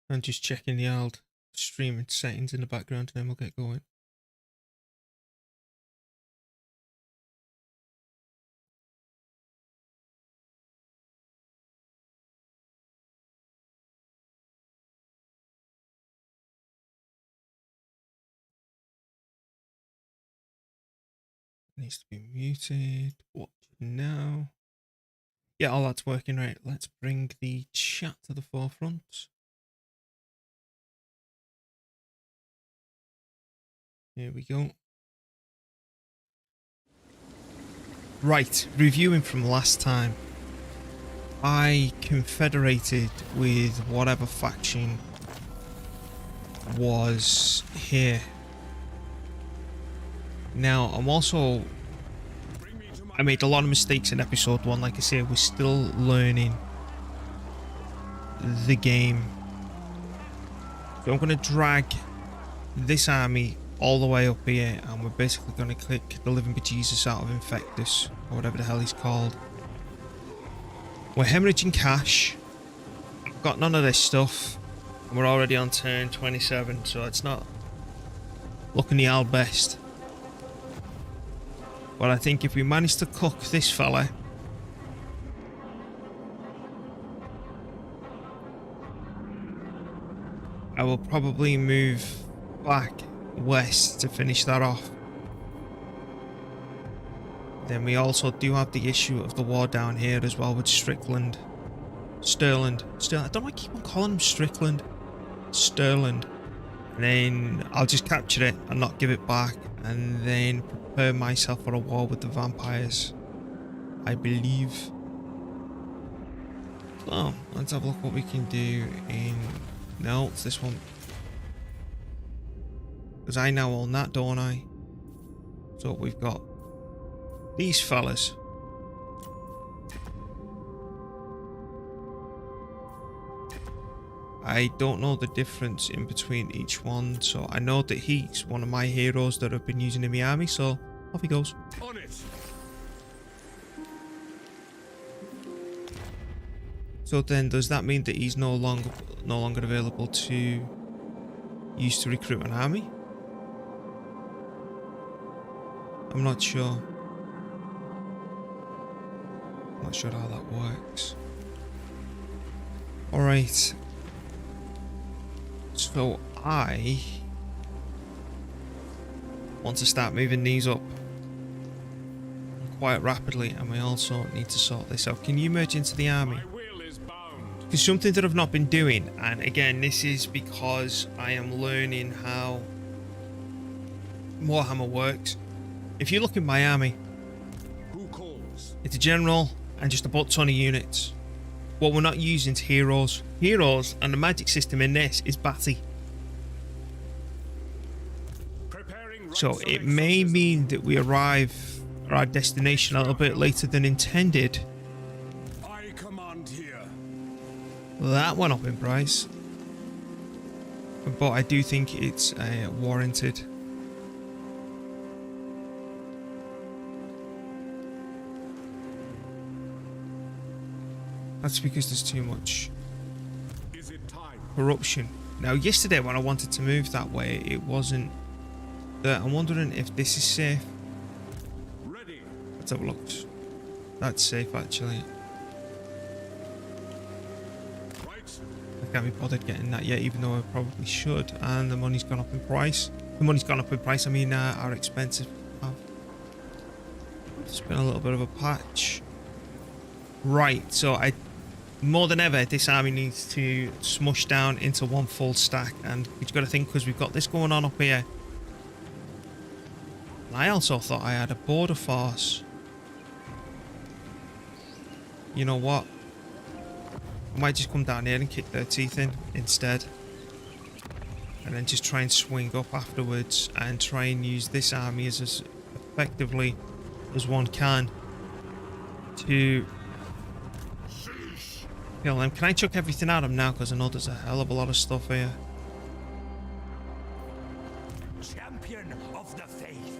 I'm just checking the old streaming settings in the background and then we'll get going. Needs to be muted. Watch now. Yeah, all that's working right. Let's bring the chat to the forefront. Here we go. Right, reviewing from last time. I confederated with whatever faction was here. Now, I made a lot of mistakes in episode 1. Like I say, we're still learning the game. So I'm going to drag this army all the way up here, and we're basically going to click the living bejesus out of Infectus, or whatever the hell he's called. We're hemorrhaging cash. I've got none of this stuff. And we're already on turn 27, so it's not looking the old best. But I think if we manage to cook this fella, I will probably move back west to finish that off. Then we also do have the issue of the war down here as well with Strickland. Sterland. I don't know why I keep on calling him Strickland. Sterland. And then I'll just capture it and not give it back. And then prepare myself for a war with the vampires, I believe. So, let's have a look what we can do in... No, it's this one. Because I now own that, don't I? So we've got these fellas. I don't know the difference in between each one, so I know that he's one of my heroes that I've been using in my army, so off he goes. On it. So then, does that mean that he's no longer available to use to recruit an army? I'm not sure. I'm not sure how that works. All right. So I want to start moving these up quite rapidly, and we also need to sort this out. Can you merge into the army? Because something that I've not been doing, and again this is because I am learning how Warhammer works. If you look at my army, it's a general and just a butt ton of units. What we're not using is heroes. Heroes, and the magic system in this is Batty. So it may mean that we arrive at our destination a little bit later than intended. I command here. That went up in price. But I do think it's warranted. That's because there's too much corruption. Now, yesterday when I wanted to move that way, it wasn't there. I'm wondering if this is safe. Ready. Let's have a look. That's safe, actually. Right. I can't be bothered getting that yet, even though I probably should. And the money's gone up in price. The money's gone up in price. I mean, our expenses have. It's been a little bit of a patch. Right, so more than ever, this army needs to smush down into one full stack, and you've got to think, because we've got this going on up here. And I also thought I had a border force. You know what? I might just come down here and kick their teeth in instead. And then just try and swing up afterwards and try and use this army as effectively as one can to kill them. Can I chuck everything at them now? Because I know there's a hell of a lot of stuff here. Champion of the faith.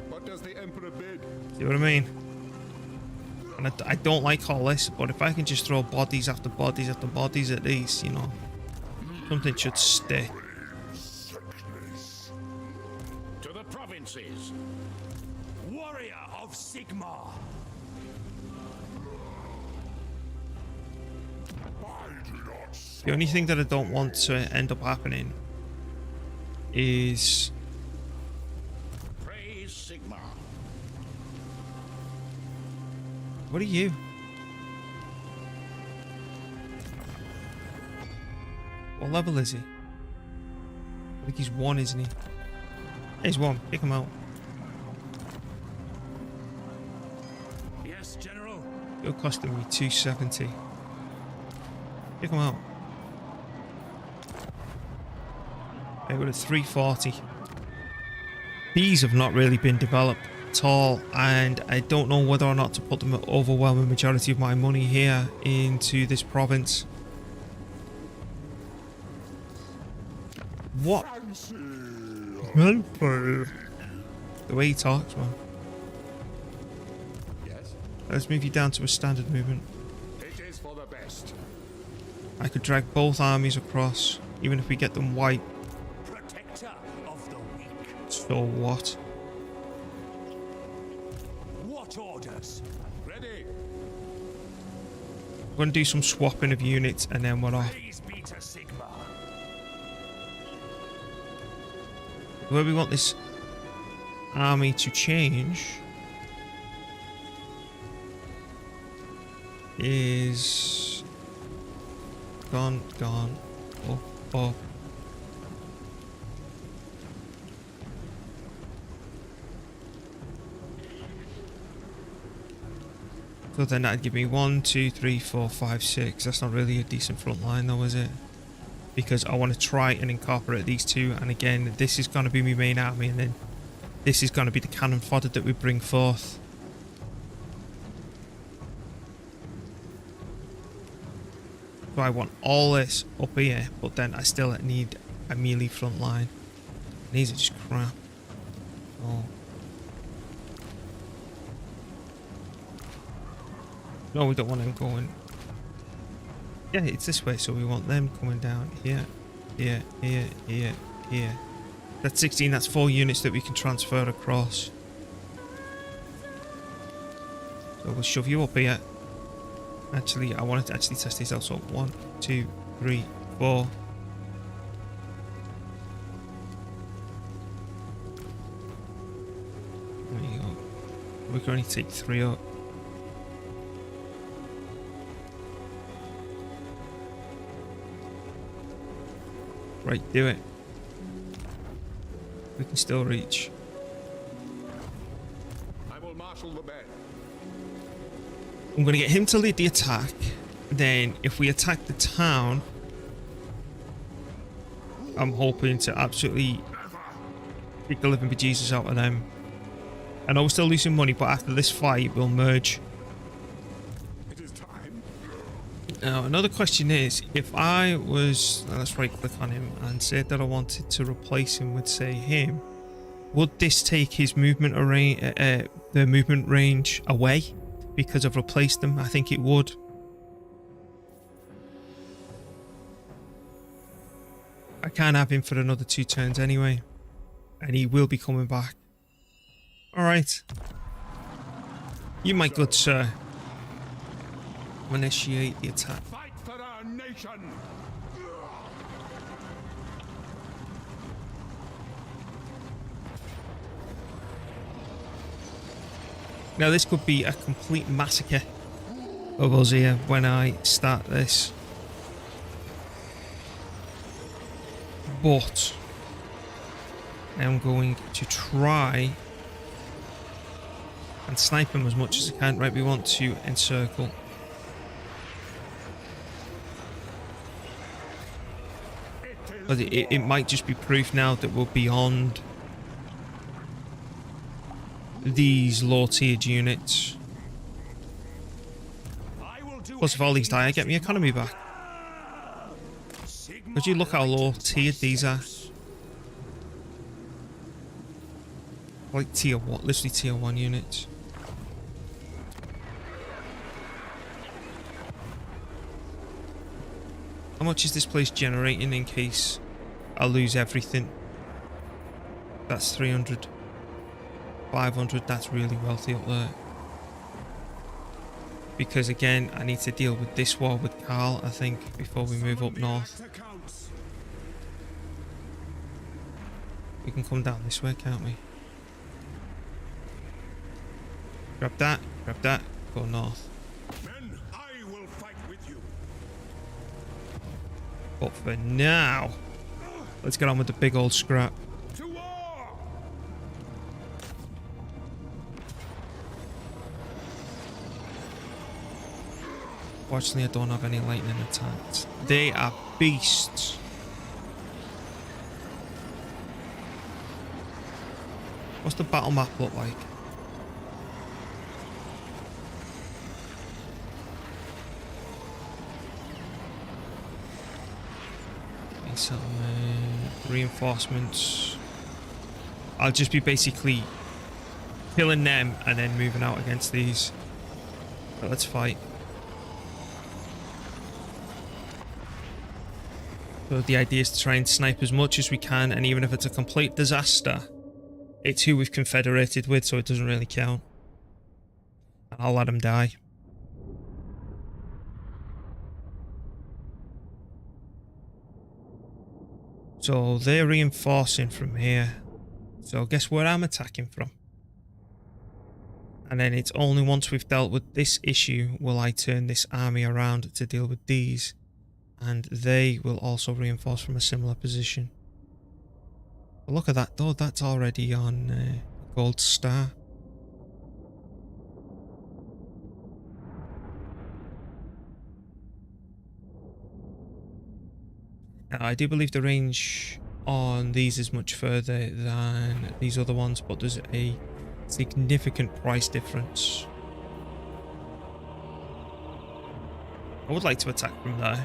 What does the Emperor bid? See what I mean? And I don't like all this, but if I can just throw bodies after bodies after bodies at these, you know. Something should stick. To the provinces. Warrior of Sigmar. The only thing that I don't want to end up happening is... Praise Sigmar. What are you? What level is he? I think he's 1, isn't he? He's 1. Kick him out. Yes, General. It'll cost me 270. Kick him out. Okay, we're at 340. These have not really been developed at all, and I don't know whether or not to put the overwhelming majority of my money here into this province. What? The way he talks, man. Yes. Let's move you down to a standard movement. It is for the best. I could drag both armies across, even if we get them white. Protector of the weak. So what? What orders? Ready. We're going to do some swapping of units and then we're off. Praise be to Sigmar. Where we want this army to change is gone, up. So then that'd give me 1, 2, 3, 4, 5, 6. That's not really a decent front line though, is it? Because I want to try and incorporate these two, and again, this is going to be my main army, and then this is going to be the cannon fodder that we bring forth. So I want all this up here, but then I still need a melee front line. And these are just crap. Oh. No, we don't want them going. Yeah, it's this way, so we want them coming down here, here, here, here, here. That's 16, that's 4 units that we can transfer across. So we'll shove you up here. Actually, I wanted to actually test these out, so 1, 2, 3, 4. There you go. We can only take 3 up. Right, do it. We can still reach. I will marshal the men. I'm going to get him to lead the attack. Then, if we attack the town, I'm hoping to absolutely kick the living bejesus out of them. I know we're still losing money, but after this fight, we'll merge. It is time. Now, another question is, if I was, let's right click on him and said that I wanted to replace him with, say, him, would this take his movement the movement range away because I've replaced them? I think it would. I can't have him for another 2 turns anyway, and he will be coming back. Alright. You, my good sir. Initiate the attack. Fight for our nation. Now this could be a complete massacre of us here when I start this. But I'm going to try and snipe him as much as I can. Right, we want to encircle. But it might just be proof now that we're beyond these low-tiered units. Plus, if all these die, I get my economy back. Because you look how low-tiered these are. Like tier 1, literally tier 1 units. How much is this place generating in case I lose everything? That's 300. 500, that's really wealthy up there. Because again, I need to deal with this war with Karl, I think, before we move up north. We can come down this way, can't we? Grab that, go north. Men, I will fight with you. But for now, let's get on with the big old scrap. To war! Fortunately, I don't have any lightning attacks. They are beasts. What's the battle map look like? Settlement, reinforcements. I'll just be basically killing them and then moving out against these. But let's fight. So the idea is to try and snipe as much as we can, and even if it's a complete disaster, it's who we've confederated with, so it doesn't really count. And I'll let them die. So they're reinforcing from here. So guess where I'm attacking from. And then it's only once we've dealt with this issue will I turn this army around to deal with these. And they will also reinforce from a similar position. But look at that though, that's already on Gold Star. Now, I do believe the range on these is much further than these other ones, but there's a significant price difference. I would like to attack from there.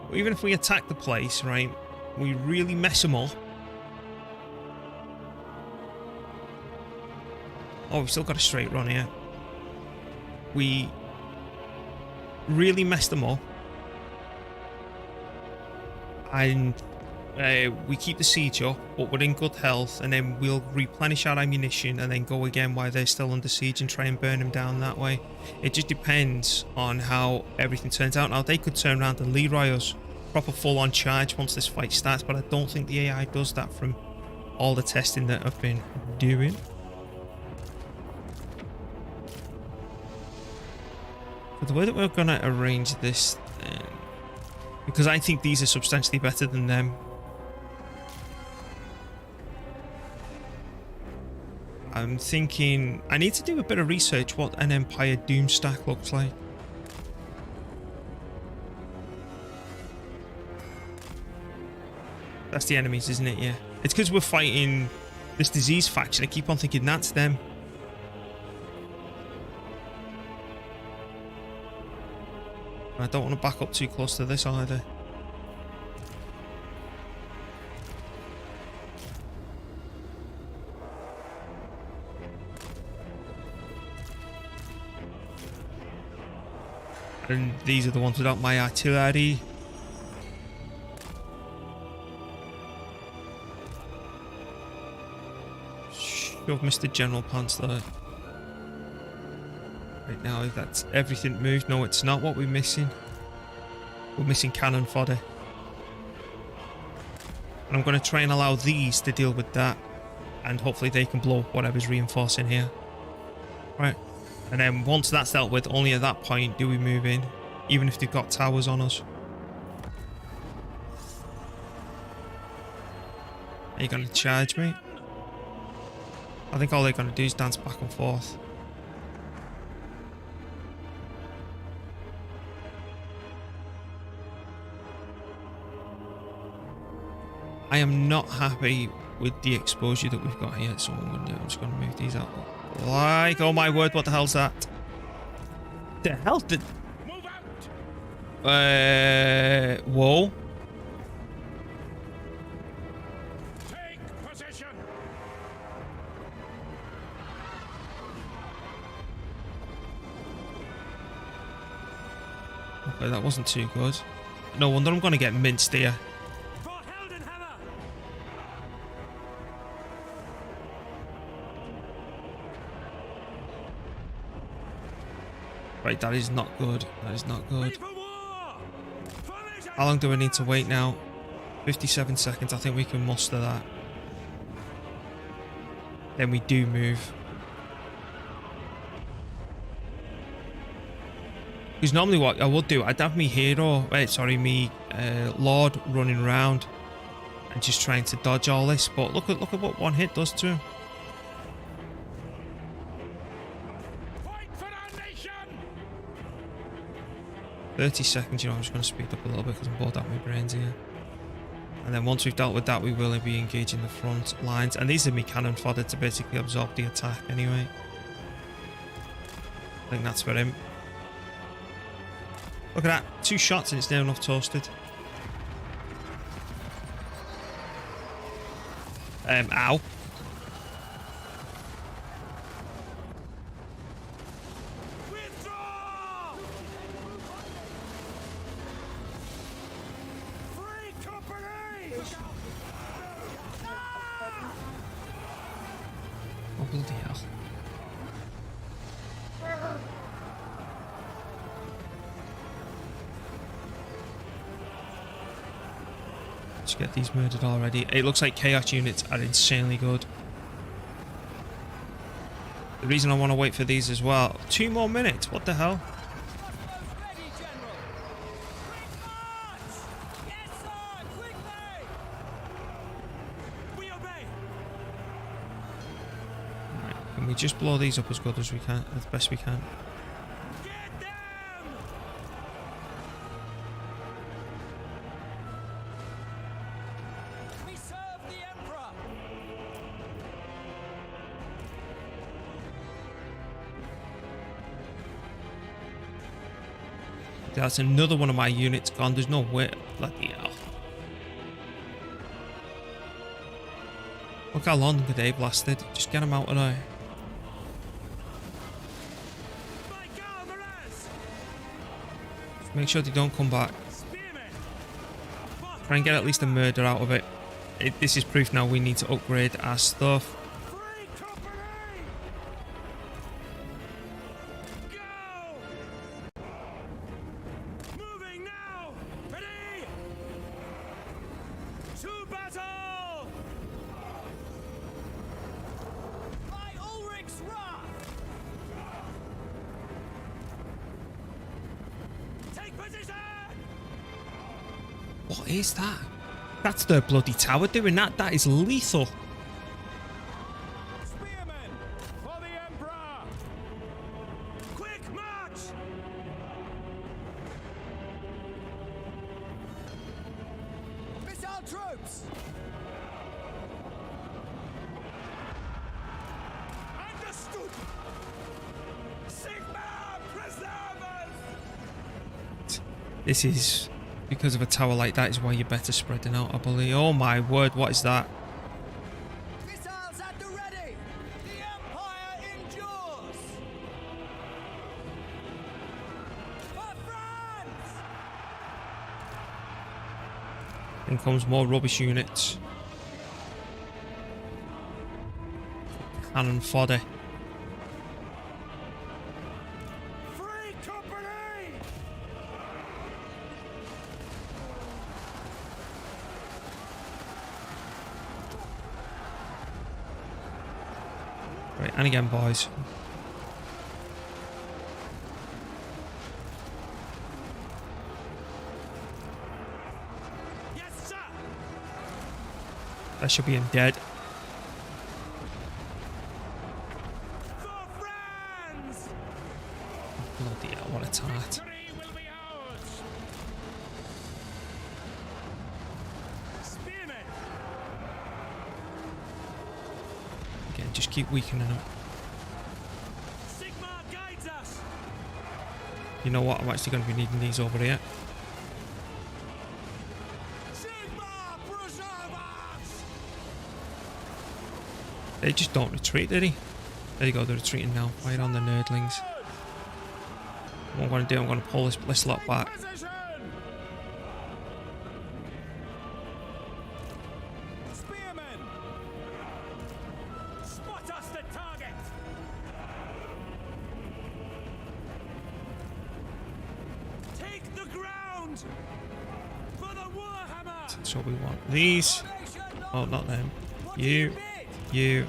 But even if we attack the place, right, we really mess them up. Oh, we've still got a straight run here. We really mess them up. And we keep the siege up, but we're in good health, and then we'll replenish our ammunition and then go again while they're still under siege and try and burn them down that way. It just depends on how everything turns out. Now, they could turn around and Leroy us proper full-on charge once this fight starts, but I don't think the AI does that from all the testing that I've been doing. But the way that we're going to arrange this then, because I think these are substantially better than them. I'm thinking I need to do a bit of research what an Empire Doom stack looks like. That's the enemies, isn't it? Yeah. It's because we're fighting this disease faction. I keep on thinking that's them. I don't want to back up too close to this either. And these are the ones without my artillery. Shove Mr. General Pants there. Right now, that's everything moved. No, it's not what we're missing. We're missing cannon fodder. And I'm going to try and allow these to deal with that. And hopefully they can blow whatever's reinforcing here. Right. And then once that's dealt with, only at that point do we move in. Even if they've got towers on us. Are you going to charge me? I think all they're going to do is dance back and forth. I am not happy with the exposure that we've got here. So what I'm going to do, I'm just going to move these out. Like, oh my word, what the hell's that? The hell did... Move out! Whoa. Take position! Okay, that wasn't too good. No wonder I'm going to get minced here. Right, that is not good. That is not good. How long do I need to wait now? 57 seconds. I think we can muster that. Then we do move. Because normally what I would do, I'd have me hero, me Lord running around and just trying to dodge all this. But look at what one hit does to him. Fight for our nation! 30 seconds, you know, I'm just going to speed up a little bit because I'm bored out of my brains here. And then once we've dealt with that, we will be engaging the front lines. And these are me cannon fodder to basically absorb the attack anyway. I think that's for him. Look at that. 2 shots and it's near enough toasted. Ow. Oh, bloody hell. Let's get these murdered already. It looks like chaos units are insanely good. The reason I want to wait for these as well. 2 more minutes. What the hell? Can we just blow these up as good as we can, as best we can? We serve the Emperor. That's another one of my units gone. There's no way. Bloody hell. Look how long they've lasted. Just get them out of there. Make sure they don't come back. Try and get at least a murder out of it. This is proof now we need to upgrade our stuff. Moving now! Ready! To battle! By Ulrich's wrath! Take position! What is that? That's the bloody tower doing that. That is lethal. Spearmen! For the Emperor! Quick march! Missile troops! Understood! Sigma preservers! This is because of a tower like that is why you're better spreading out, I believe. Oh my word, what is that? Missiles at the ready! The Empire endures! For France! In comes more rubbish units. Cannon fodder. Free company! Right, and again, boys. Yes, sir! That should be him dead. For France! Bloody hell, what a tart. Victory will be ours! Spearmen! Again, just keep weakening them. Sigma guides us! You know what? I'm actually going to be needing these over here. Sigma preserve us! They just don't retreat, did he? There you go, they're retreating now. Fire on the nerdlings. What I'm going to do, I'm going to pull this lot back. Position! ground! For the Warhammer! That's what we want. These. Oh, not them. You. You.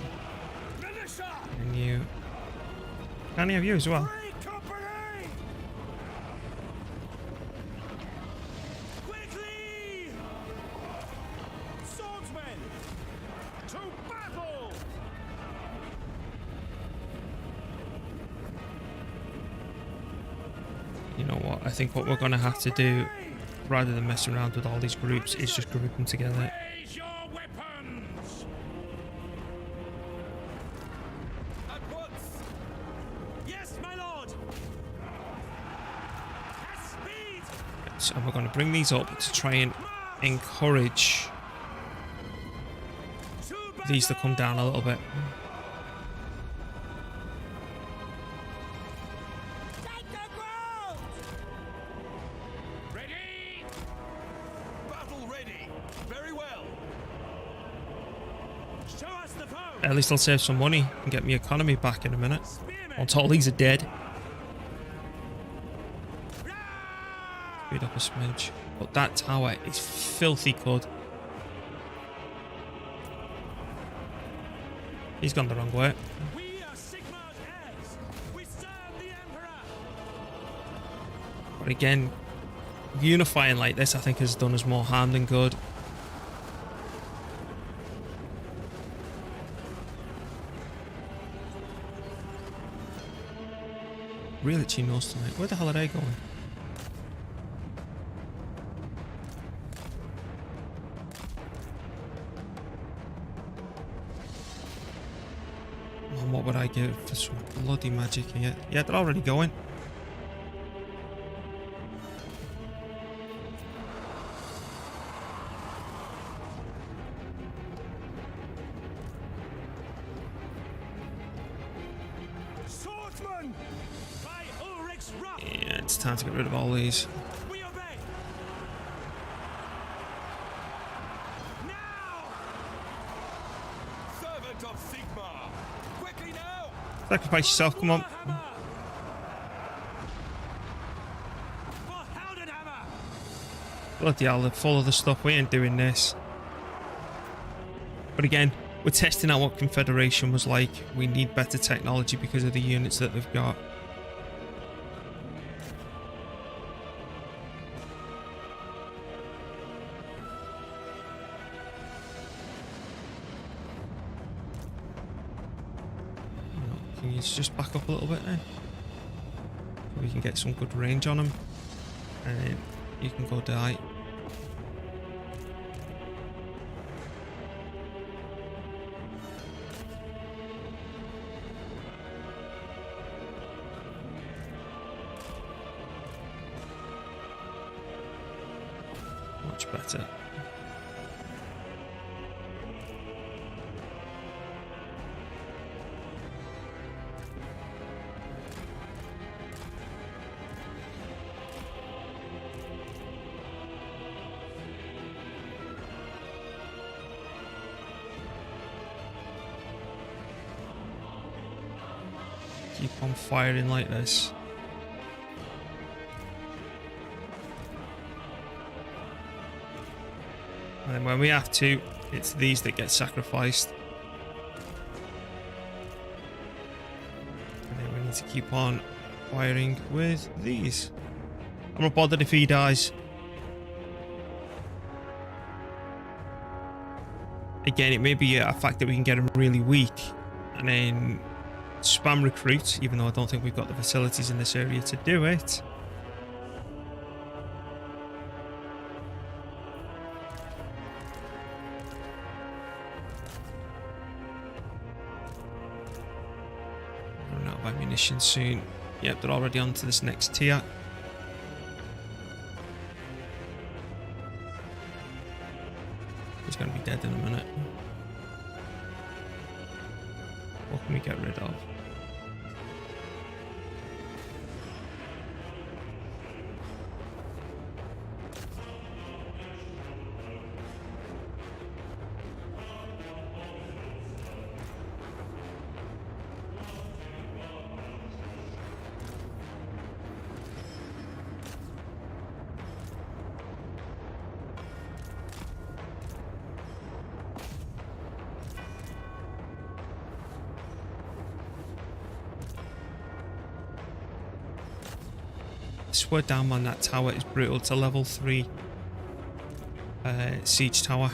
Militia! And you. Can I have you as well? Free company! Quickly! Swordsmen! To battle! You know what? I think what we're going to have to do, rather than messing around with all these groups, is just group them together. Raise your weapons! At once! Yes, my lord! At speed! So we're going to bring these up to try and encourage To these to come down a little bit. Take the ground! ready! Battle ready! Very well! Show us the foe! At least I'll save some money and get my economy back in a minute. Spearmen! Once all these are dead. Rah! Speed up a smidge. But that tower is filthy good. He's gone the wrong way. We are Sigmar's heirs! We serve the Emperor! But again, unifying like this I think has done us more harm than good. Really itchy nose tonight. Where the hell are they going? Oh, what would I give for some bloody magic here? Yeah, they're already going. Swordsman! By Ulrich's wrath! Yeah, it's time to get rid of all these. We obey! Now! Servant of Sigmar! Quickly now! Sacrifice yourself, come on. Warhammer! For Heldenhammer! Bloody hell, they're full of the stuff. We ain't doing this. But again, we're testing out what Confederation was like. We need better technology because of the units that they've got. Can you just back up a little bit then? So we can get some good range on them. And then you can go die. Much better. Keep on firing like this. And then when we have to, it's these that get sacrificed. And then we need to keep on firing with these. I'm not bothered if he dies. Again, it may be a fact that we can get him really weak and then spam recruit, even though I don't think we've got the facilities in this area to do it. Run out of ammunition soon. Yep, they're already on to this next tier. He's going to be dead in a minute. What can we get rid of? swear down man, that tower is brutal. It's a level 3 siege tower.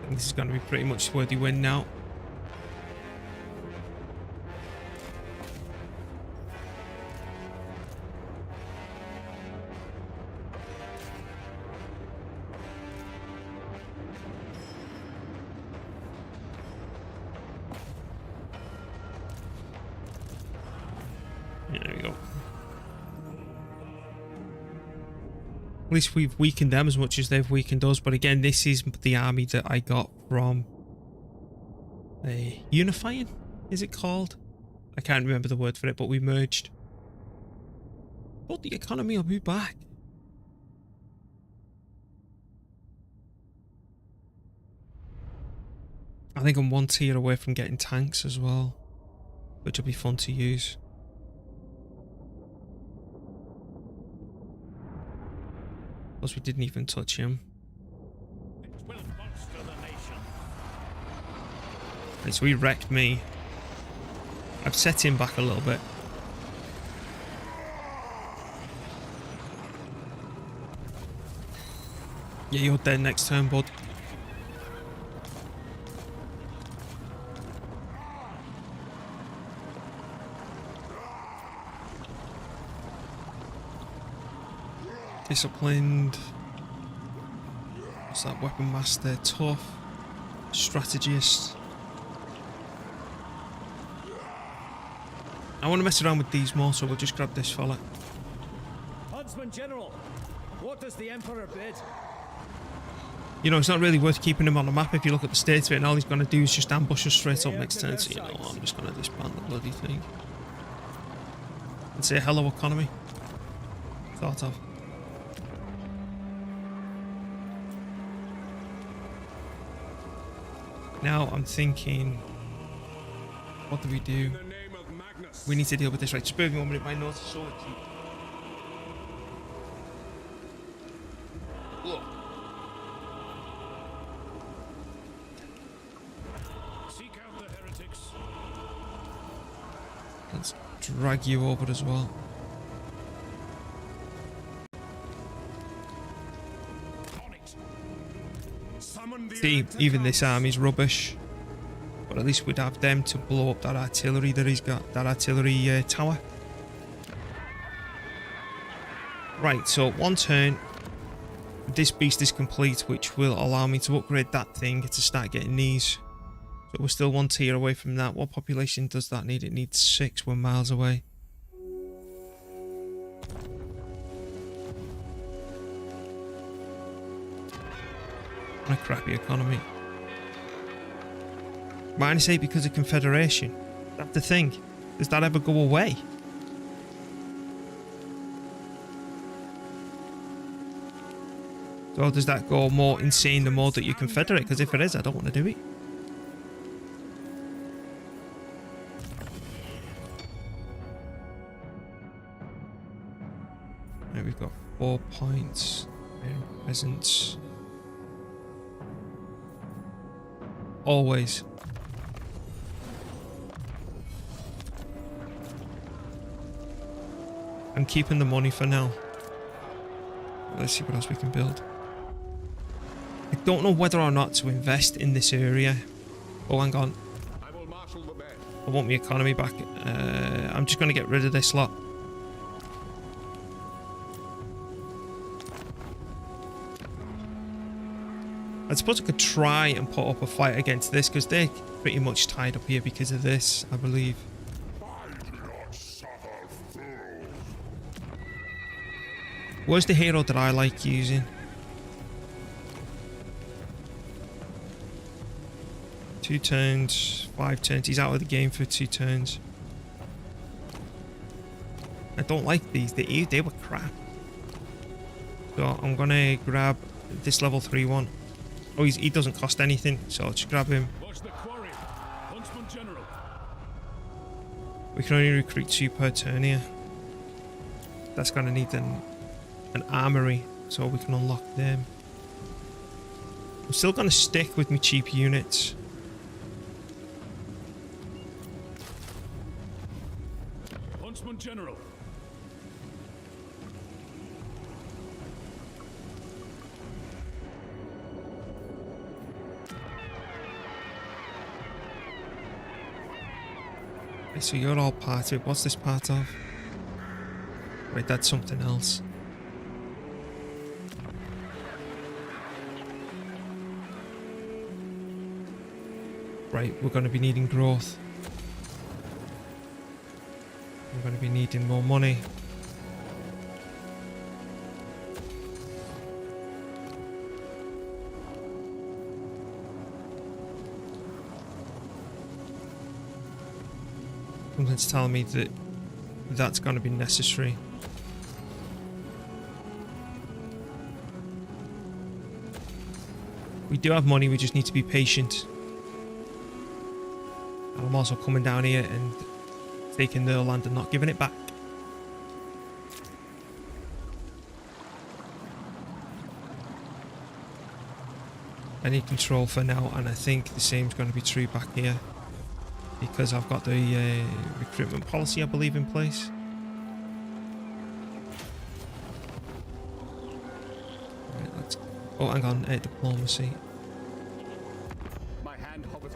I think this is going to be pretty much worthy win now. There we go. At least we've weakened them as much as they've weakened us. But again, this is the army that I got from unifying, is it called? I can't remember the word for it, but we merged. But the economy will be back. I think I'm 1 tier away from getting tanks as well, which will be fun to use. Plus we didn't even touch him. It will bolster the nation. Right, so he wrecked me. I've set him back a little bit. Yeah, you're dead next turn, bud. Disciplined. What's that? Weapon master. Tough. Strategist. I want to mess around with these more, so we'll just grab this fella. Huntsman General, what does the Emperor bid? You know, it's not really worth keeping him on the map if you look at the state of it, and all he's going to do is just ambush us straight up next turn. So, you know, I'm just going to disband the bloody thing. And say hello, economy. Thought of. Now I'm thinking, what do we do? We need to deal with this, right? Just bear with me 1 minute, my nose is so itchy. Seek out the heretics. Let's drag you over as well. On it. See, even this army's rubbish. But at least we'd have them to blow up that artillery that he's got, that artillery tower. Right, so 1 turn. This beast is complete, which will allow me to upgrade that thing to start getting these. So we're still 1 tier away from that. What population does that need? It needs 6. We're miles away. What a crappy economy. -8 because of Confederation. That's the thing. Does that ever go away? So does that go more insane the more that you Confederate? Because if it is, I don't want to do it. Right, we've got 4 points. Peasants. Always. I'm keeping the money for now. Let's see what else we can build. I don't know whether or not to invest in this area. Oh, hang on. I want my economy back. I'm just going to get rid of this lot. I suppose I could try and put up a fight against this because they're pretty much tied up here because of this, I believe. Where's the hero that I like using? 2 turns, 5 turns. He's out of the game for 2 turns. I don't like these. They were crap. So I'm gonna grab this level 3 one. Oh, he doesn't cost anything, so I'll just grab him. Watch the quarry. Huntsman General. We can only recruit 2 per turn here. That's gonna need an armory. so we can unlock them. I'm still going to stick with my cheap units. Huntsman General. Okay, so you're all part of it. What's this part of? Right, that's something else. Right, we're going to be needing growth. We're going to be needing more money. Something's telling me that that's going to be necessary. We do have money, we just need to be patient. And I'm also coming down here and taking their land and not giving it back. I need control for now, and I think the same's going to be true back here. Because I've got the recruitment policy, I believe, in place. Right, let's... Oh, hang on, diplomacy. My hand hovers.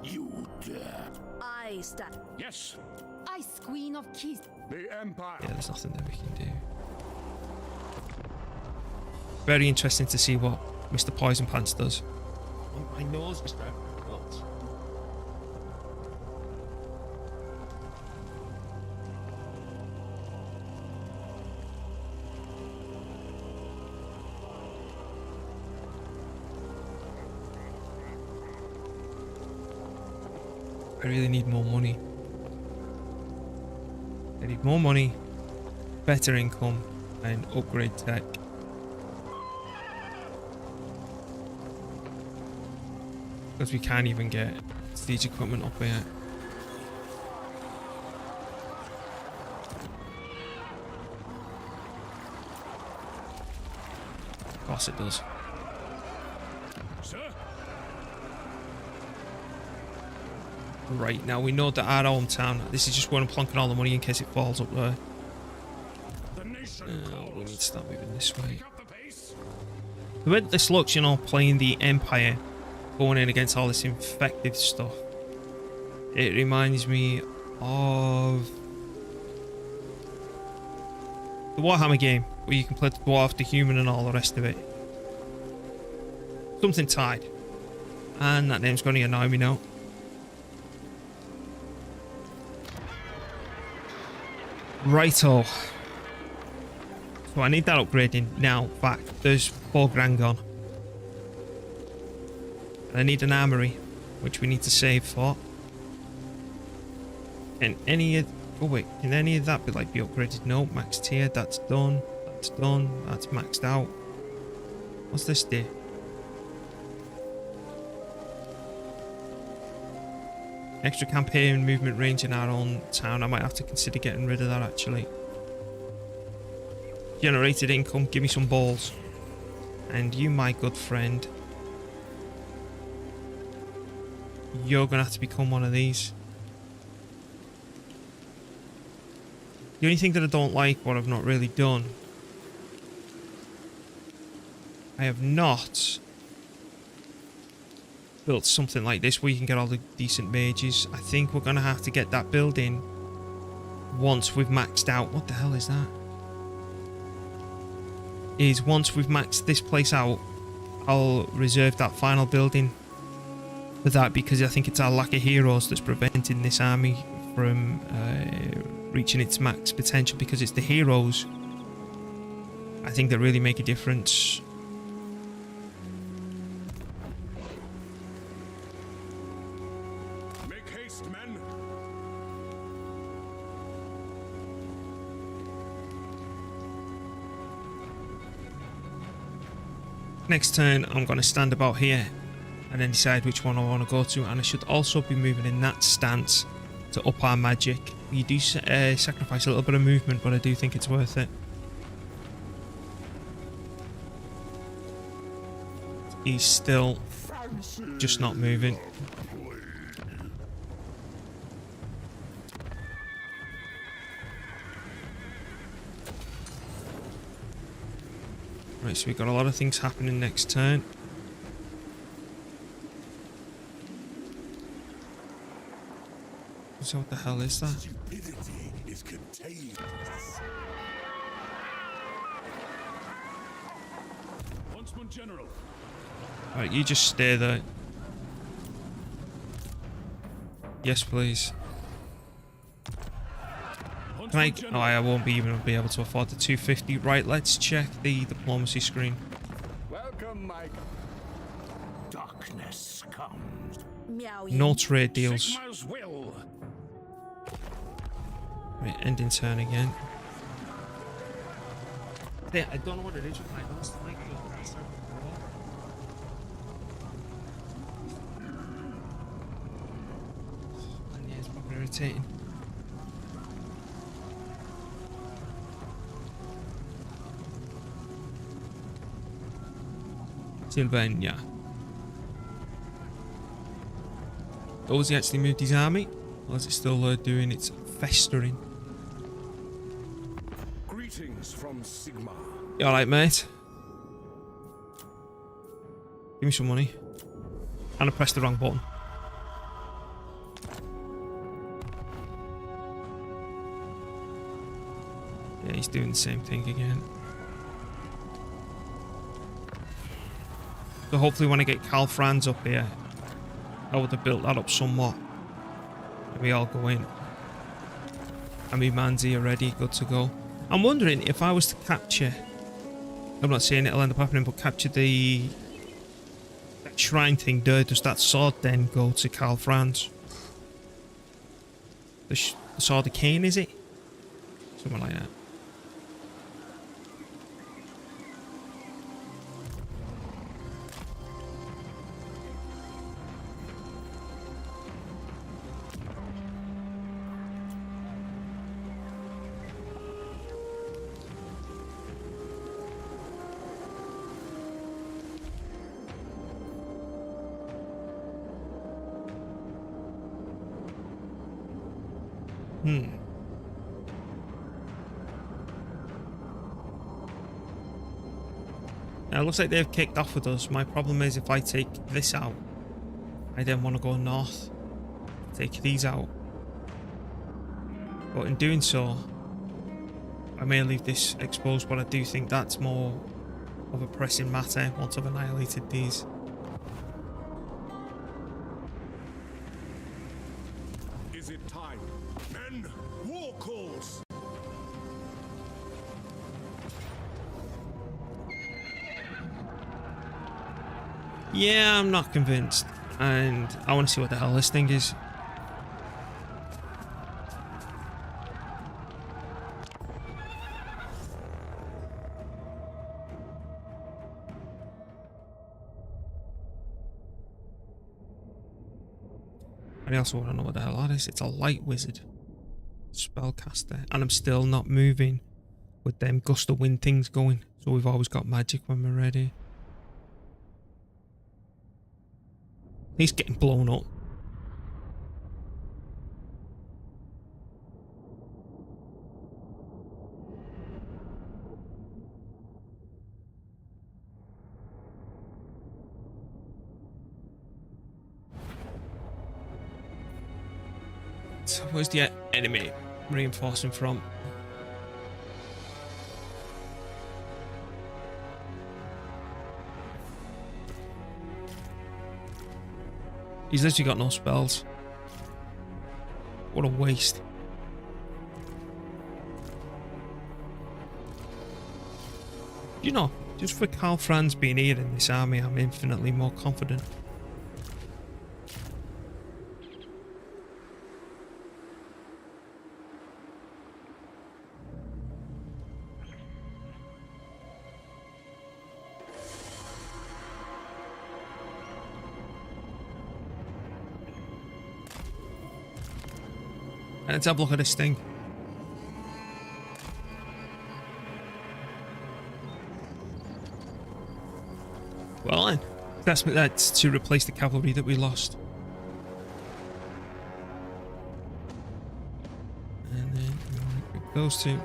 You dare. I stand. Yes. Ice Queen of Keys. The Empire. Yeah, there's nothing that we can do. Very interesting to see what Mr. Poison Pants does. My nose is what? I really need more money. I need more money, better income, and upgrade tech. Because we can't even get siege equipment up here. Of course it does. Sir. Right, now we know that our hometown, this is just where I'm plonking all the money in case it falls up there. The nation We need to start moving this way. Pick up the pace. The way that this looks, you know, playing the Empire, going in against all this infected stuff, it reminds me of the Warhammer game, where you can play the dwarf, the human, and all the rest of it. Something tied. And that name's going to annoy me now. Righto. So I need that upgrading now. In fact, there's 4 grand gone. And I need an armory, which we need to save for. And any of... Oh wait, can any of that be upgraded? No, max tier, that's done. That's done. That's maxed out. What's this do? Extra campaign movement range in our own town. I might have to consider getting rid of that actually. Generated income, give me some balls. And you, my good friend, you're gonna have to become one of these. The only thing that I don't like, what I've not really done, I have not built something like this where you can get all the decent mages. I think we're gonna have to get that building once we've maxed out. What the hell is that? Is once we've maxed this place out, I'll reserve that final building for that, because I think it's our lack of heroes that's preventing this army from reaching its max potential, because it's the heroes, I think, that really make a difference. Make haste, men. Next turn, I'm going to stand about here and then decide which one I want to go to, and I should also be moving in that stance to up our magic. You do sacrifice a little bit of movement, but I do think it's worth it. he's still just not moving. Right, so we've got a lot of things happening next turn. So what the hell is that? Stupidity is contagious. Huntsman General. Alright, you just stay there. Yes, please. Can I? Oh, I won't be even be able to afford the 250. Right, let's check the diplomacy screen. Welcome, Mike. Darkness comes. Meow. No trade deals. Sigma's will. Right, ending turn again. Yeah, I don't know what it is with my last like and yeah, it's probably irritating. Sylvania. Oh, has he actually moved his army? Or is it still doing its festering? Greetings from Sigma. You alright, mate? Give me some money. And I pressed the wrong button. Yeah, he's doing the same thing again. So hopefully when I get Karl Franz up here, I would have built that up somewhat. And we all go in. And my man's here ready, good to go. I'm wondering if I was to capture... I'm not saying it'll end up happening, but capture that shrine thing there, does that sword then go to Karl Franz? The sword of Cain, is it? Something like that. Now it looks like they've kicked off with us. My problem is if I take this out, I then want to go north. Take these out. But in doing so, I may leave this exposed, but I do think that's more of a pressing matter once I've annihilated these. Is it time? Men, war calls. Yeah, I'm not convinced. And I want to see what the hell this thing is. And I also want to know what the hell that is. It's a light wizard. Spellcaster. And I'm still not moving with them gust of wind things going. So we've always got magic when we're ready. He's getting blown up. So where's the enemy reinforcing from? He's literally got no spells. What a waste. You know, just for Karl Franz being here in this army, I'm infinitely more confident. Let's have a look at this thing. Well then, That's to replace the cavalry that we lost. And then those two.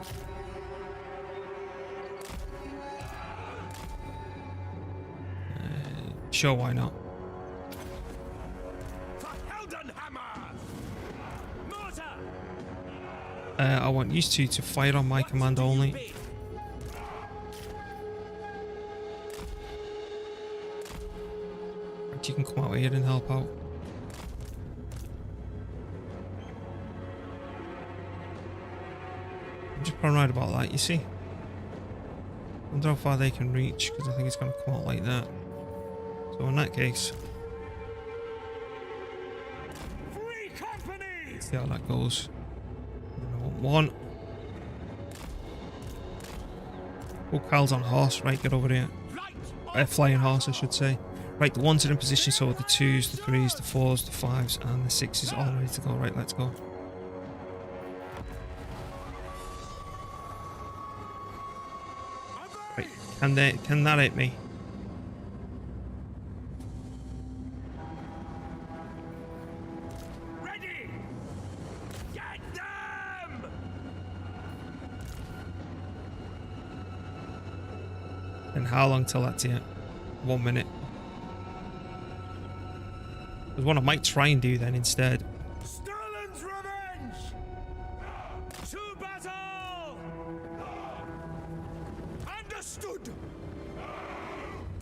Sure, why not? I want you two to fire on my command only. You can come out here and help out. I'm just paranoid about that, you see. I wonder how far they can reach, because I think it's going to come out like that. So in that case, see how that goes. I want one. Oh, Karl's on horse. Right, get over here. Flying horse, I should say. Right, the ones are in position, so the 2s, the 3s, the 4s, the 5s, and the 6s all ready to go. Right, let's go. Right, can that hit me? Ready! Get them! And how long till that's here? 1 minute. There's one I might try and do then instead. Sterling's revenge! To battle! Understood!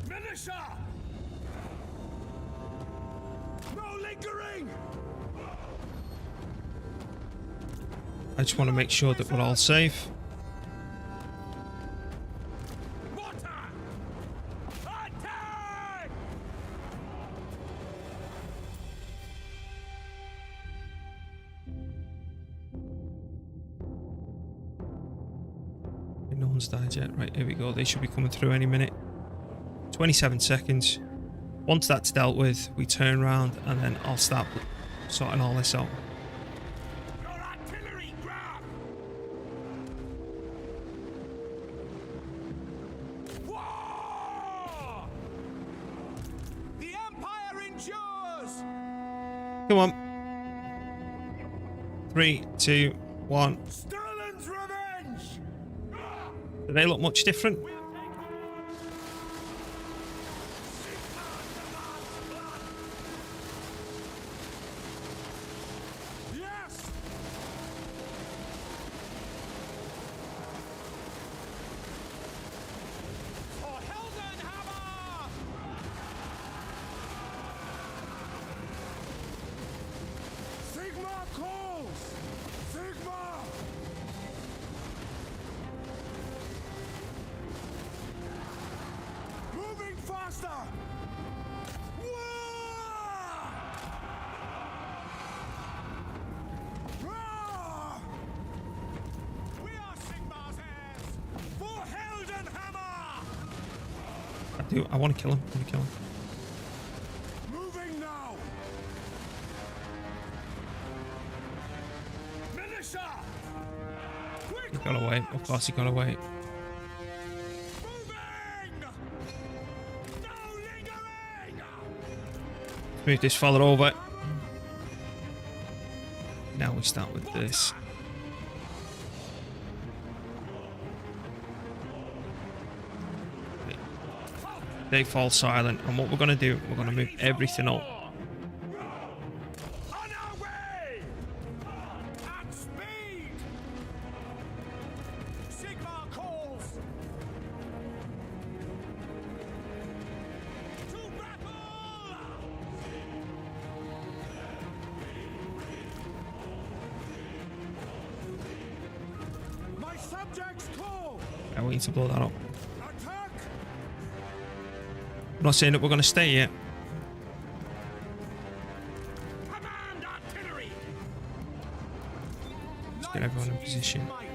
Militia! No lingering! I just want to make sure that we're all safe. No one's died yet. Right, here we go. They should be coming through any minute. 27 seconds. Once that's dealt with, we turn around and then I'll start sorting all this out. Your artillery grab! War! The Empire endures! Come on. 3, 2, 1. Sterling's revenge! Do they look much different? Yes! For Heldenhammer! Sigma calls! Sigma! Moving faster! We are Sigma's heirs! For Heldenhammer! I want to kill him. I want to kill him. Moving now! Militia! He got away. Of course he got away. Moving! No lingering! Let's move this fella over. Now we start with this. They fall silent, and what we're going to do, we're going to move everything up. On our way! At speed! Sigma calls! To battle! My subjects call! I want you to blow that up. Attack! I'm not saying that we're going to stay yet. Command artillery! Let's get everyone in position. Might.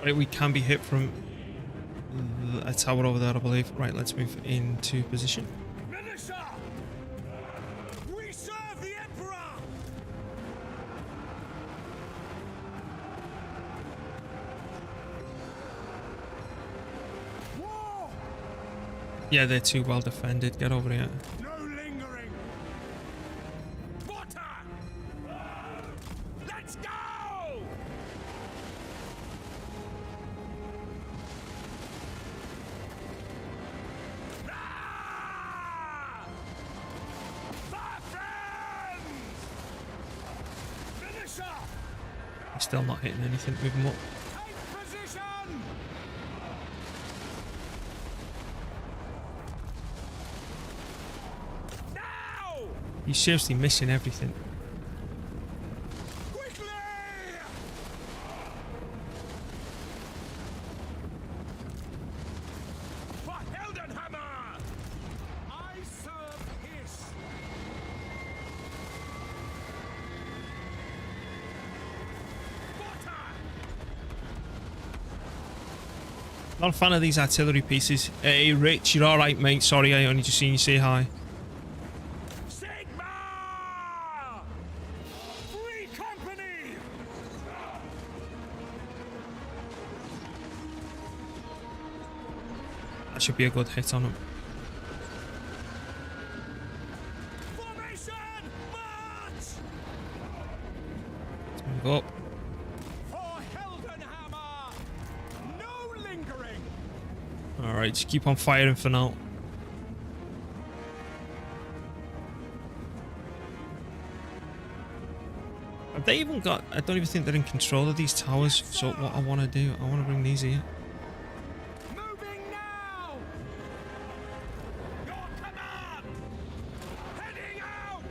Right, we can be hit from a tower over there, I believe. Right, let's move into position. Militia! We serve the Emperor! War! Yeah, they're too well defended. Get over here. No lingering! Water! Let's go! Ah! For friends! Militia! Still not hitting anything. Move them up. Take position! Now! He's seriously missing everything. Quickly! For Heldenhammer! I serve his. Water! Not a fan of these artillery pieces. Hey, Rich, you're alright, mate. Sorry, I only just seen you say hi. Sigma! Free company! That should be a good hit on him. Formation! March! Let's move up. For Heldenhammer! No lingering! Alright, just keep on firing for now. Have they even got... I don't even think they're in control of these towers. So what I want to do, I want to bring these here. Moving now! Your command! Heading out!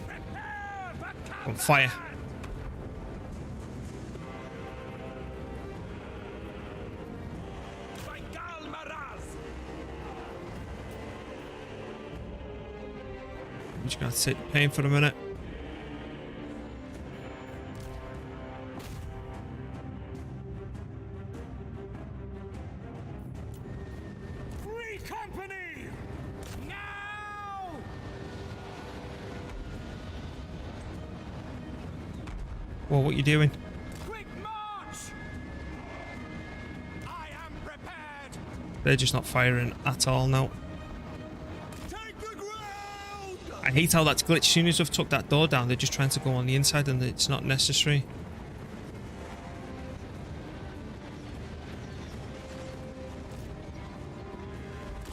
Prepare for combat! On fire. By Galmaraz! I'm just going to sit the pain for a minute. Free company! Now! Well, what you doing? Quick march! I am prepared! They're just not firing at all now. Take the ground! I hate how that's glitched. As soon as I've took that door down, they're just trying to go on the inside and it's not necessary.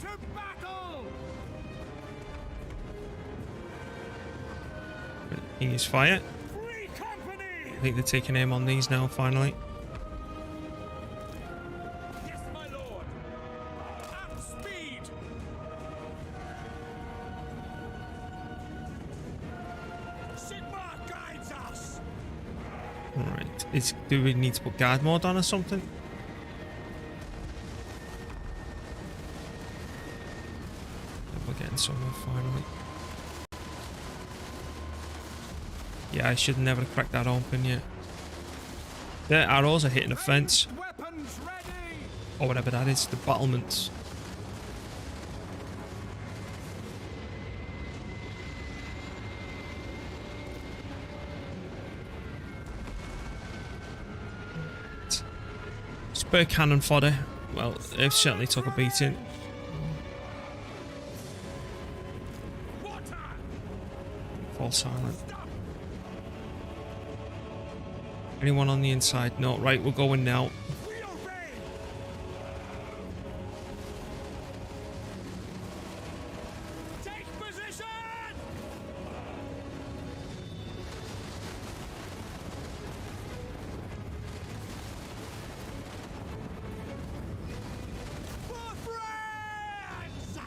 To battle! He is fire. Free company! I think they're taking aim on these now, finally. Yes, my lord! At speed! Sigma guides us! Alright. Do we need to put guard mode on or something? We're getting somewhere finally. Yeah, I should never have cracked that open yet. Their arrows are hitting a fence. Weapons ready! Or whatever that is, the battlements. Spur cannon fodder. Well, they've certainly took a beating. Water! Fall silent. Anyone on the inside? No, right, we're going now. We obey! Take position! For France!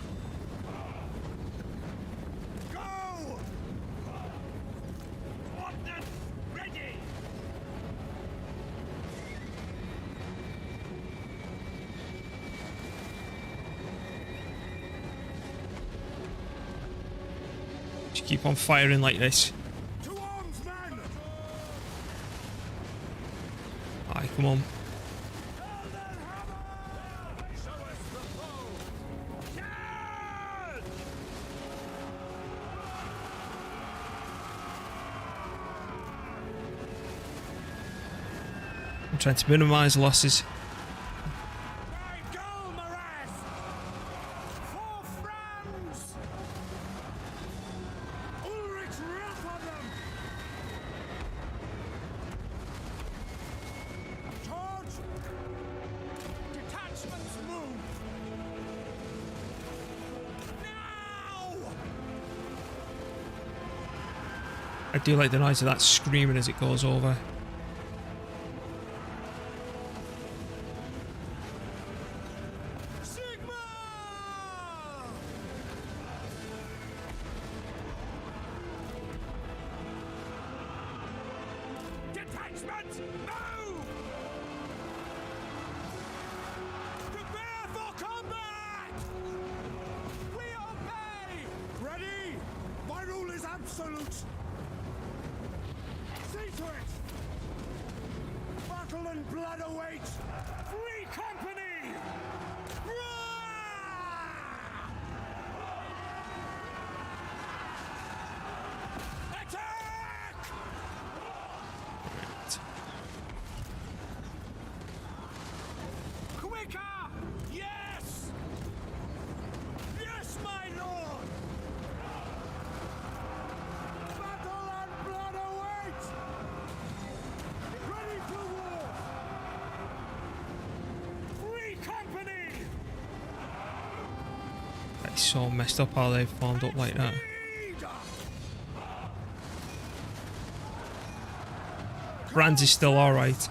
Go! Ordnance ready! Just keep on firing like this. To arms, men! Aye, come on. Trying to minimise losses. Right, go, Miraz! For Franz! Ulrich's wrath on them! Charge! Detachments move! Now! I do like the noise of that screaming as it goes over. Sigma! Detachments move! Prepare for combat! We obey! Ready? My rule is absolute! See to it! Battle and blood await! Free company! Attack! Quicker! Yes! Yes, my lord! Battle and blood await! Ready for war! Free company! It's so messed up how they've formed up like that. Speed! Franz is still alright.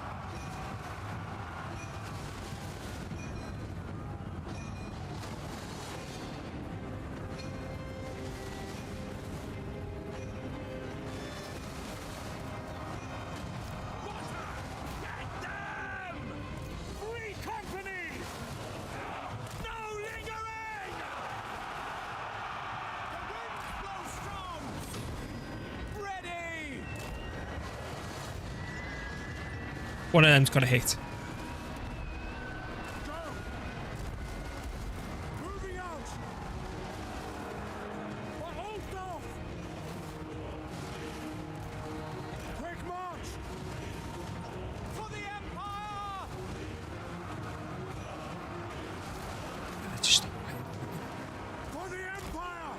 Get them! Free company! No lingering! The winds blow strong! Ready! One of them's got a hit. Go! Moving out! But hold off! Quick march! For the Empire! Just For the Empire!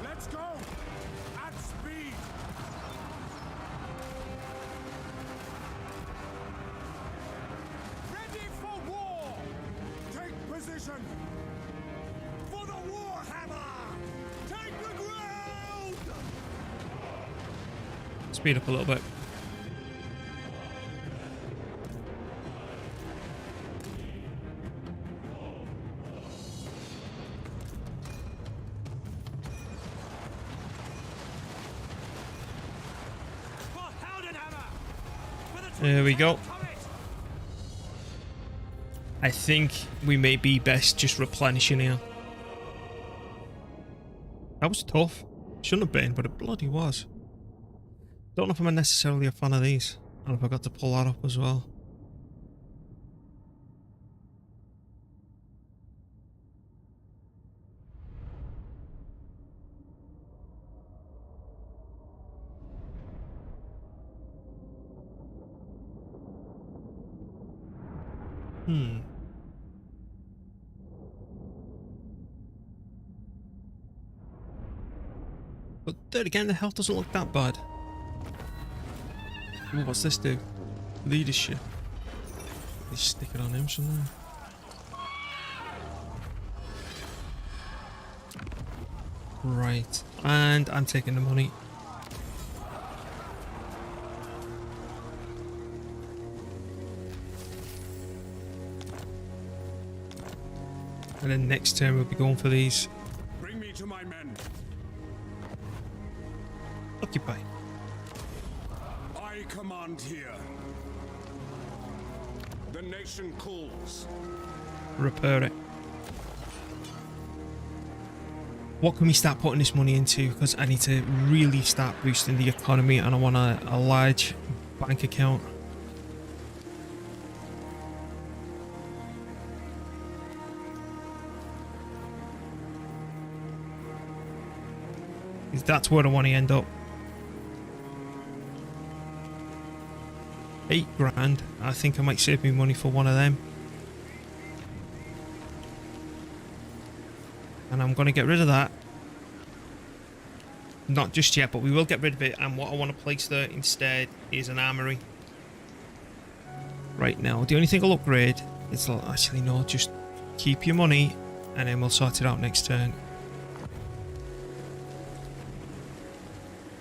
Let's go! At speed! Ready for war! Take position! For the Warhammer! Take the ground! speed up a little bit. For Heldenhammer! For the There we go. turret! I think we may be best just replenishing here. That was tough. Shouldn't have been, but it bloody was. Don't know if I'm necessarily a fan of these. And I forgot to pull that up as well. But then again, the health doesn't look that bad. Ooh, what's this do? Leadership. Just stick it on him somewhere. Right, and I'm taking the money. And then next turn we'll be going for these. Bring me to my men. Occupy. I command here. The nation calls. Repair it. What can we start putting this money into? Because I need to really start boosting the economy and I want a large bank account. That's where I want to end up. 8 grand. I think I might save me money for one of them. And I'm going to get rid of that. Not just yet, but we will get rid of it. And what I want to place there instead is an armory. Right now, the only thing I'll upgrade is... Actually, no, just keep your money and then we'll sort it out next turn.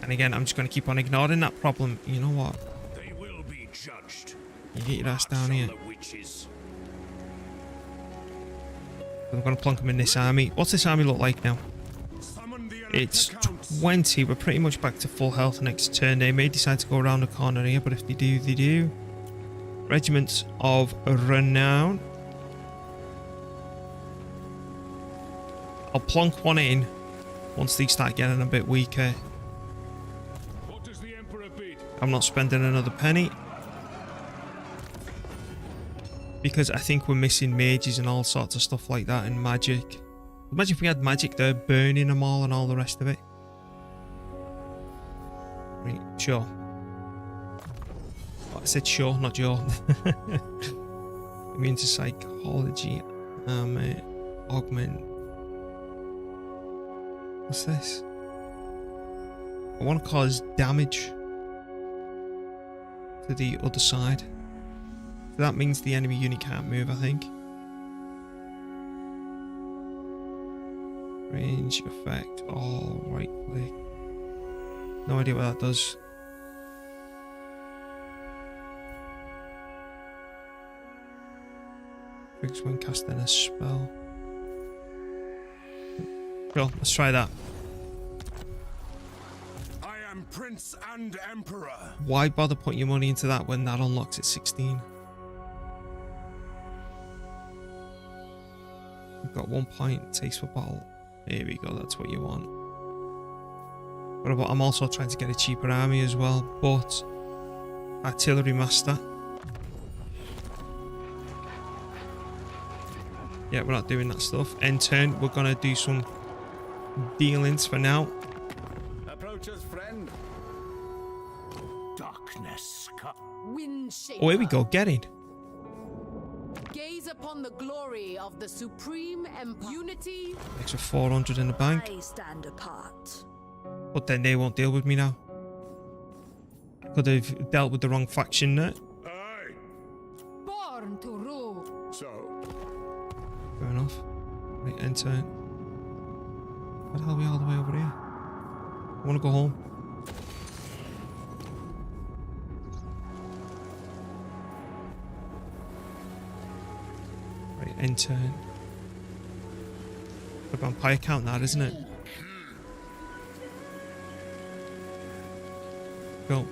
And again, I'm just going to keep on ignoring that problem. You know what? They will be judged. You get your ass down here. The witches. I'm going to plonk them in this army. What's this army look like now? Summon the It's counts. 20. We're pretty much back to full health next turn. They may decide to go around the corner here, but if they do, they do. Regiments of renown. I'll plonk one in once these start getting a bit weaker. What does the Emperor bid? I'm not spending another penny. Because I think we're missing mages and all sorts of stuff like that and magic. Imagine if we had magic there, burning them all and all the rest of it. Right, sure. Oh, I said sure, not sure. Immune to psychology. Augment. What's this? I want to cause damage to the other side. So that means the enemy unit can't move, I think. Range effect. All right click. No idea what that does. Fix when casting a spell. Cool, let's try that. I am Prince and Emperor. Why bother putting your money into that when that unlocks at 16? We've got 1 point, taste for battle. Here we go, that's what you want. But I'm also trying to get a cheaper army as well, but artillery master. Yeah, we're not doing that stuff. End turn, we're gonna do some dealings for now. Approach us, friend. Darkness. Wind shaper. Oh, here we go, get it. Gaze upon the glory of the supreme empire. Unity. Extra 400 in the bank. I stand apart. But then they won't deal with me now. Could have dealt with the wrong faction there. Aye. Born to rule. So, Fair enough. Right, end turn. Why the hell are we all the way over here? I want to go home. Right, end turn. The vampire count that, isn't it? Go.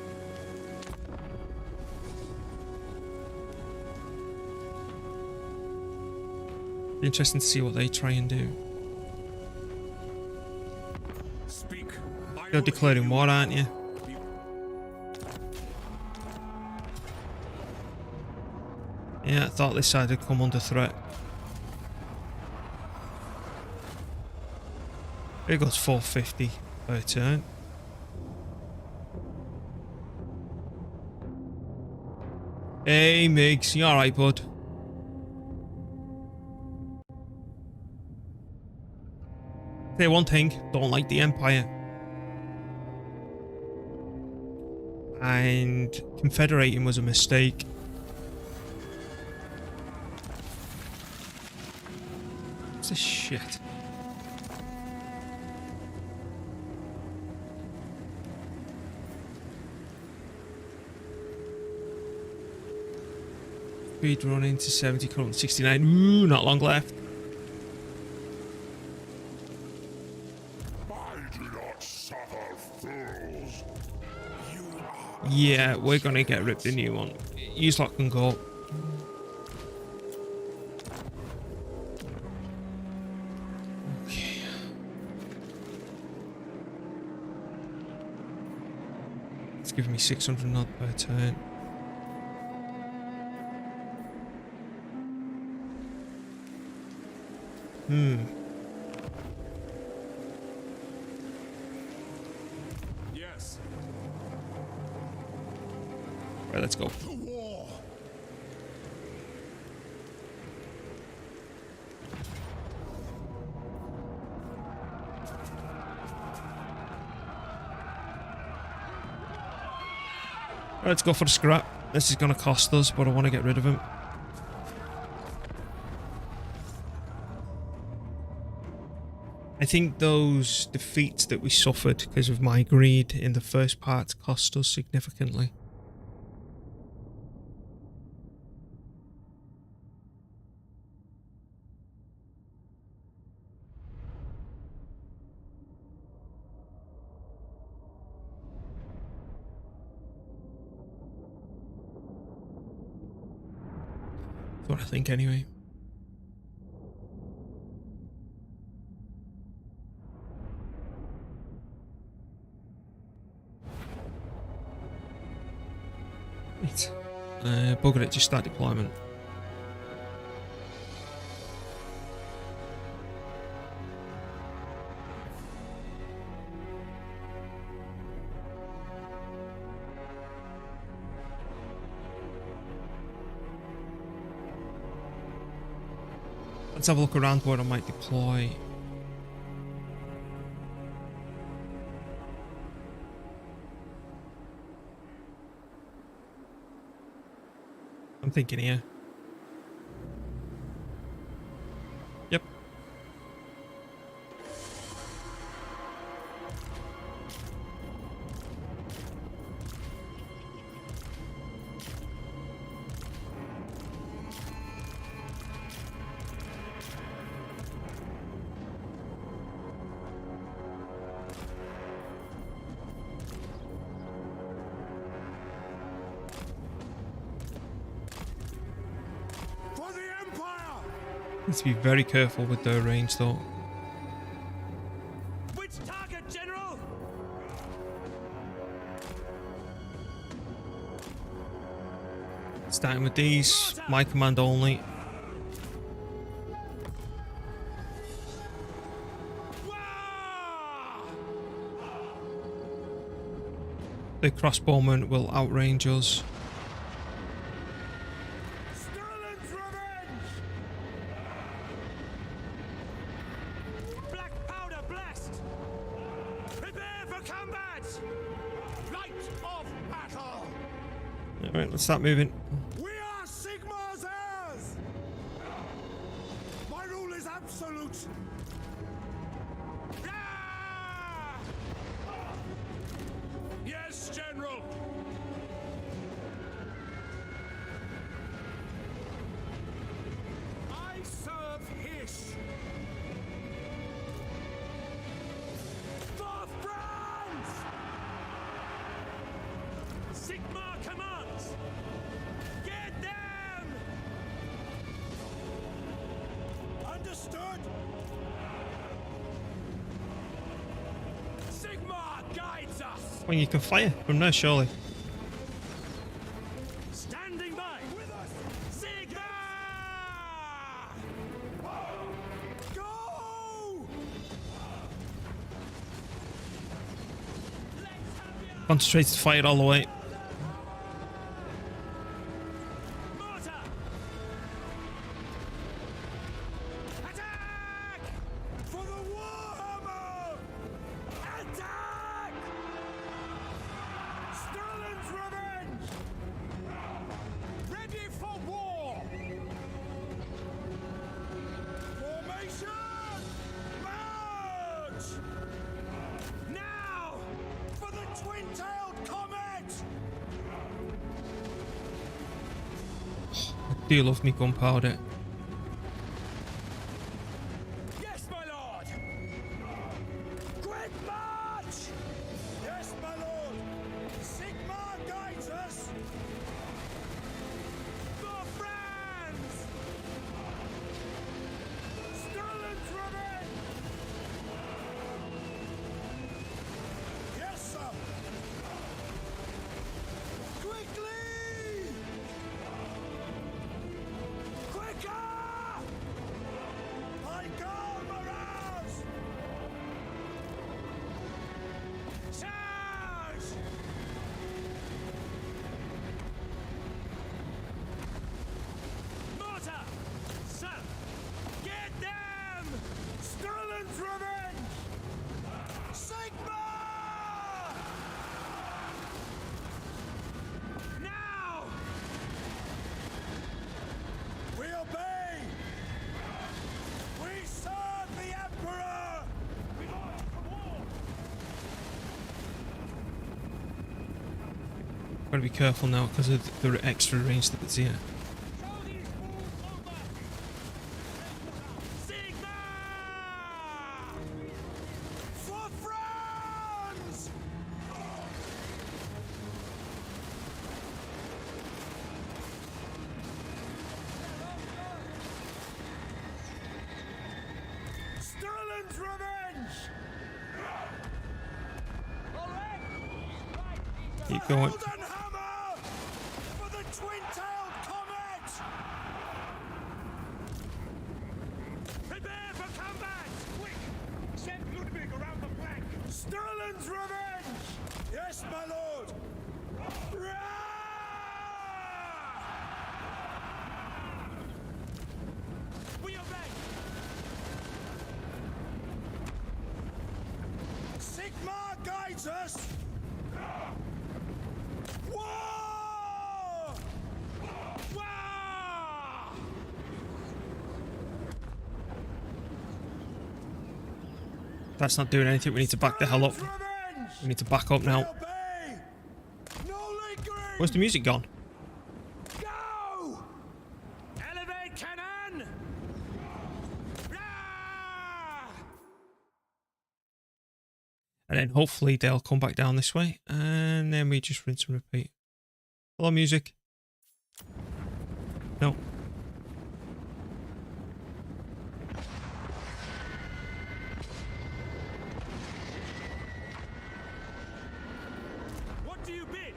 Be interesting to see what they try and do. speak. I You're will declaring hear war, aren't you? Yeah, I thought this side had come under threat. Here goes 450 per turn. Hey, Migs, you alright, bud? Say one thing, don't like the Empire. And confederating was a mistake. What's this shit? Speed running to 70, current 69. Ooh, not long left. I do not suffer fools. Yeah, we're gonna get ripped a new one. Use lock and go. Okay. It's giving me 600 knot per turn. Yes. Right, let's go. The Let's go for a scrap. This is going to cost us, but I want to get rid of him. I think those defeats that we suffered because of my greed in the first part cost us significantly. That's what I think anyway. Bugger it, just start deployment. Let's have a look around where I might deploy. I'm thinking here. Yep. Need to be very careful with their range though. Which target, General? Starting with these, my command only. The crossbowmen will outrange us. Alright, let's start moving. We are Sigmar's heirs! My rule is absolute! Yes, General! I serve Hish! For Franz! Sigmar commands! Get them! Understood! Sigmar guides us! Well, you can fire from there, surely. Standing by! With us! Sigmar! Go! Concentrate to fire all the way. Mortar! Attack! For the Warhammer! Attack! Sterling's revenge! Ready for war! Formation! March! Now! For the twin-tailed comet! I do love me gunpowder. Yes, my lord! Quick march! Yes, my lord! Sigmar guides us! For Franz! Sterling's revenge! Yes, sir! Quickly! Quicker! Gotta be careful now because of the extra range that's here. For Franz! Sterling's revenge! Keep going. Golden hammer for the twin-tailed comet! Prepare for combat! Quick! Send Ludwig around the flank! Sterling's revenge! Yes, my lord! Rah! We obey! Sigma guides us! Whoa! Wah! That's not doing anything. We need to back the hell up. We need to back up now. Obey! No lingering! Where's the music gone? Go! Elevate cannon! Rah! And then hopefully they'll come back down this way. And then we just rinse and repeat. Hello, music. No. What do you bid?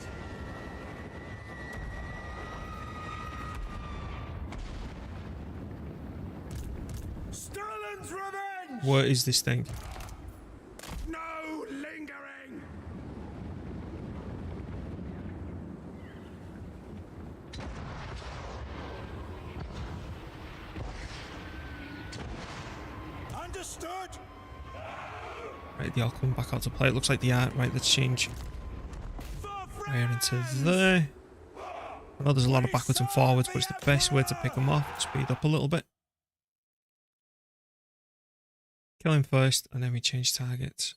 Sterling's revenge! Where is this thing? No lingering! Understood! Right, they all come back out to play. It looks like they are. Right, let's change For fire into Franz! there. I know there's a lot of backwards and forwards, but it's the best way to pick them off. Speed up a little bit. Kill him first, and then we change targets.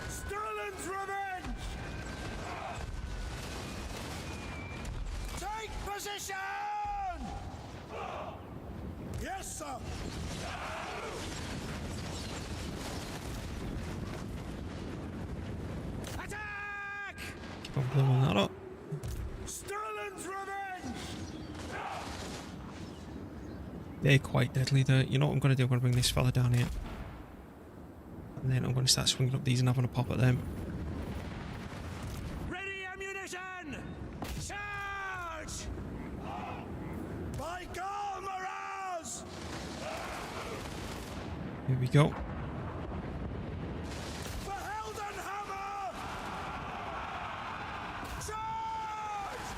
Sterling's revenge! Take position! Yes, sir! Attack! Keep on blowing that up. Sterling's revenge! They're quite deadly there. You know what I'm going to do? I'm going to bring this fella down here. And then I'm going to start swinging up these and having a pop at them. Ready ammunition! Charge! By Karl! Here we go. For Heldenhammer! Charge!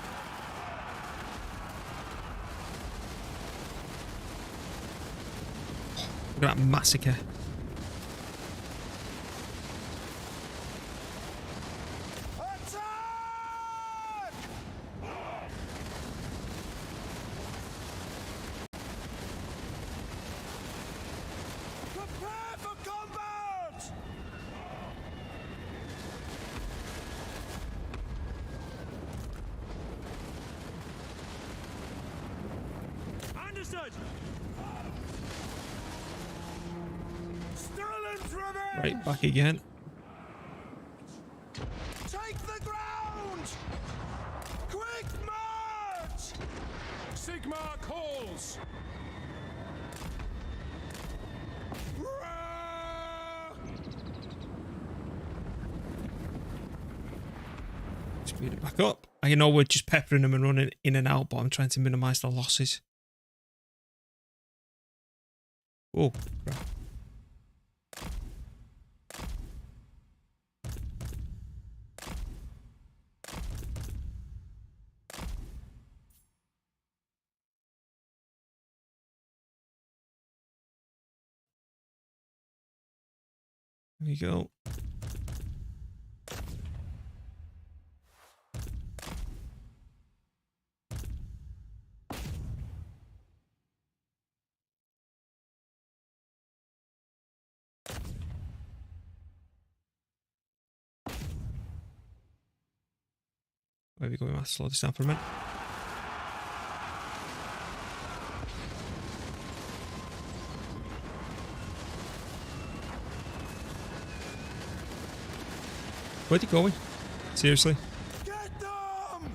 Look at that massacre. Attack! Prepare for combat! Understood! Sterling's revenge! Right, back again. Take the ground! Quick march! Sigma calls! Roar! Speed it back up. I know we're just peppering them and running in and out, but I'm trying to minimise the losses. Oh, crap. There we go. Where are we going? I'll slow this down for a minute. Where'd he going? Seriously? Get them!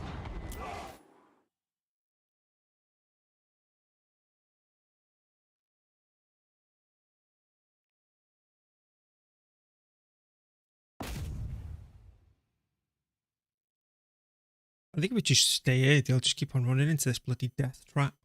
I think if we just stay here, they'll just keep on running into this bloody death trap.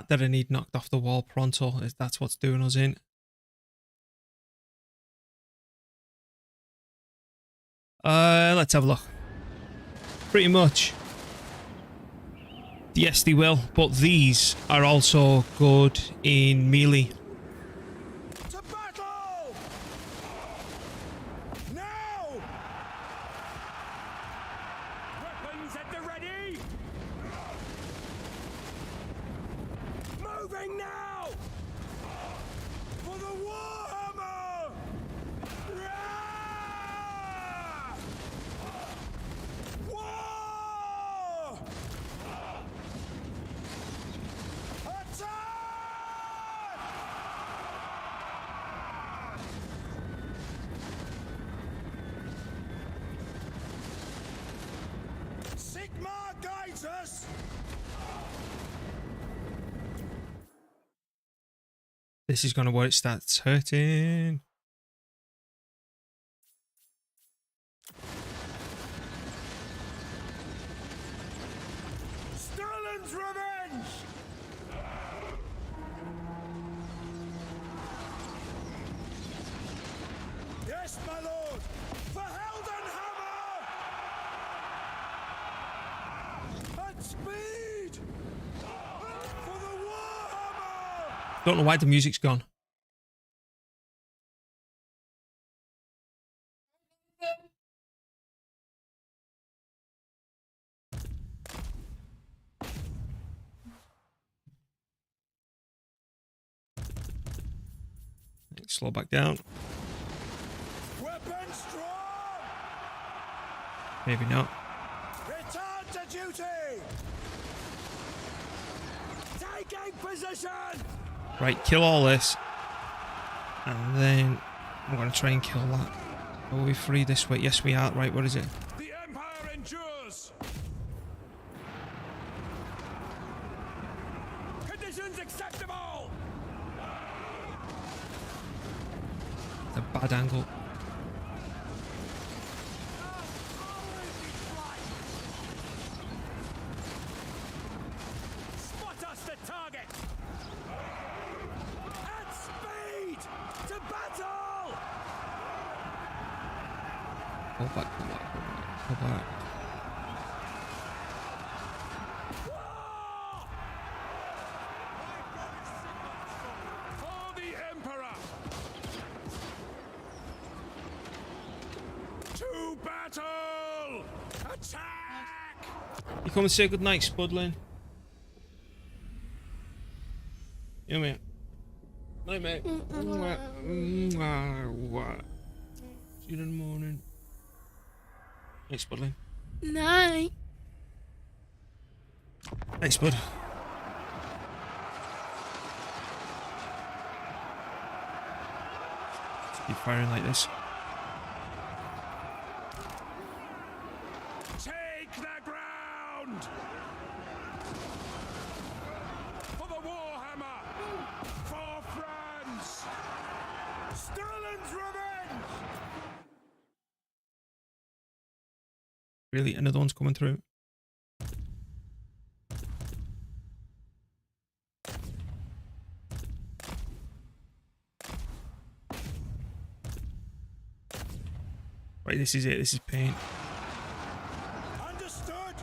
That I need knocked off the wall pronto. That's what's doing us in. Let's have a look. Pretty much. Yes, they will, but these are also good in melee. To battle! Now! Weapons at the ready! Moving now! For the Warhammer! Rah! War! Attack! Sigma guides us! This is gonna where it starts hurting. Sterling's revenge! Yes, my lord! For Heldenhammer! At speed! For the Warhammer! Don't know why the music's gone. Slow back down. Weapons strong! Maybe not. Return to duty! Taking position! Right, kill all this. And then I'm going to try and kill that. Are we free this way? Yes, we are. Right, what is it? The Empire endures! Conditions acceptable! The bad angle. Spot us the target! At speed! To battle! Go back, go back, go back, go back. For the Emperor! To battle! Attack! You come and say goodnight, Spudlin. Yeah, mate. Night, mate. See you in the morning. Hey, Spudlin. Night. Hey, Spud. Keep firing like this. Take the ground! For the Warhammer! For Franz! Sterling's revenge! Really, another one's coming through. Right, this is it. This is pain. Understood!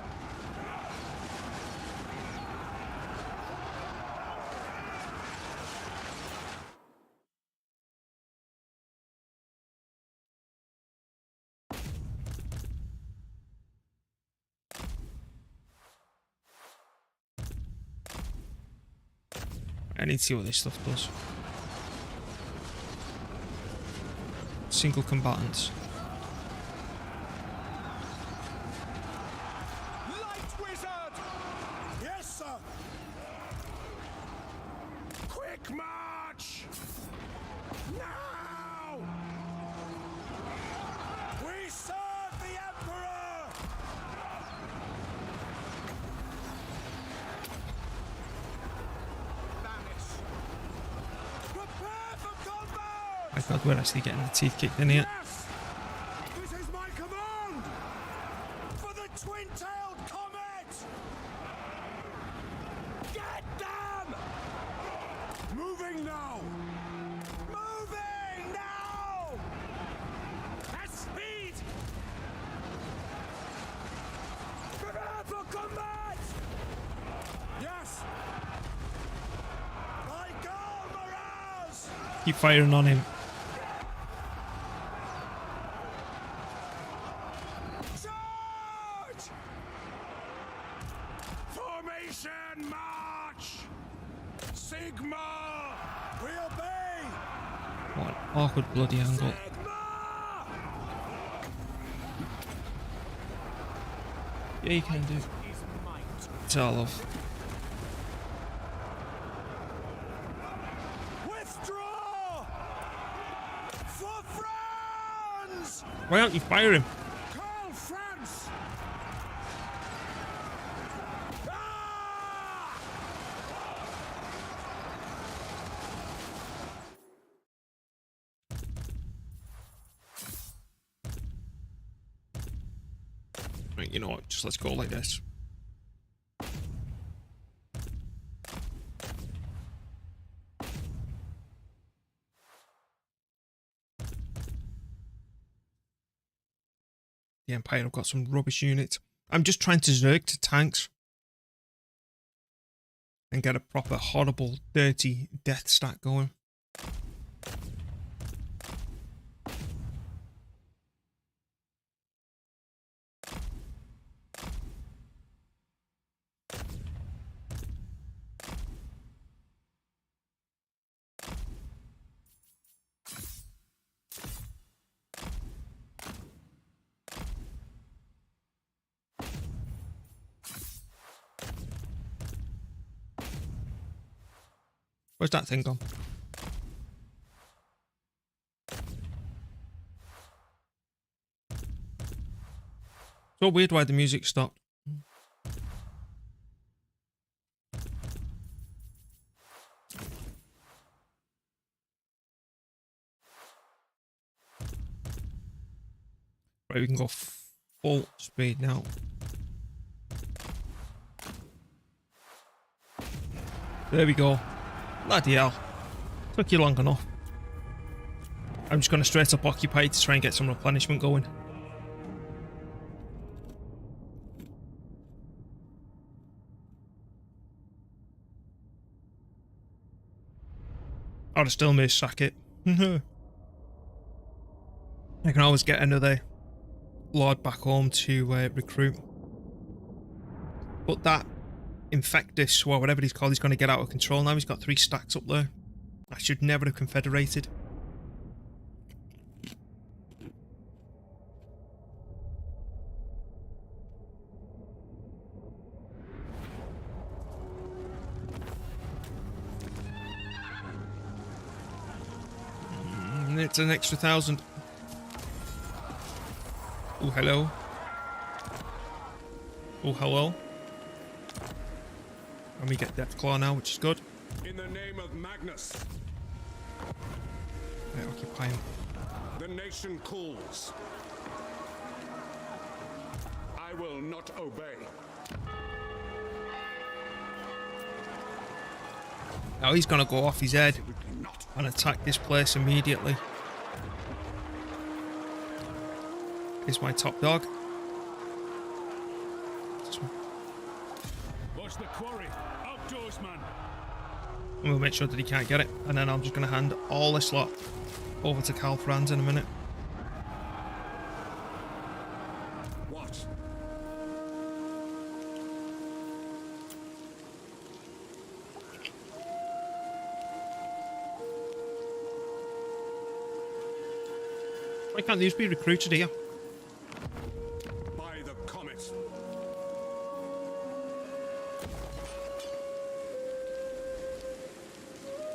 I need to see what this stuff does. Single combatants. Light wizard! Yes, sir! Quick march! Now! We serve the Emperor! Vanish! Prepare for combat! My god, we're actually getting the teeth kicked in here. Yes! This is my command! For the twin-tailed comet! Get them! Moving now! Moving now! At speed! Prepare for combat! Yes! By Karl Miraz! Keep firing on him. Charge! Formation march! Sigma! We obey! What an awkward bloody angle. Sigma! Yeah, you can do. Is might. It's all off. Withdraw! For Franz! Why aren't you firing? Karl Franz! Ah! Right, you know what? Just let's go like this. The Empire have got some rubbish units. I'm just trying to zerg to tanks and get a proper horrible, dirty death stack going. Where's that thing gone? So weird why the music stopped. Right, we can go full speed now. There we go. Bloody hell. Took you long enough. I'm just going to straight up occupy to try and get some replenishment going. I'd have still may sack it. I can always get another lord back home to recruit. But that Infectus, or whatever he's called, he's going to get out of control now. He's got 3 stacks up there. I should never have confederated. It's an extra 1,000. Oh, hello. Oh, hello. And we get Deathclaw now, which is good. In the name of Magnus, Right, occupy him. the nation calls. I will not obey. Now he's going to go off his head Absolutely not. and attack this place immediately. Here's my top dog. Watch the quarry. Outdoors, man. And we'll make sure that he can't get it. And then I'm just going to hand all this lot over to Karl Franz in a minute. What? Why can't these be recruited here? By the comet.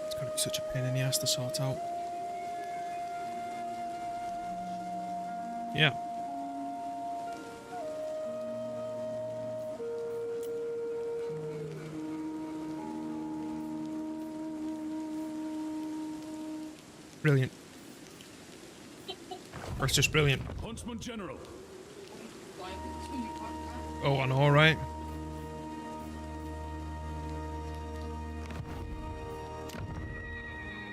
It's gonna be such a pain in the ass to sort out. Yeah. Brilliant. That's just brilliant. Huntsman General. Oh, I know, right?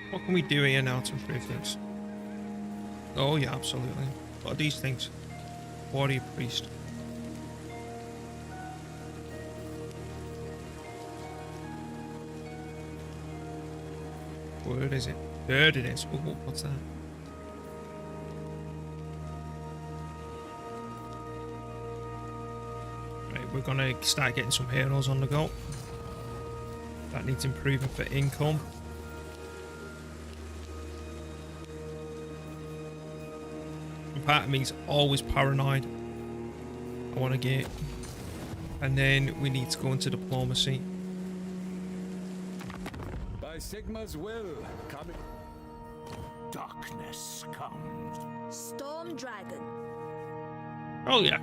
What can we do here now to improve things? Oh, yeah, absolutely. What are these things? Warrior Priest. Where is it? There it is. Oh, what's that? Right, we're gonna start getting some heroes on the go. That needs improving for income. And part of me is always paranoid. I want to get, and then we need to go into diplomacy. By Sigma's will, coming. Darkness comes. Storm Dragon, Oh yeah,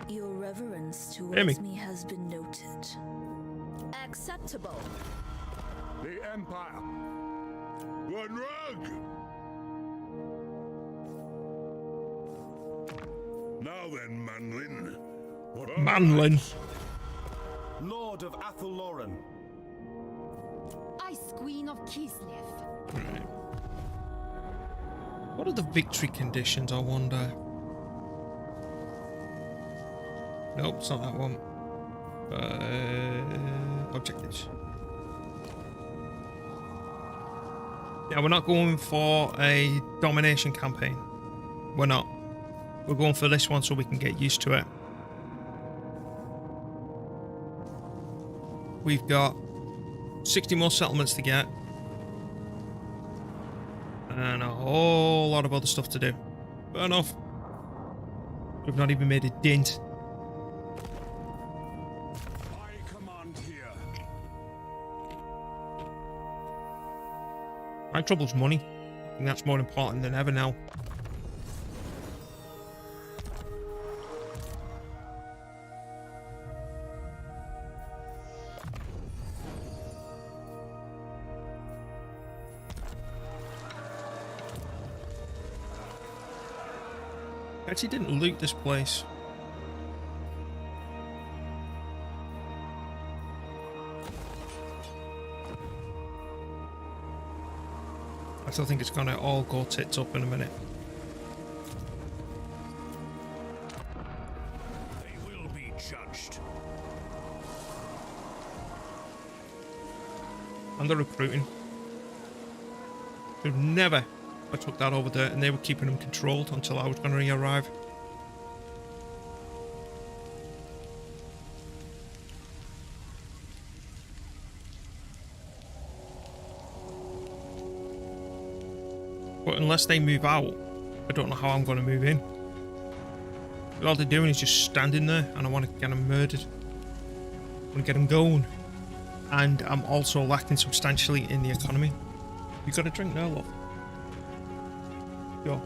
your reverence Amy. towards me has been noted. Acceptable. The Empire. One rug. Now then, Manlin. What are Manlin. Lord of Athaloran. Ice Queen of Kislev. Right. What are the victory conditions, I wonder? Nope, it's not that one. Objectives. Yeah, we're not going for a domination campaign. We're not. We're going for this one so we can get used to it. We've got 60 more settlements to get. And a whole lot of other stuff to do. Fair enough. We've not even made a dent. I command here. My trouble's money. I think that's more important than ever now. Actually didn't loot this place. I still think it's gonna all go tits up in a minute. They will be judged. And the recruiting. They've never I took that over there and they were keeping them controlled until I was going to arrive. But unless they move out, I don't know how I'm going to move in. All they're doing is just standing there and I want to get them murdered. I want to get them going. And I'm also lacking substantially in the economy. You got a drink now, love? Yo,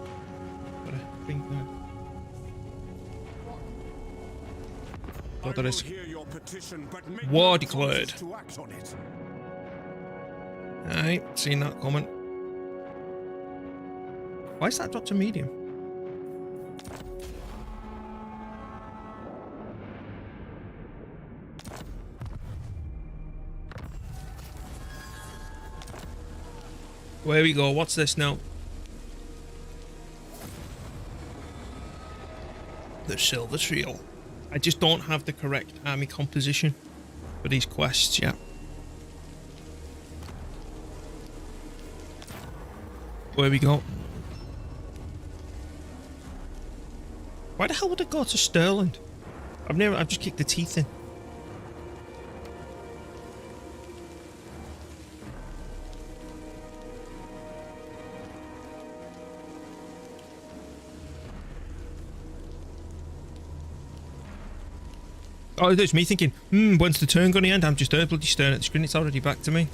got a drink there. Oh, there is. Hear your petition, but make War no declared. promises to act on it. Alright, seen that comment. Why is that dropped to medium? Where we go, what's this now? The Silver Trio. I just don't have the correct army composition for these quests yet. Where we go? Why the hell would I go to Stirland? I've just kicked the teeth in. Oh, there's me thinking, when's the turn going to end? I'm just bloody staring at the screen. It's already back to me.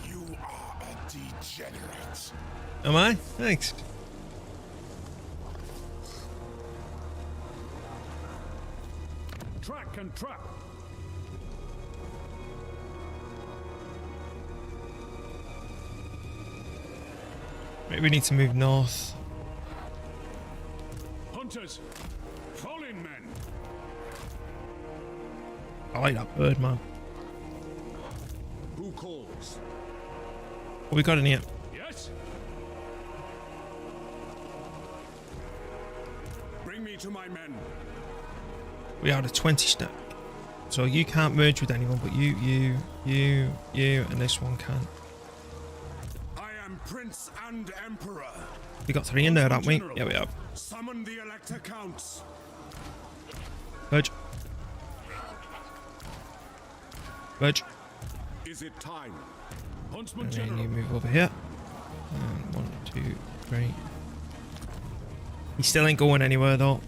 You are a degenerate. Am I? Thanks. Track and trap. Maybe we need to move north. Hunters, fall in, men. I like that bird, man. Who calls? What we got in here? Yes? Bring me to my men. We are a 20 stack. So you can't merge with anyone, but you, and this one can. I am Prince and Emperor. We got 3 in there, haven't we? Yeah, we have. Summon the Elector Counts. Merge. Merge. Is it time? Huntsman And then General. you move over here. And 1, 2, 3. He still ain't going anywhere though.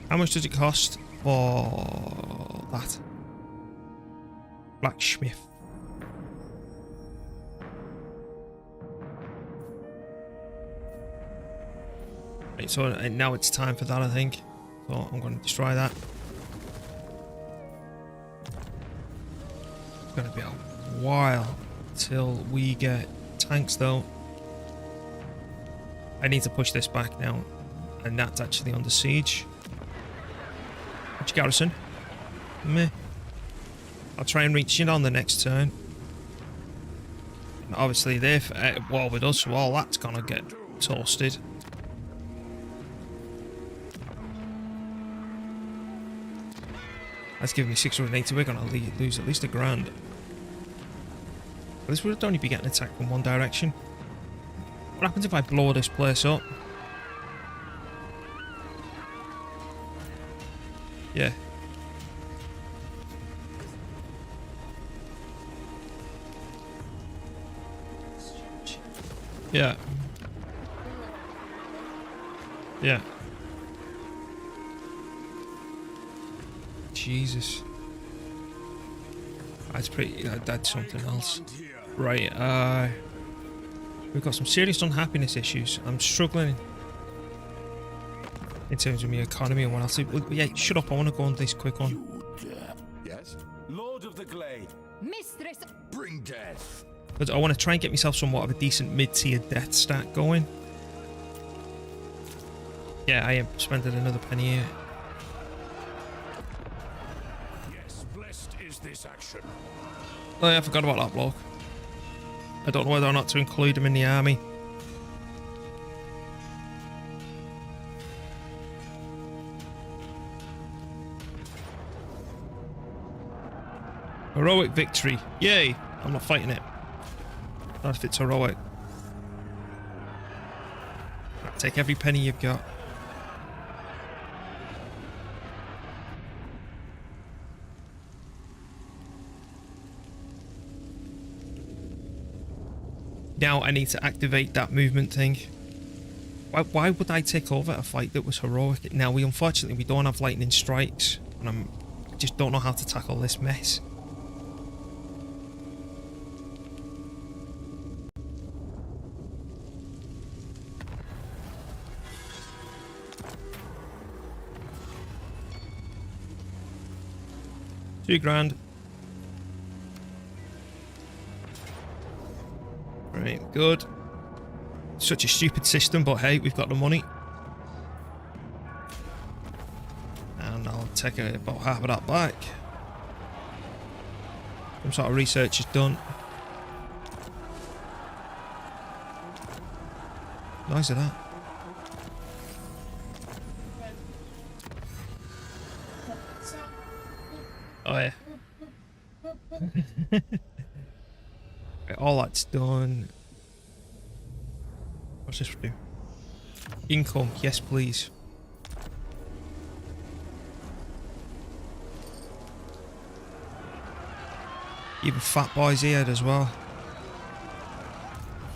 How much does it cost for that? Blacksmith. Right, so now it's time for that, I think. So I'm going to destroy that. It's going to be a while till we get tanks though. I need to push this back now. And that's actually under siege. Which garrison? Meh. I'll try and reach it on the next turn. And obviously they're at war with us, so all that's gonna get toasted. That's giving me 680. We're gonna lose at least £1,000. But this would only be getting attacked from one direction. What happens if I blow this place up? Yeah. Yeah. Yeah. Jesus. That's pretty, that's something else. Right, we've got some serious unhappiness issues. I'm struggling in terms of my economy and what else. Yeah, shut up, I want to go on this quick one. Yes? Lord of the Glade. Mistress. Bring death. But I want to try and get myself somewhat of a decent mid-tier death stat going. Yeah, I am spending another penny here. Yes, blessed is this action. Oh yeah, I forgot about that bloke. I don't know whether or not to include him in the army. Heroic victory. Yay! I'm not fighting it. Not if it's heroic. Take every penny you've got. Now I need to activate that movement thing. Why would I take over a fight that was heroic? Now we unfortunately don't have lightning strikes, and I just don't know how to tackle this mess. £2,000. Right, good. Such a stupid system, but hey, we've got the money. And I'll take about half of that back. Some sort of research is done. Nice of that. Oh yeah. Right, all that's done. What's this for? Income, yes please. Even Fat Boy's here as well.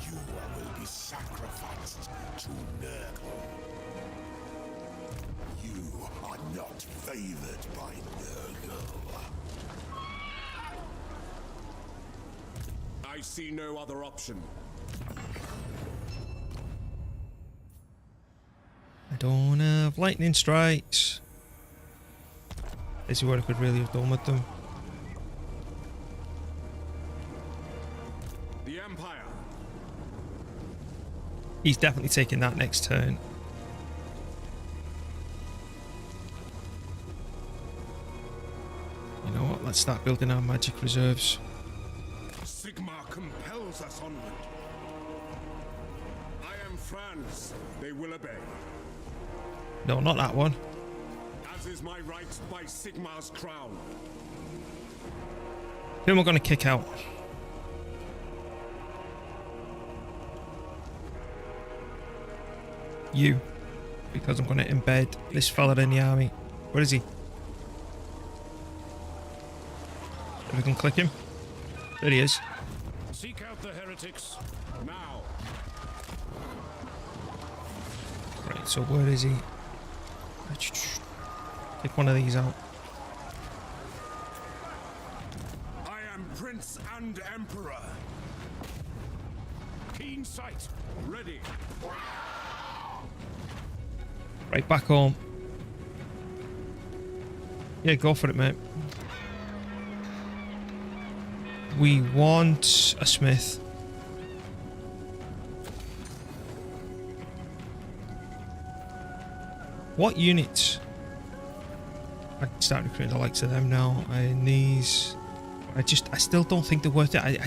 You will be sacrificed to Nurgle. You are not favored by Nurgle. I see no other option. I don't have lightning strikes. This is what I could really have done with them. The Empire. He's definitely taking that next turn. You know what? Let's start building our magic reserves. Sigmar compels us onward. I am Franz. They will obey. No, not that one. As is my right by Sigmar's crown. Who am I going to kick out? You. Because I'm going to embed this fella in the army. Where is he? If we can click him. There he is. Seek out the heretics now. Right, so where is he? Take one of these out. I am Prince and Emperor. Keen sight. Ready. Right, back home. Yeah, go for it, mate. We want a smith. What units? I can start recruiting the likes of them now. And these... I still don't think they're worth it. I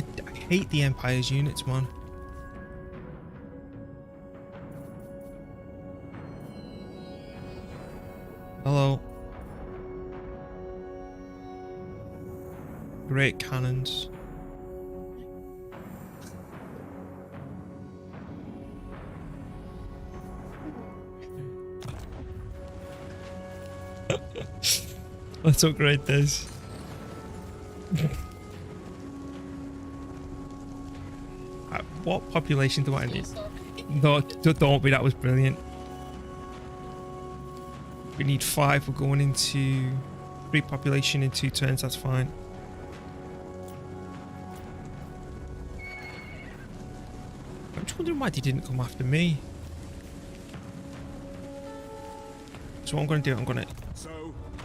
hate the Empire's units, man. Hello. Great cannons. Let's upgrade this. What population do I need? No, don't be. That was brilliant. We need 5. We're going into 3 population in 2 turns. That's fine. I'm just wondering why they didn't come after me. So what I'm going to do, I'm going to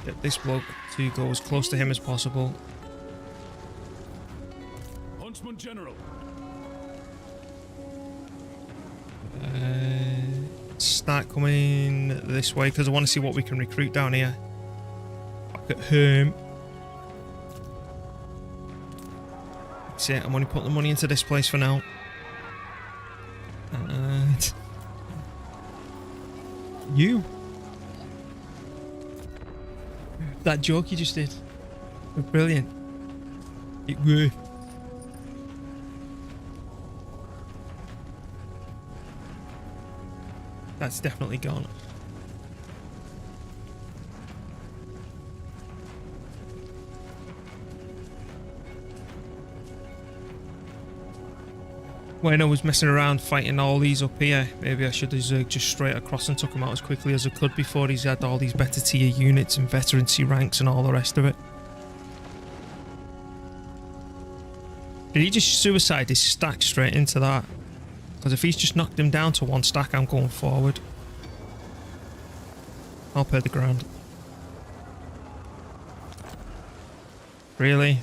get this bloke to go as close to him as possible. Huntsman General. Start coming this way because I want to see what we can recruit down here. Back at home. That's it. I'm only putting the money into this place for now. And you. That joke you just did. Brilliant. It worked. That's definitely gone. When I was messing around fighting all these up here, maybe I should have zerged just straight across and took him out as quickly as I could before he's had all these better tier units and veterancy ranks and all the rest of it. Did he just suicide his stack straight into that? Because if he's just knocked him down to 1 stack, I'm going forward. I'll pay the grand. Really?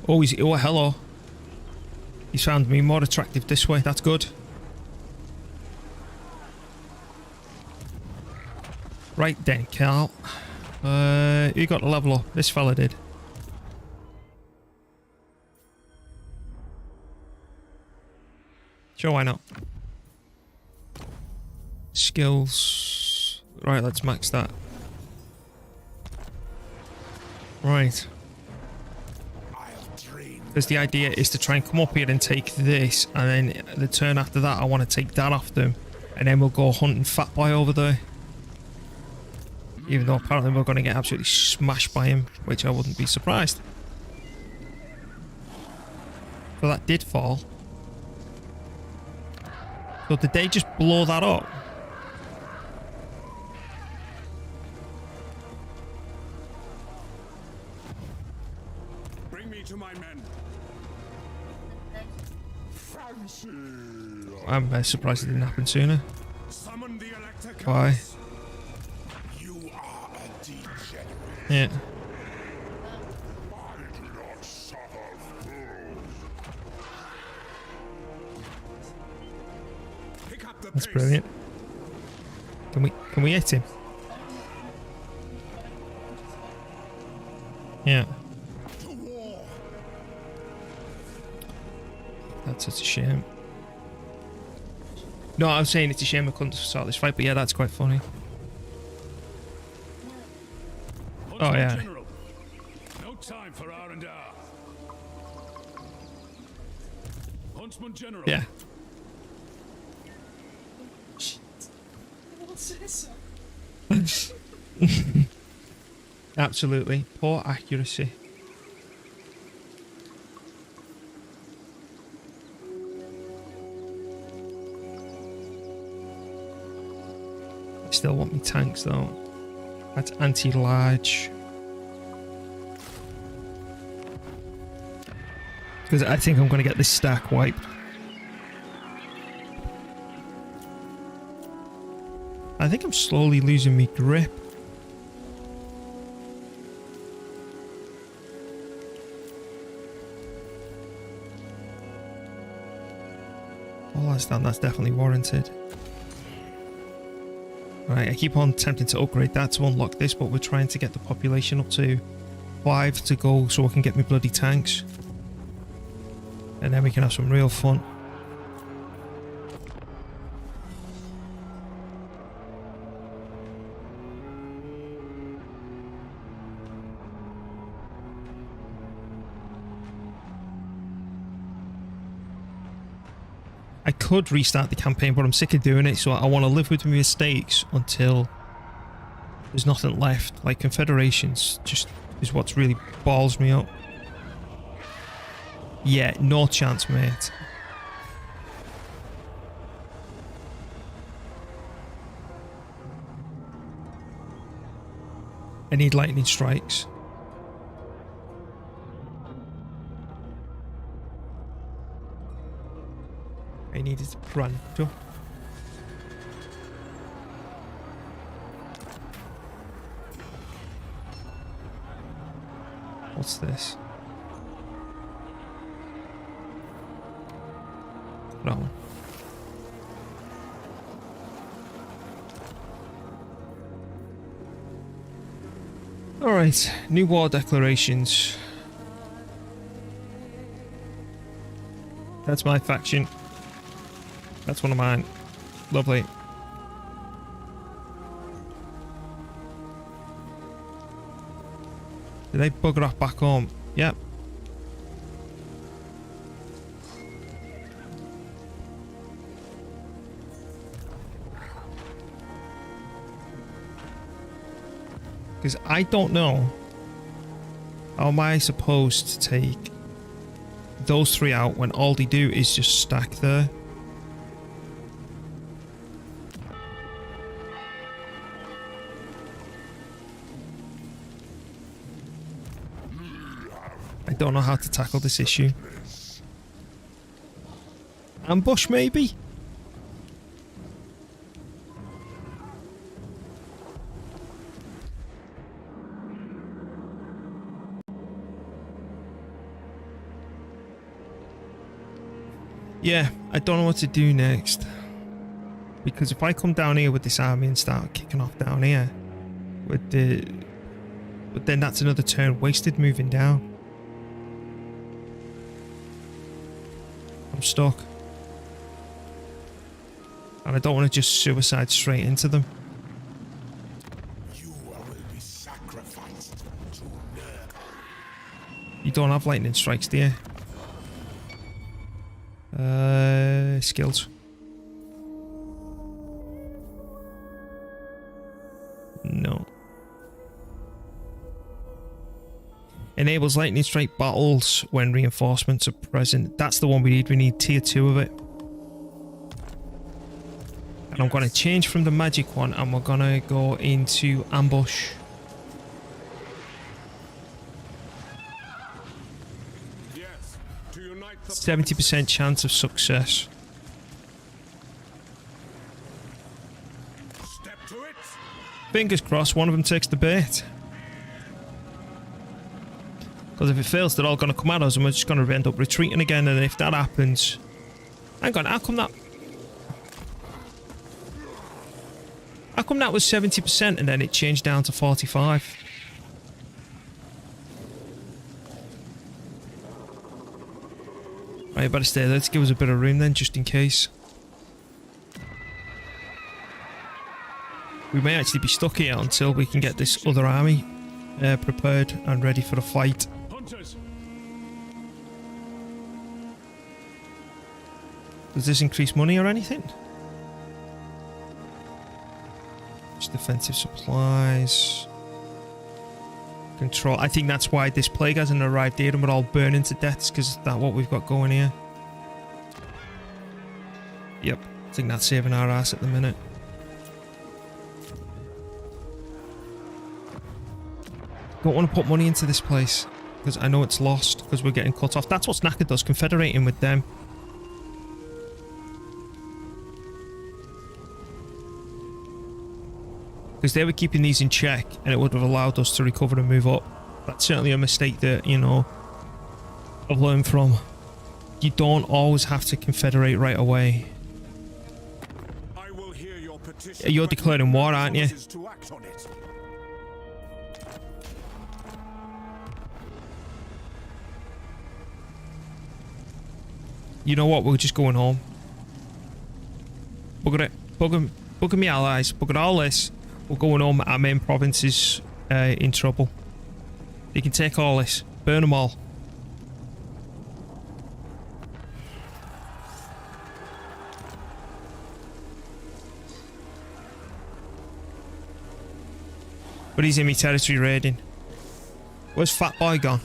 Oh, oh, hello. He's found me more attractive this way. That's good. Right then, Karl. You got to level up. This fella did. Sure, why not? Skills. Right, let's max that. Right. I'll drain. Because the idea is to try and come up here and take this, and then the turn after that I want to take that off them, and then we'll go hunting Fat Boy over there. Even though apparently we're going to get absolutely smashed by him, which I wouldn't be surprised. So that did fall. So did they just blow that up? Bring me to my men. Franz. I'm surprised it didn't happen sooner. Summon the Elector. Why? You are a degenerate. Yeah. I do not suffer fools. Pick up the That's pace. brilliant. Can we hit him? Yeah. To war. That's such a shame. No, I was saying it's a shame I couldn't start this fight, but yeah, that's quite funny. Oh yeah. General. No time for R&R. Huntsman General. Yeah. Absolutely. Poor accuracy. I still want me tanks though. That's anti-large. Because I think I'm going to get this stack wiped. I think I'm slowly losing my grip. Oh, that's definitely warranted. Right, I keep on attempting to upgrade that to unlock this, but we're trying to get the population up to 5 to go so I can get my bloody tanks. And then we can have some real fun. I could restart the campaign, but I'm sick of doing it, so I want to live with my mistakes until there's nothing left. Like, Confederations just is what's really balls me up. Yeah, no chance, mate. I need lightning strikes. I needed to run. Go. What's this? That one. Alright, new war declarations. That's my faction. That's one of mine. Lovely. Did they bugger off back home? Yep. Because I don't know. How am I supposed to take those three out when all they do is just stack there? I don't know how to tackle this issue. Ambush, maybe? Yeah, I don't know what to do next. Because if I come down here with this army and start kicking off down here, with the... But then that's another turn wasted moving down. I'm stuck. And I don't want to just suicide straight into them. You will be sacrificed to Nurg don't have lightning strikes, do you? Skills. No. Enables lightning strike battles when reinforcements are present. That's the one we need. We need tier 2 of it. And I'm going to change from the magic one and we're going to go into ambush. Yes, to unite the 70% chance of success. step to it. Fingers crossed one of them takes the bait. Because if it fails, they're all going to come at us and we're just going to end up retreating again. And if that happens... Hang on, how come that was 70% and then it changed down to 45? Right, better stay there. Let's give us a bit of room then, just in case. We may actually be stuck here until we can get this other army prepared and ready for the fight. Hunters. Does this increase money or anything? Just defensive supplies. Control. I think that's why this plague hasn't arrived here and we're all burning to death, because that's what we've got going here. Yep. I think that's saving our ass at the minute. Don't want to put money into this place because I know it's lost because we're getting cut off. That's what Snacker does, confederating with them. Because they were keeping these in check and it would have allowed us to recover and move up. That's certainly a mistake that, you know, I've learned from. You don't always have to confederate right away. I will hear your petition. You're declaring war, aren't you? To act on it. You know what? We're just going home. Bugger it. Bugger me allies. Bugger all this. We're going home. Our main province is in trouble. You can take all this. Burn them all. But he's in me territory raiding. Where's Fat Boy gone?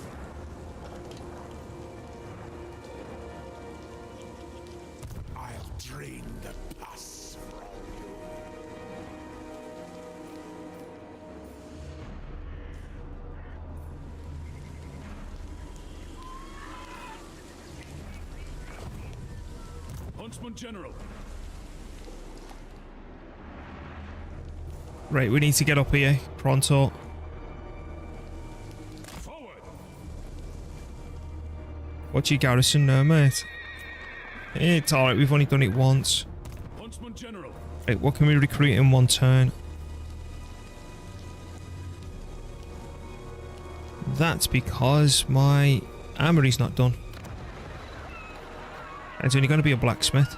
I'll drain the pus from you. Huntsman General. Right, we need to get up here pronto. Forward. What's your garrison now, mate? It's alright, we've only done it once. Huntsman General. Right, what can we recruit in one turn? That's because my armory's not done. And it's only going to be a blacksmith.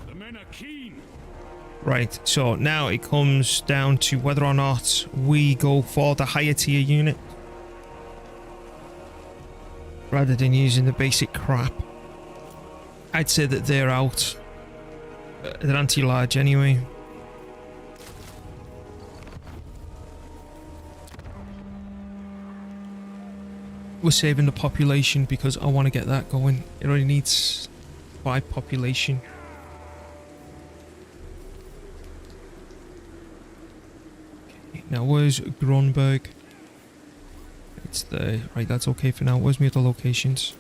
The men are keen. Right, so now it comes down to whether or not we go for the higher tier unit rather than using the basic crap. I'd say that they're out. They're anti-large anyway. We're saving the population because I want to get that going. It only needs 5 population. Okay, now where's Gronberg? It's the... Right, that's okay for now. Where's my other locations?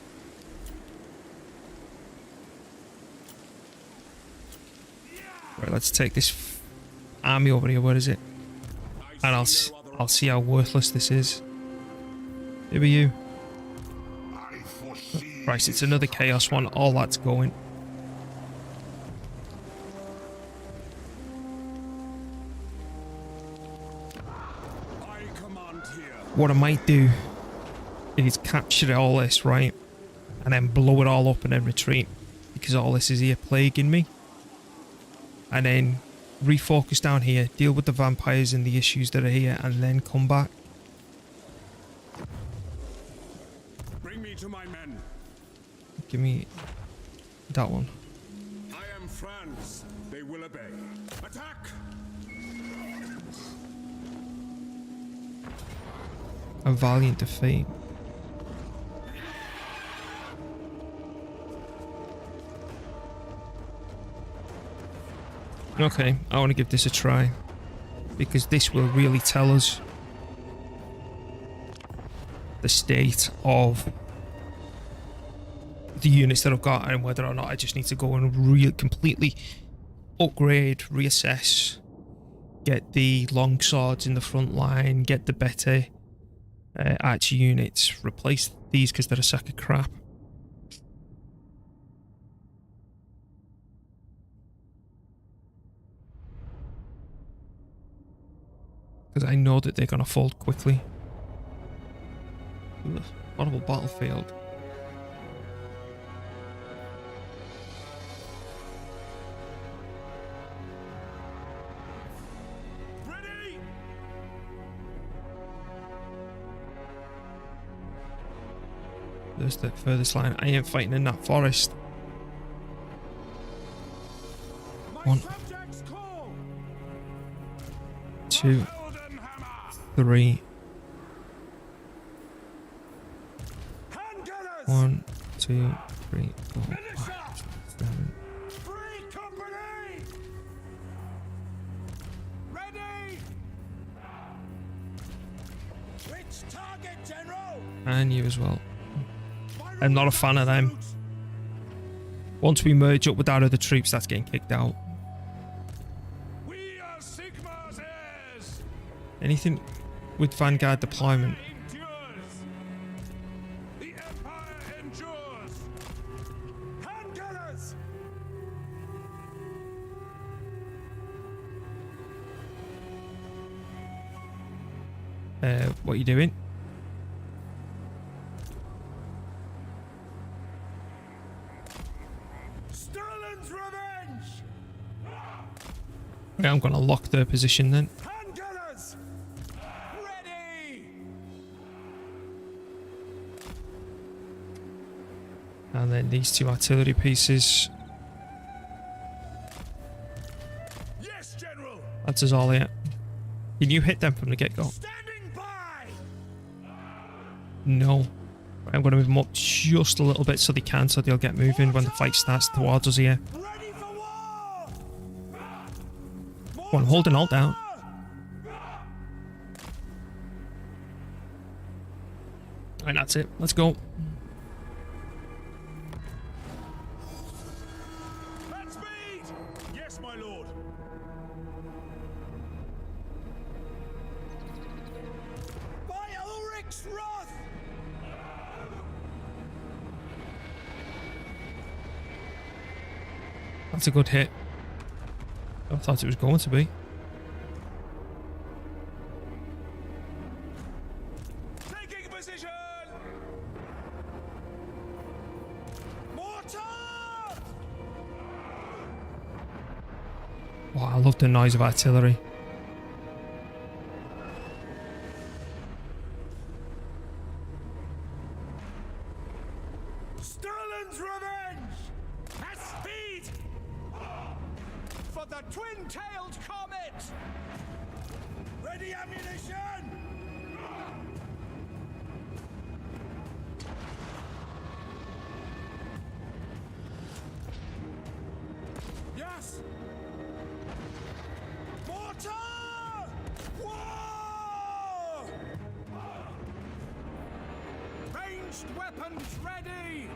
Right, let's take this army over here. Where is it? And I'll see how worthless this is. Maybe you. Christ, it's another chaos one. All that's going. I command here. What I might do is capture all this, right? And then blow it all up and then retreat. Because all this is here plaguing me. And then refocus down here, deal with the vampires and the issues that are here, and then come back. to my men. Give me that one. I am Franz. They will obey. Attack! A valiant defeat. Okay, I want to give this a try, because this will really tell us the state of the units that I've got and whether or not I just need to go and completely upgrade, reassess, get the long swords in the front line, get the better archer units, replace these because they're a sack of crap. Because I know that they're going to fold quickly. Ugh, horrible battlefield. Ready? There's the furthest line. I ain't fighting in that forest. My One. subjects call. 2, Golden hammer! 3. Handgunners. 1, 2, 3, 4, Finish 5, up. 7. Free company. Ready. Which target, General? And you as well. I'm not a fan of them. Once we merge up with our other troops, that's getting kicked out. We are Sigmar's heirs! Anything with Vanguard deployment. Endures! The Empire endures! Handgunners. What are you doing? Sterling's revenge. Okay, I'm going to lock their position then. Handgunners. Ready. And then these 2 artillery pieces. Yes, General. That's us all here. Can you hit them from the get-go? Standing by. No. I'm going to move them up just a little bit so they can, so they'll get moving when the fight starts towards us here. Ready for war. Come on, hold an alt down. And that's it. Let's go. At speed. Yes, my lord. By Ulrich's wrath. That's a good hit. I thought it was going to be. Taking position. Mortar. Wow, I love the noise of artillery. Sterling's revenge. At speed. For the twin-tailed comet. Ready ammunition. Yes. Mortar. War. Ranged weapons ready.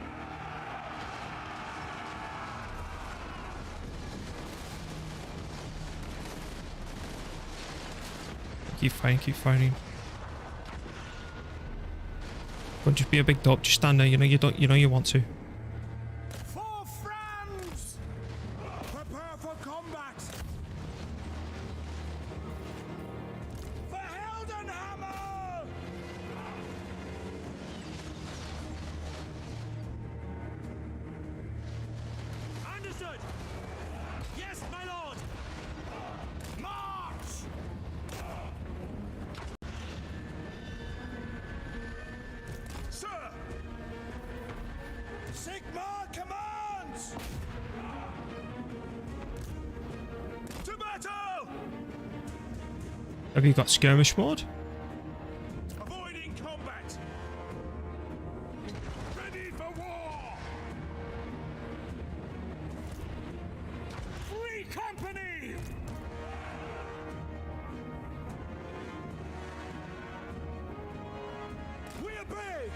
Keep fighting, keep fighting. Don't just be a big dog, just stand there, you know you want to. For Franz! Prepare for combat! For Heldenhammer! Understood! Yes, my lord! March! Sir! Sigma commands! To battle! Have you got skirmish mode? Avoiding combat! Ready for war! Free company! We obey!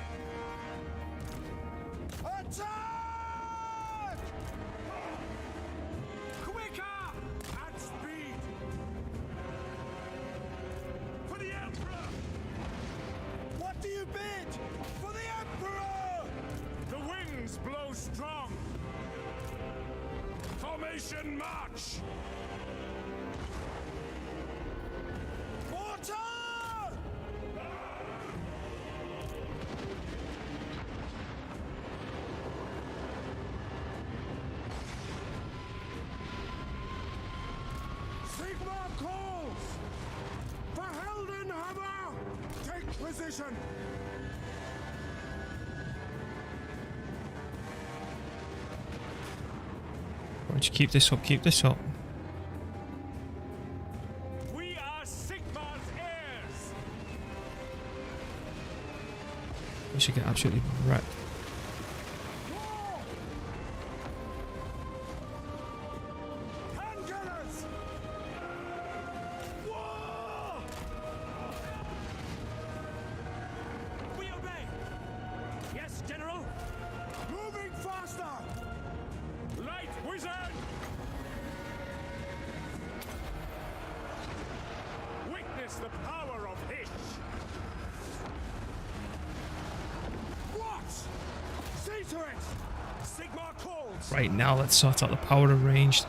Attack! Quicker! At speed! For the Emperor! What do you bid? For the Emperor! The winds blow strong! Formation march! Mortar! Sigma calls! For Heldenhammer! Take position! Why don't you keep this up? Keep this up. We are Sigma's heirs! We should get absolutely wrecked. War! Handgunners! War! We obey! Yes, General! Moving faster! Light wizard! Witness the power of Hish! What? See to it! Sigma calls! Right, now let's sort out the power of ranged.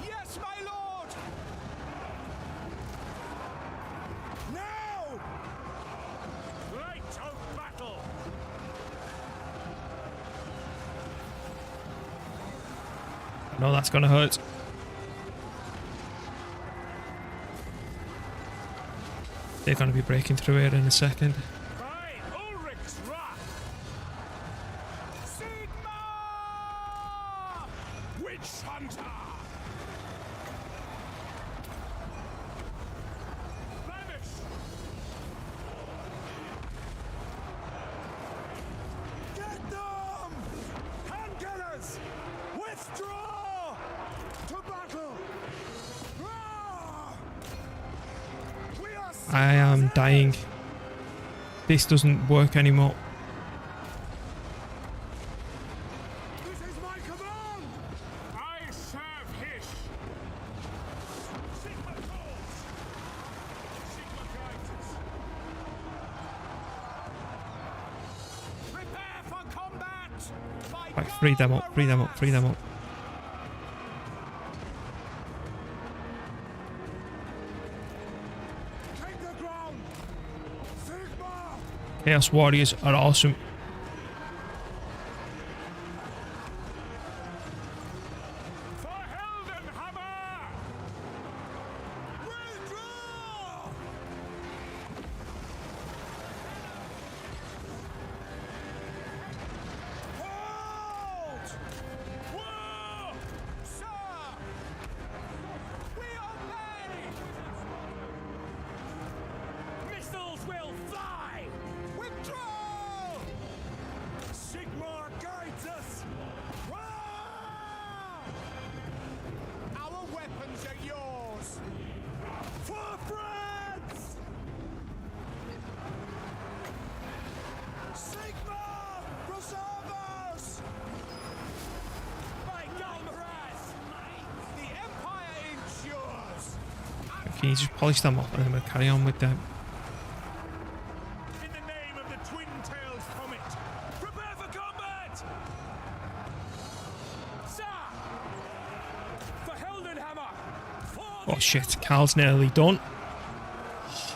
Yes, my lord! Now! Light of battle! No, that's gonna hurt. They're gonna be breaking through here in a second. By Ulrich's wrath! Sigma! Witch hunter! Vanish! Get them! Handgunners! Withdraw! To battle! Ah! We are I am dying. This doesn't work anymore. This is my command! I serve Hish! Sigma calls! Sigma guides us! Prepare for combat! By Right, free them up, free them up, free them up. Take the ground! Sigma! Chaos Warriors are awesome. For Heldenhammer! Withdraw! Halt! War! Sir! We obey! Missiles will fly! Withdraw! Sigma guides us! Ah! Our weapons are yours! For France! Sigma! Preserve us! By Galmaraz! The Empire endures! Can you just polish them off and then we'll carry on with them? In the name of the twin-tailed comet, prepare for combat! Sir! For Heldenhammer! For Oh shit, Karl's nearly done.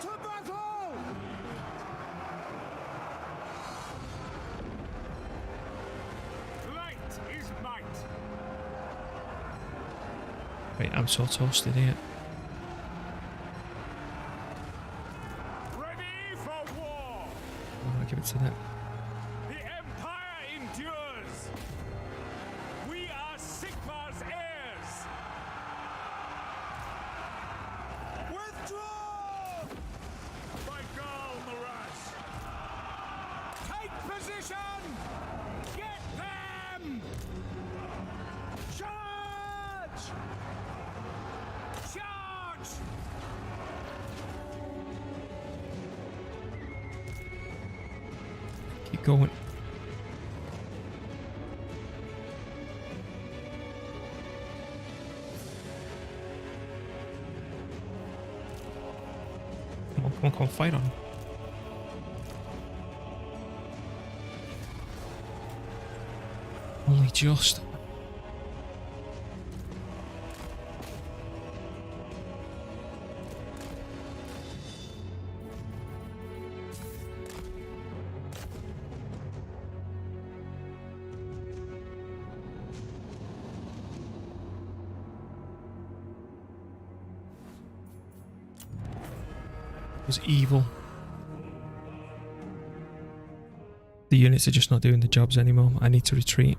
to battle! Light is might! Right, I'm so toasted here. Ready for war! I'll give it to them. The Empire endures! keep going. Come on, fight on. Only just. Was evil. The units are just not doing the jobs anymore. I need to retreat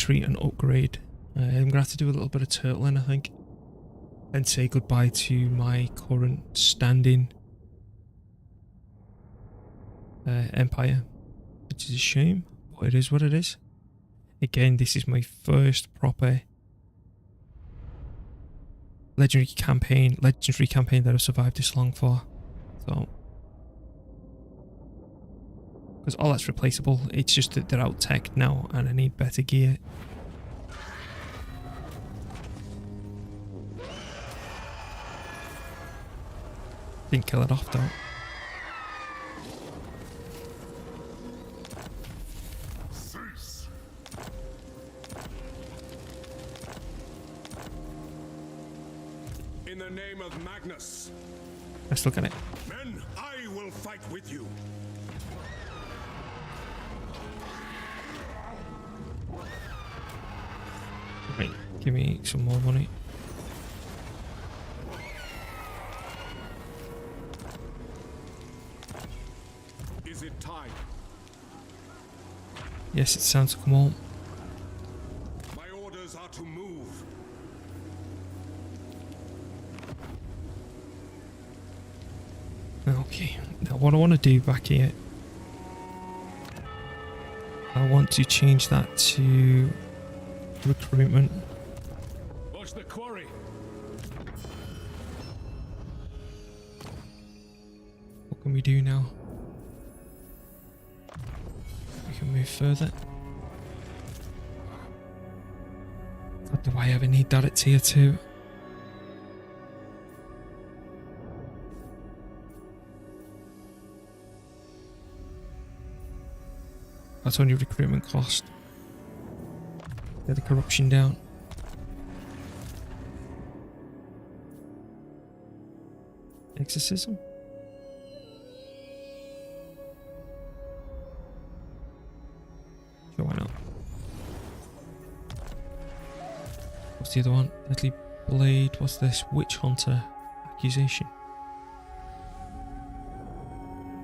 and upgrade. I'm gonna have to do a little bit of turtling, I think, and say goodbye to my current standing empire, which is a shame, but it is what it is. Again, this is my first proper legendary campaign that I've survived this long for. So, because all that's replaceable, it's just that they're out tech now and I need better gear. Didn't kill it off though. Cease. In the name of Magnus, Let's look at it. men, I will fight with you. Right, give me some more money. Is it time? Yes, it's time to come home. My orders are to move. Okay, now what I want to do back here, I want to change that to recruitment. Watch the quarry. What can we do now? We can move further. God, do I ever need that at tier 2? That's only recruitment cost. Get the corruption down. Exorcism? Sure, why not? What's the other one? Deadly Blade. What's this? Witch Hunter accusation.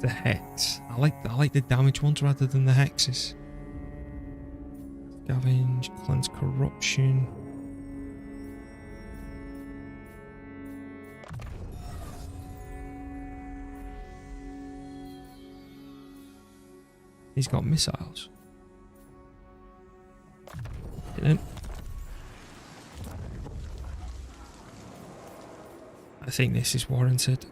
The Hex. I like the damage ones rather than the hexes. Scavenge, cleanse corruption. He's got missiles. Didn't. I think this is warranted.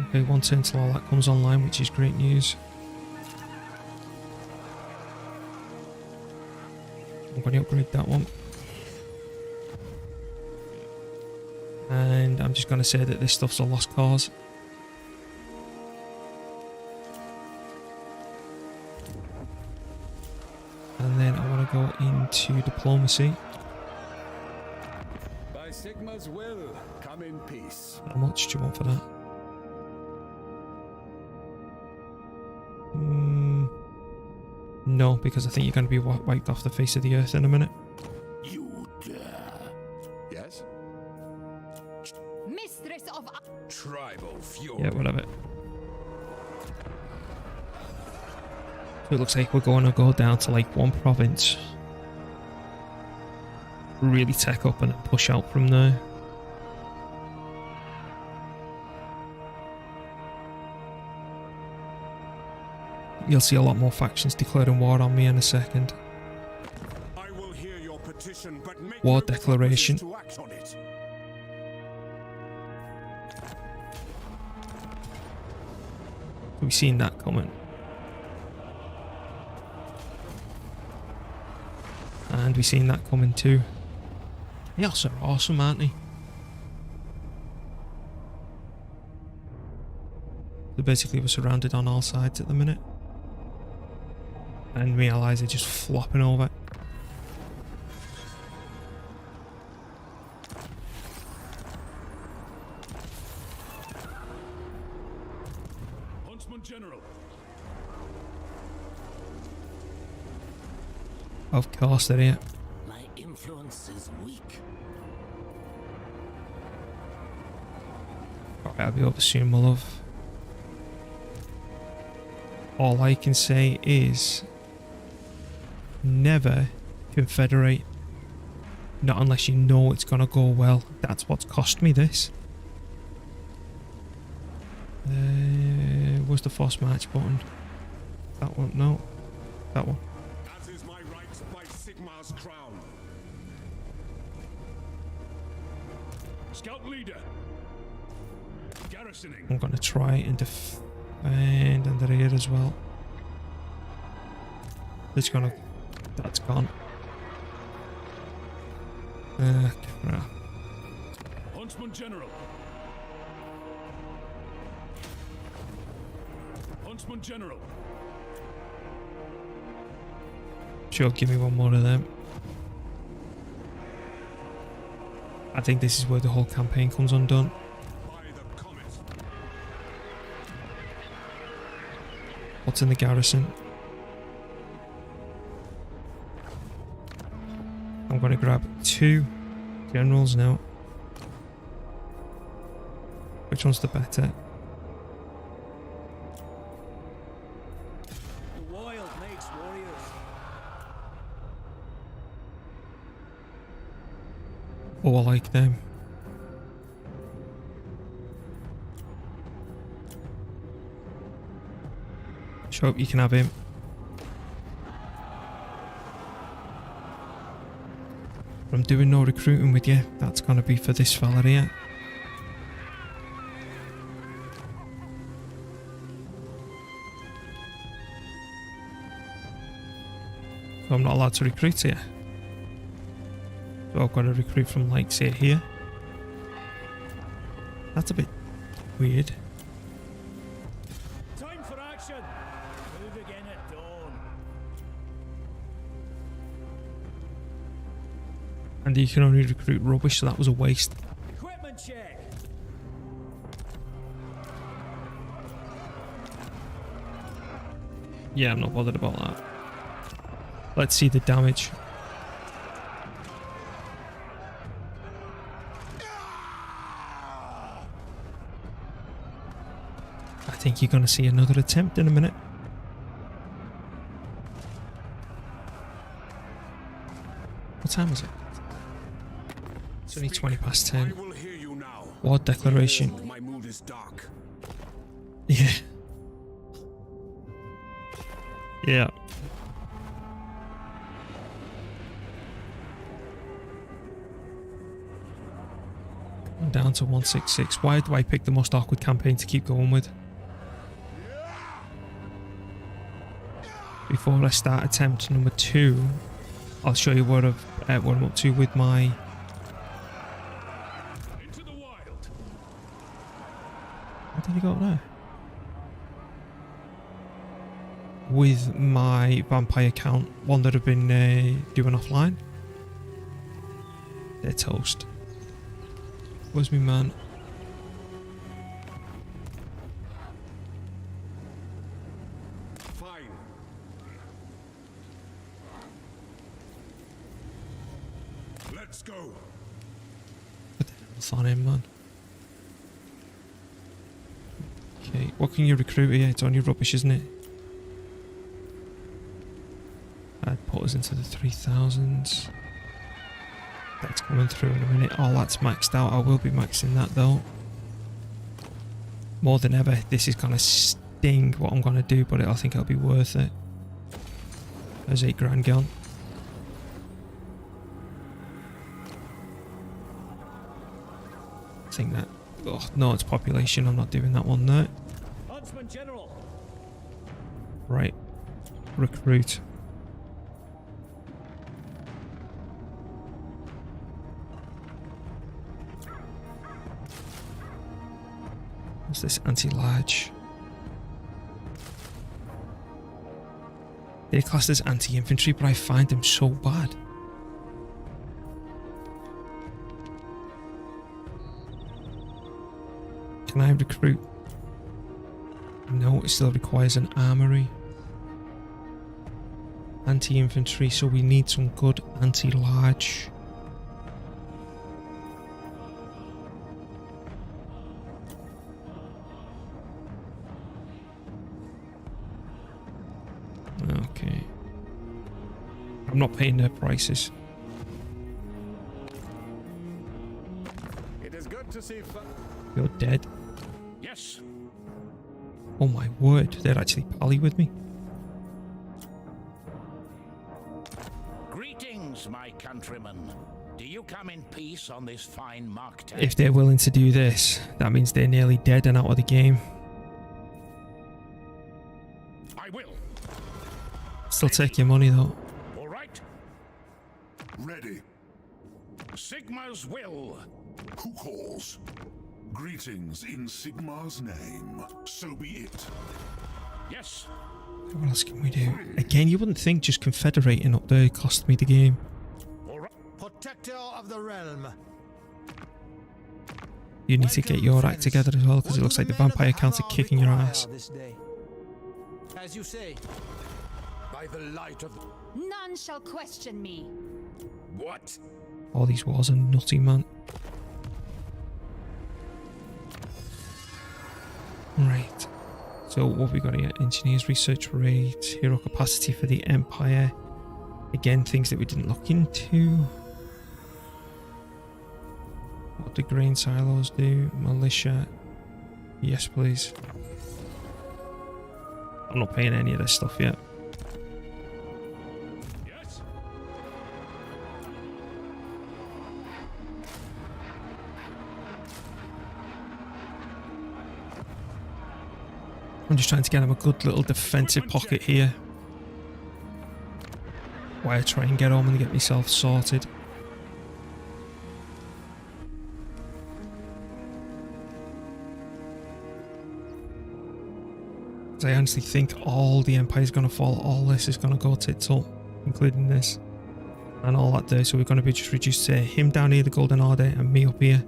Okay, one turn till all that comes online, which is great news. I'm going to upgrade that one. And I'm just going to say that this stuff's a lost cause. And then I want to go into diplomacy. By Sigma's will, come in peace. How much do you want for that? No, because I think you're going to be wiped off the face of the earth in a minute. You dare. Yes? Mistress of Tribal fury. Yeah, whatever. So it looks like we're going to go down to like one province. Really tech up and push out from there. You'll see a lot more factions declaring war on me in a second. I will hear your petition, but make War no declaration. promises to act on it. We've seen that coming. And we've seen that coming too. They also are awesome, aren't they? So basically we're surrounded on all sides at the minute. And me allies are just flopping over. Huntsman General. Of course they're here. My influence is weak. Alright, I'll be over soon, my love. All I can say is never confederate. Not unless you know it's gonna go well. That's what's cost me this. Where's the force march button? That one? No. That one. As is my right by Sigmar's crown. Scout leader. Garrisoning. I'm gonna try and defend under here as well. It's gonna... That's gone. Crap. Huntsman General. Huntsman General. Sure, give me one more of them. I think this is where the whole campaign comes undone. By the comet. What's in the garrison? I'm going to grab 2 generals now. Which one's the better? The wild makes warriors. Oh, I like them. Sure, you can have him. I'm doing no recruiting with you. That's going to be for this fella here. So I'm not allowed to recruit here. So I've got to recruit from, like, say, here. That's a bit weird. Time for action. Move again at dawn. And you can only recruit rubbish, so that was a waste. Equipment check. Yeah, I'm not bothered about that. Let's see the damage. I think you're going to see another attempt in a minute. What time is it? It's only 20 past 10. I will hear you now. War declaration. My mood is dark. Yeah. Yeah. I'm down to 166. Why do I pick the most awkward campaign to keep going with? Before I start attempt number 2, I'll show you what I'm up to with my... Into the wild. What did you got there? With my vampire count, one that I've been doing offline. They're toast. Where's me man? Fine. Let's go. Put the health on him, man. Okay, what can you recruit here? It's only rubbish, isn't it? I'd put us into the 3000s. That's coming through in a minute. Oh, that's maxed out. I will be maxing that though. More than ever. This is gonna sting what I'm gonna do, but I think it'll be worth it. There's 8 grand gone. I think that... Oh, no, it's population. I'm not doing that one there. Engagement, General. Right. Recruit. What's this anti-large? They're classed as anti-infantry, but I find them so bad. Can I recruit? No, it still requires an armory. Anti-infantry, so we need some good anti-large. Okay. I'm not paying their prices. It is good to see. You're dead. Yes. Oh my word, they're actually pally with me. Greetings, my countrymen. Do you come in peace on this fine mark day? If they're willing to do this, that means they're nearly dead and out of the game. I will. Still take your money though. All right. Ready. Sigma's will. Who calls? Greetings in Sigmar's name. So be it. Yes. What else can we do? Again, you wouldn't think just confederating up there cost me the game. All right. Protector of the realm. You need to get your act together as well, because it looks like the vampire counts are kicking your ass. As you say. By the light of the... None shall question me. What? All these wars are nutty, man. Right. So what we got here? Engineers research rate, hero capacity for the Empire. Again, things that we didn't look into. What do grain silos do? Militia. Yes, please. I'm not paying any of this stuff yet. Yes. I'm just trying to get him a good little defensive pocket here, while I try and get home and get myself sorted. I honestly think all the Empire's going to fall, all this is going to go tits up, including this and all that there, so we're going to be just reduced to him down here, the Golden Order, and me up here.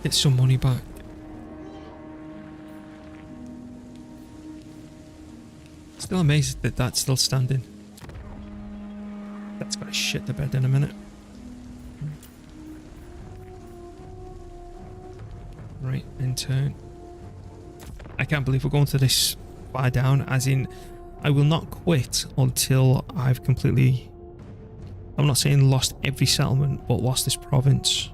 Get some money back. Still amazed that that's still standing. That's got to shit the bed in a minute. Right, in turn. I can't believe we're going to this far down, as in, I will not quit until I've completely, I'm not saying lost every settlement, but lost this province.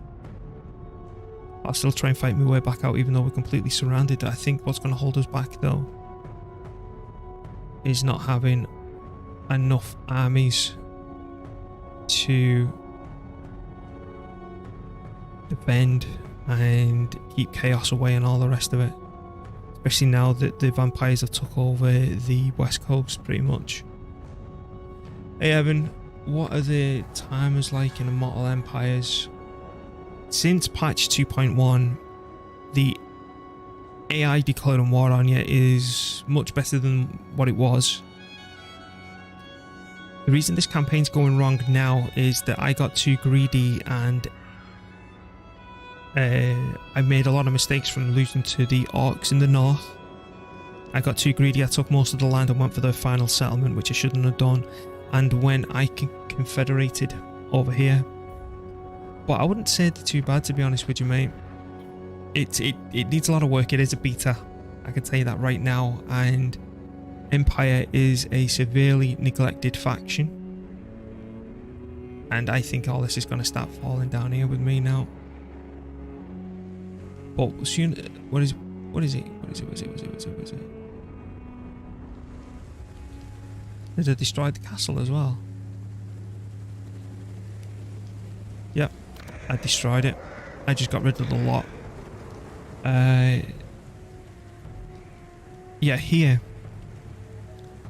I'll still try and fight my way back out, even though we're completely surrounded. I think what's going to hold us back, though, is not having enough armies to defend and keep chaos away and all the rest of it. Especially now that the vampires have took over the west coast, pretty much. Hey Evan, what are the timers like in Immortal Empires? Since patch 2.1, the AI declaring war on you is much better than what it was. The reason this campaign's going wrong now is that I got too greedy and I made a lot of mistakes from losing to the orcs in the north. I got too greedy, I took most of the land and went for the final settlement, which I shouldn't have done. And when I confederated over here, but I wouldn't say they're too bad, to be honest with you, mate. It needs a lot of work. It is a beta, I can tell you that right now, and Empire is a severely neglected faction, and I think all this is going to start falling down here with me now. But soon, What is it? What is it? What is it? What is it? What is it? What is it? Did I destroy the castle as well? Yep, I destroyed it. I just got rid of the lot. Yeah, here.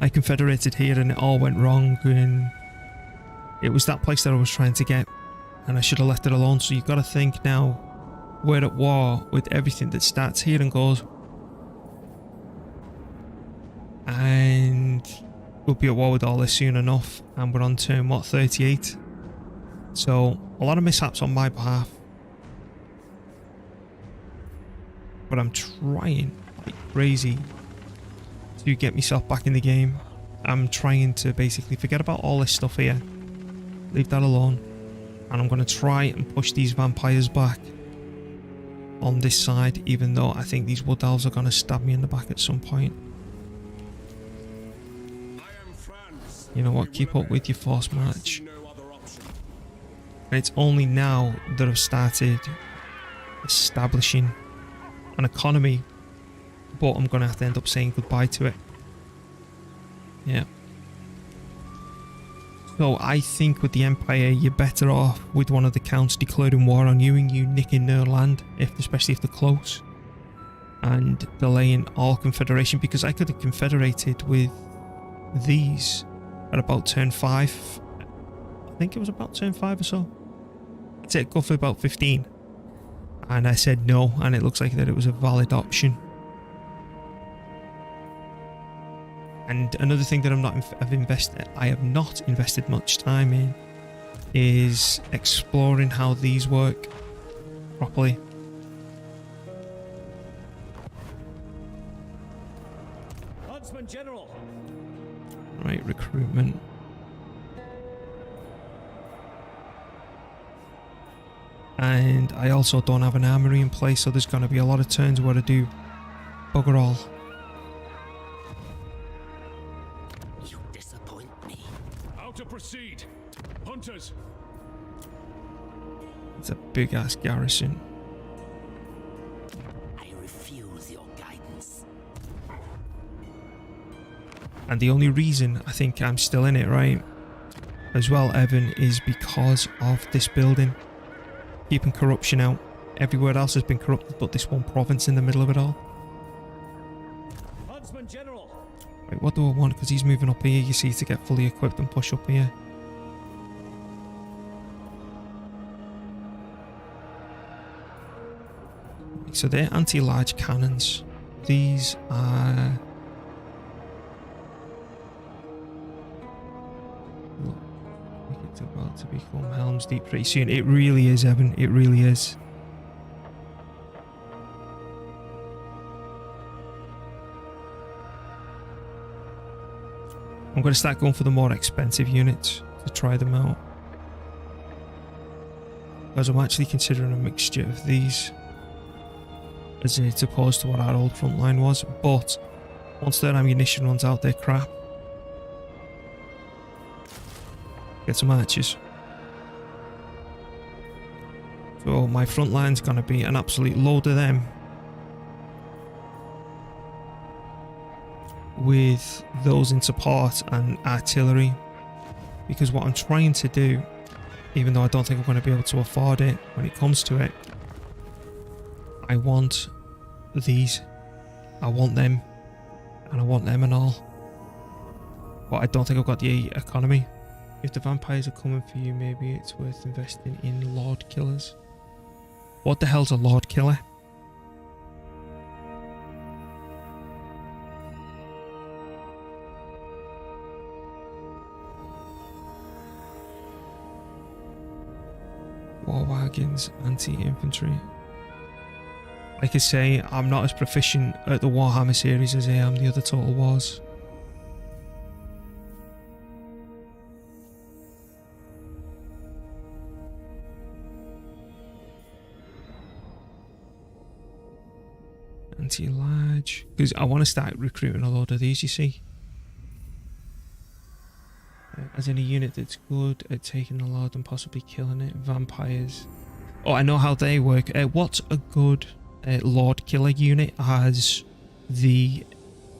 I confederated here and it all went wrong, and it was that place that I was trying to get, and I should have left it alone. So you've got to think now, we're at war with everything that starts here and goes. And we'll be at war with all this soon enough, and we're on turn, what, 38? So, a lot of mishaps on my behalf. But I'm trying like crazy to get myself back in the game. I'm trying to basically forget about all this stuff here. Leave that alone. And I'm going to try and push these vampires back on this side, even though I think these wood elves are going to stab me in the back at some point. I am Franz. You know what, keep up with your force march. And it's only now that I've started establishing an economy, but I'm going to have to end up saying goodbye to it. Yeah. So I think with the Empire, you're better off with one of the counts declaring war on you and you nicking their land, especially if they're close, and delaying all confederation, because I could have confederated with these at about turn 5. I think it was about turn 5 or so. I'd say go for about 15. And I said no, and it looks like that it was a valid option. And another thing that I have not invested much time in is exploring how these work properly. Huntsman General. Right, recruitment. And I also don't have an armory in place, so there's going to be a lot of turns where I do bugger all. You disappoint me. How to proceed? Hunters. It's a big ass garrison. I refuse your guidance. And the only reason I think I'm still in it, right, as well, Evan, is because of this building. Keeping corruption out. Everywhere else has been corrupted, but this one province in the middle of it all. Huntsman General. Wait, what do I want? Because he's moving up here, you see, to get fully equipped and push up here. So they're anti-large cannons. These are... It's about to become Helm's Deep pretty soon. It really is, Evan. It really is. I'm going to start going for the more expensive units to try them out. Because I'm actually considering a mixture of these as opposed to what our old front line was. But once their ammunition runs out, they're crap. Get some archers. So my front line's gonna be an absolute load of them, with those in support and artillery, because what I'm trying to do, even though I don't think I'm going to be able to afford it when it comes to it, I want these, I want them, and I want them and all, but I don't think I've got the economy. If the vampires are coming for you, maybe it's worth investing in Lord Killers. What the hell's a Lord Killer? War wagons, anti-infantry. Like I say, I'm not as proficient at the Warhammer series as I am the other Total Wars. Anti-large, because I want to start recruiting a load of these, you see. As in a unit that's good at taking a load and possibly killing it. Vampires. Oh, I know how they work. What's a good Lord Killer unit as the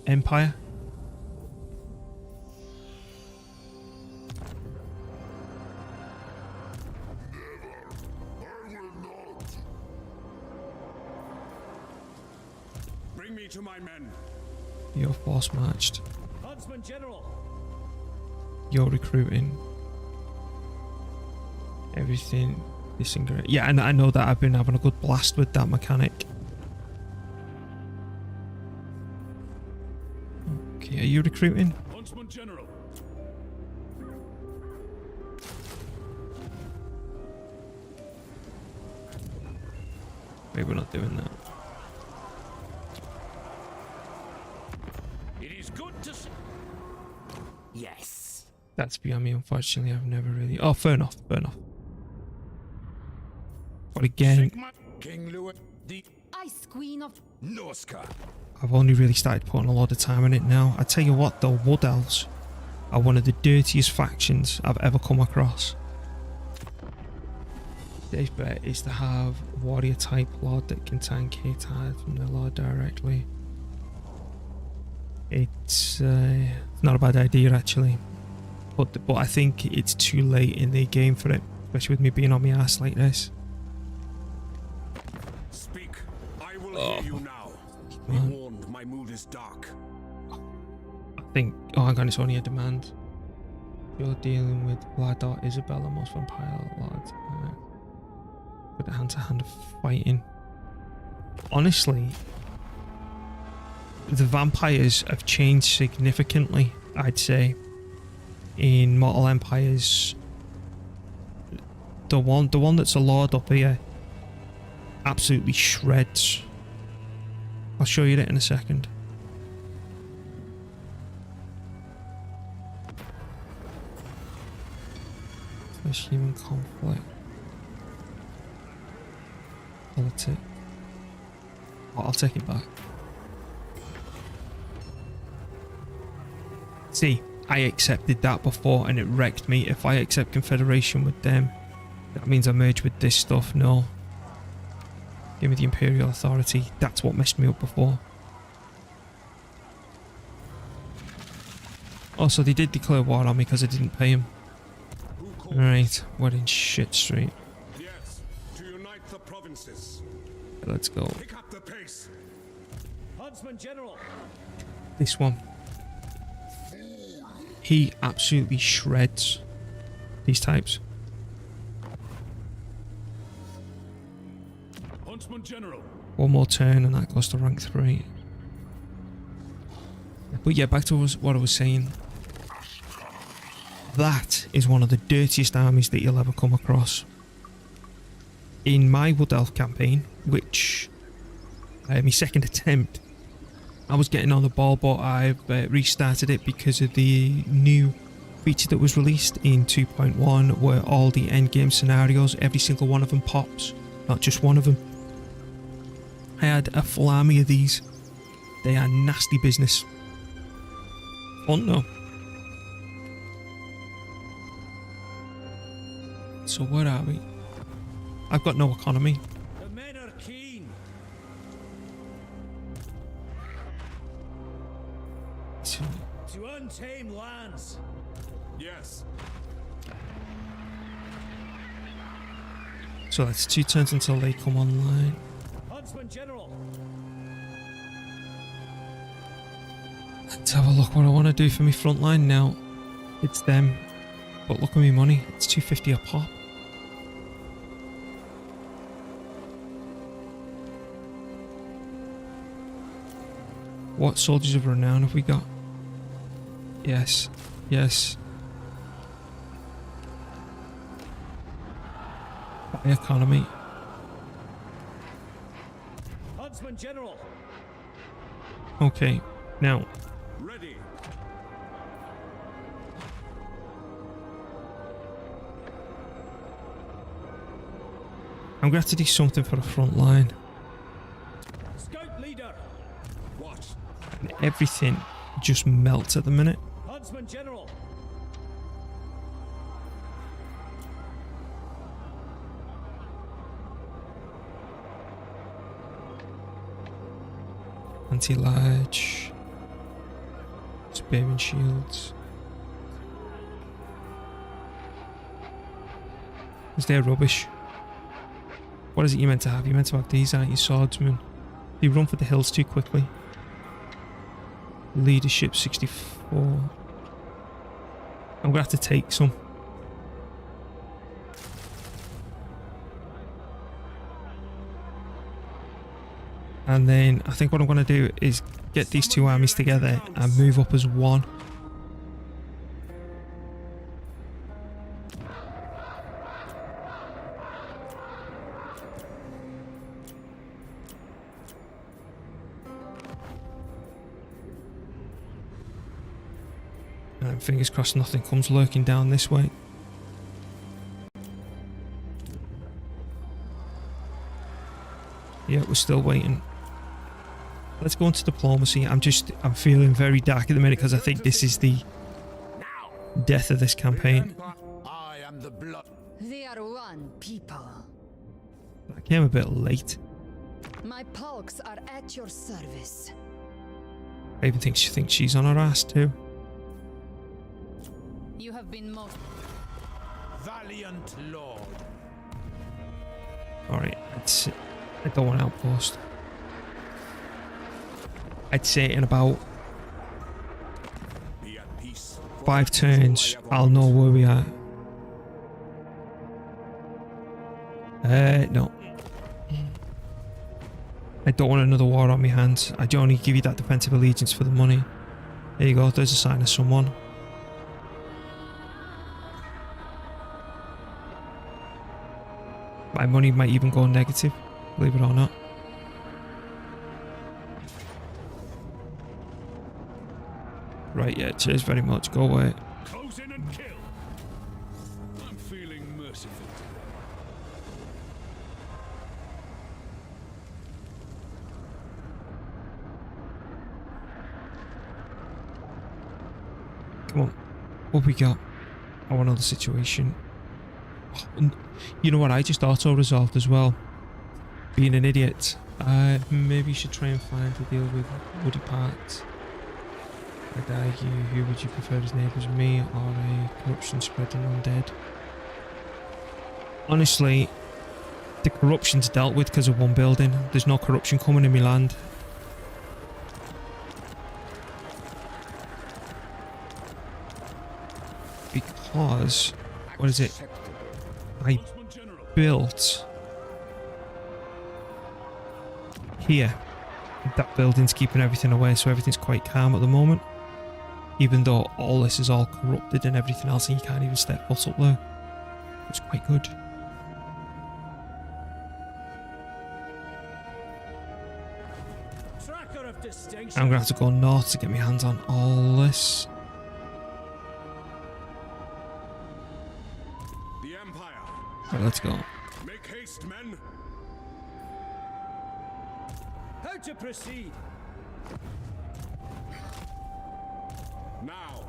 Empire. Bring me to my men. You're force marched. Huntsman General. You're recruiting. Everything disintegrate. Yeah, and I know that I've been having a good blast with that mechanic. Okay, are you recruiting? Huntsman General. Maybe we're not doing that. It is good to see. Yes. That's beyond me, unfortunately. I've never really... Oh, fair enough, fair enough. But again, Sigma King Louis the Ice Queen of Norska. I've only really started putting a lot of time in it now. I tell you what though, Wood Elves are one of the dirtiest factions I've ever come across. Today's bet is to have a warrior type lord that can tank hit hard from the lord directly. It's not a bad idea actually, but I think it's too late in the game for it, especially with me being on my ass like this. Speak. I will hear you now. Be warned, my mood is dark. I think, oh hang on, it's only a demand. You're dealing with Vladar, Isabella, most vampire lords. With a hand-to-hand fighting. Honestly, the vampires have changed significantly, I'd say. In Mortal Empires, the one that's a lord up here absolutely shreds. I'll show you that in a second. First human conflict. Politics. Oh, I'll take it back. See, I accepted that before and it wrecked me. If I accept Confederation with them, that means I merge with this stuff. No. Give me the Imperial Authority. That's what messed me up before. Also, they did declare war on me because I didn't pay them. Alright, we're in shit street. Yes, to unite the provinces. Let's go. Pick up the pace. Huntsman General. This one. He absolutely shreds these types. Huntsman General. One more turn and that goes to rank 3. But yeah, back to what I was saying. That is one of the dirtiest armies that you'll ever come across. In my Wood Elf campaign, which my second attempt, I was getting on the ball, but I've restarted it because of the new feature that was released in 2.1 where all the endgame scenarios, every single one of them pops, not just one of them. I had a full army of these. They are nasty business. Fun though. So where are we? I've got no economy. The men are keen. To untamed lands. Yes. So that's 2 turns until they come online. Huntsman General. Let's have a look what I want to do for my front line now. It's them. But look at me money. It's 250 a pop. What soldiers of renown have we got? Yes. Yes. Buy economy. Huntsman General. Okay. Now. Ready. I'm going to have to do something for the front line. Scout leader. What? Everything just melts at the minute. Huntsman General. Anti-large. Spearman shields. Is there rubbish? What is it you meant to have? You meant to have these, aren't you, swordsman? You run for the hills too quickly. Leadership 64. I'm gonna have to take some. And then I think what I'm gonna do is get these two armies together and move up as one. And fingers crossed nothing comes lurking down this way. Yeah, we're still waiting. Let's go into diplomacy. I'm feeling very dark at the minute because I think this is the death of this campaign. I am the blood. We are one people. I came a bit late. My pulks are at your service. I even think she thinks she's on her ass too. You have been most Valiant lord. Alright, I don't want outpost. I'd say in about Be at peace. 5 turns, I'll know where we are. No. I don't want another war on my hands. I only give you that defensive allegiance for the money. There you go, there's a sign of someone. My money might even go negative, believe it or not. Right, yeah, cheers very much. Go away. Close in and kill. I'm feeling merciful today. Come on. What we got? I want to know the situation. Oh, you know what? I just auto-resolved as well. Being an idiot. Maybe you should try and find a deal with woody parts. I'd argue, who would you prefer as neighbours, me or a corruption spreading undead? Honestly, the corruption's dealt with because of one building. There's no corruption coming in my land. Because, what is it? I built here. That building's keeping everything away, so everything's quite calm at the moment. Even though all this is all corrupted and everything else, and you can't even step foot up there. It's quite good. Tracker of distinction. I'm gonna have to go north to get my hands on all this. The Empire. Right, let's go. Make haste, men. How to proceed? Now.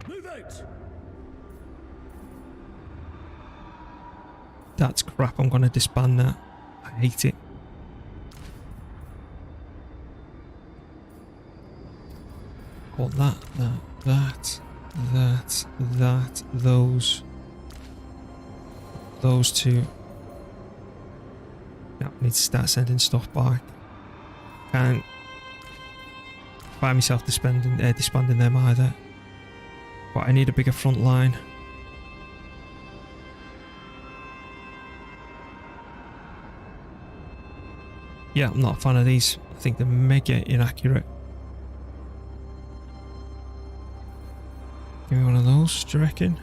Move out. That's crap. I'm gonna disband that. I hate it. I want that, those two. Yeah, I need to start sending stuff back. Can't find myself disbanding them either. But I need a bigger front line. Yeah, I'm not a fan of these. I think they're mega inaccurate. Give me one of those, do you reckon?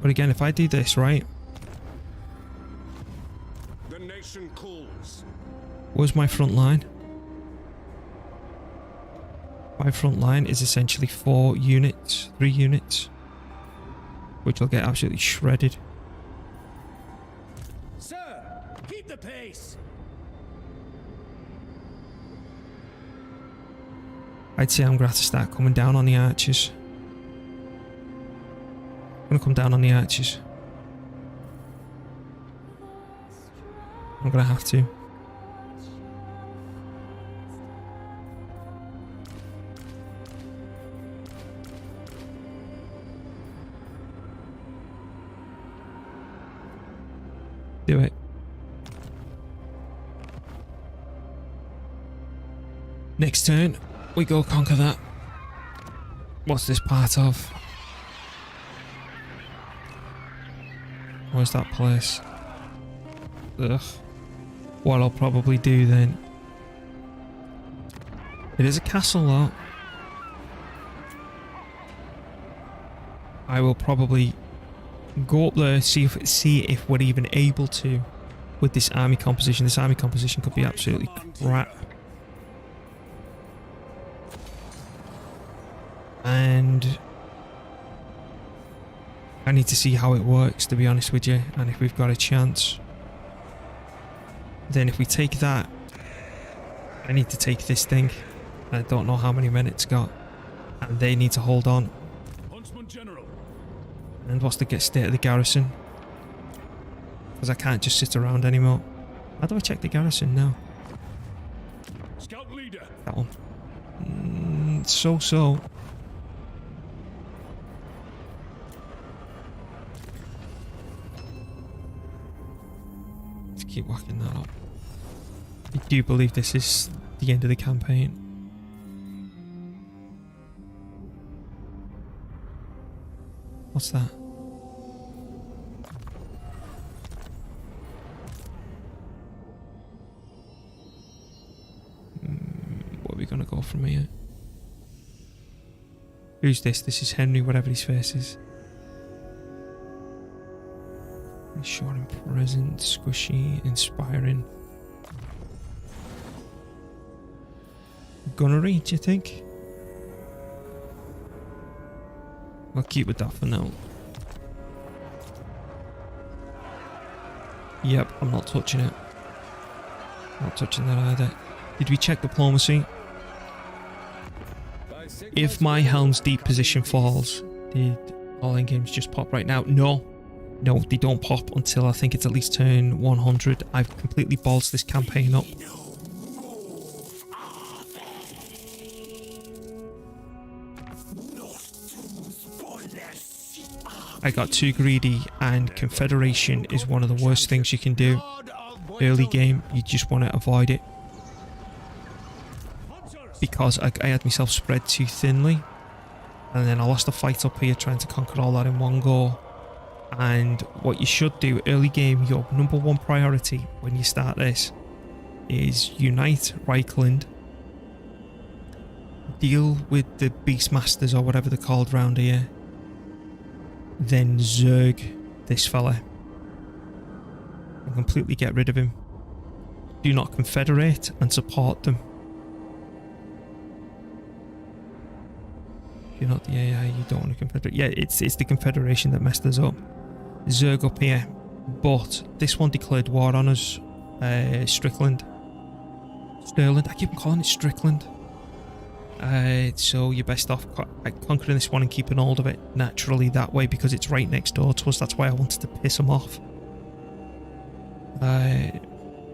But again, if I do this, right? The nation calls. Where's my front line? My front line is essentially 3 units, which will get absolutely shredded. Sir, keep the pace. I'd say I'm gonna have to start coming down on the archers. I'm gonna come down on the archers. I'm gonna have to. Do it. Next turn, we go conquer that. What's this part of? Where's that place? Ugh. What I'll probably do then. It is a castle though. I will probably go up there, see if we're even able to with this army composition. This army composition could be absolutely crap. And I need to see how it works, to be honest with you, and if we've got a chance. Then if we take that, I need to take this thing. I don't know how many men it's got, and they need to hold on. Huntsman General. And what's the state of the garrison? Because I can't just sit around anymore. How do I check the garrison now? Scout leader. That one. So. Let's keep whacking that up. I do believe this is the end of the campaign. What's that? Where are we gonna go from here? Who's this? This is Henry, whatever his face is. Short and present, squishy, inspiring. Gunnery, do you think? I'll keep with that for now. Yep, I'm not touching it. Not touching that either. Did we check diplomacy? If my Helm's Deep position falls, did all end games just pop right now? No. No, they don't pop until I think it's at least turn 100. I've completely ballsed this campaign up. I got too greedy, and Confederation is one of the worst things you can do. Early game, you just want to avoid it. Because I had myself spread too thinly, and then I lost a fight up here trying to conquer all that in one go. And what you should do early game, your number one priority when you start this is unite Reichland, deal with the Beastmasters or whatever they're called round here, then Zerg this fella and completely get rid of him. Do not confederate and support them. If you're not the AI, you don't want to confederate. Yeah, it's the Confederation that messed us up. Zerg up here, but this one declared war on us. Strickland. Sterling, I keep calling it Strickland. So you're best off conquering this one and keeping hold of it naturally that way, because it's right next door to us. That's why I wanted to piss him off.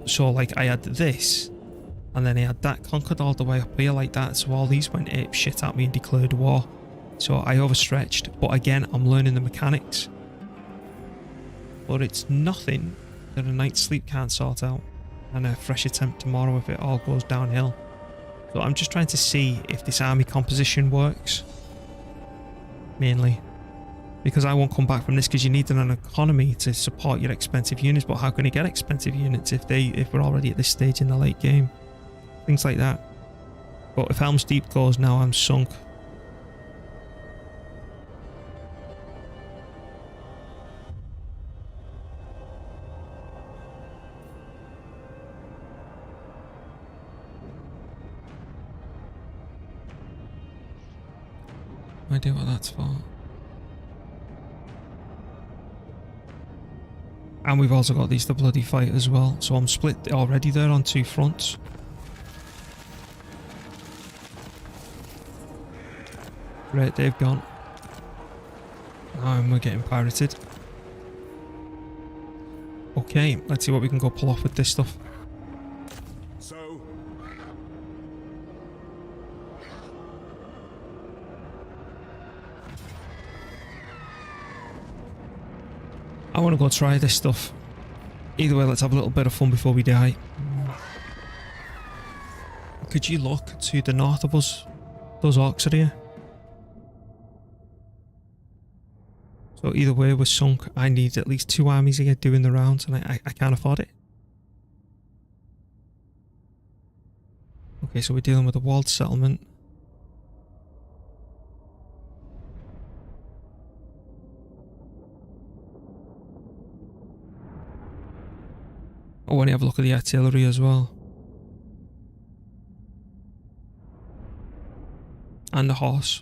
So like I had this, and then I had that conquered all the way up here like that, so all these went ape shit at me and declared war. So I overstretched, but again, I'm learning the mechanics. But it's nothing that a night's sleep can't sort out, and a fresh attempt tomorrow if it all goes downhill. So I'm just trying to see if this army composition works, mainly, because I won't come back from this, because you need an economy to support your expensive units. But how can you get expensive units if we're already at this stage in the late game? Things like that. But if Helm's Deep goes now, I'm sunk. No idea what that's for. And we've also got these to bloody fight as well, so I'm split already there on two fronts. Great, they've gone. And we're getting pirated. Okay, let's see what we can go pull off with this stuff. So, I want to go try this stuff. Either way, let's have a little bit of fun before we die. Could you look to the north of us? Those orcs are here. So either way, we're sunk. I need at least 2 armies here doing the rounds, and I can't afford it. Okay, so we're dealing with a walled settlement. I want to have a look at the artillery as well. And the horse.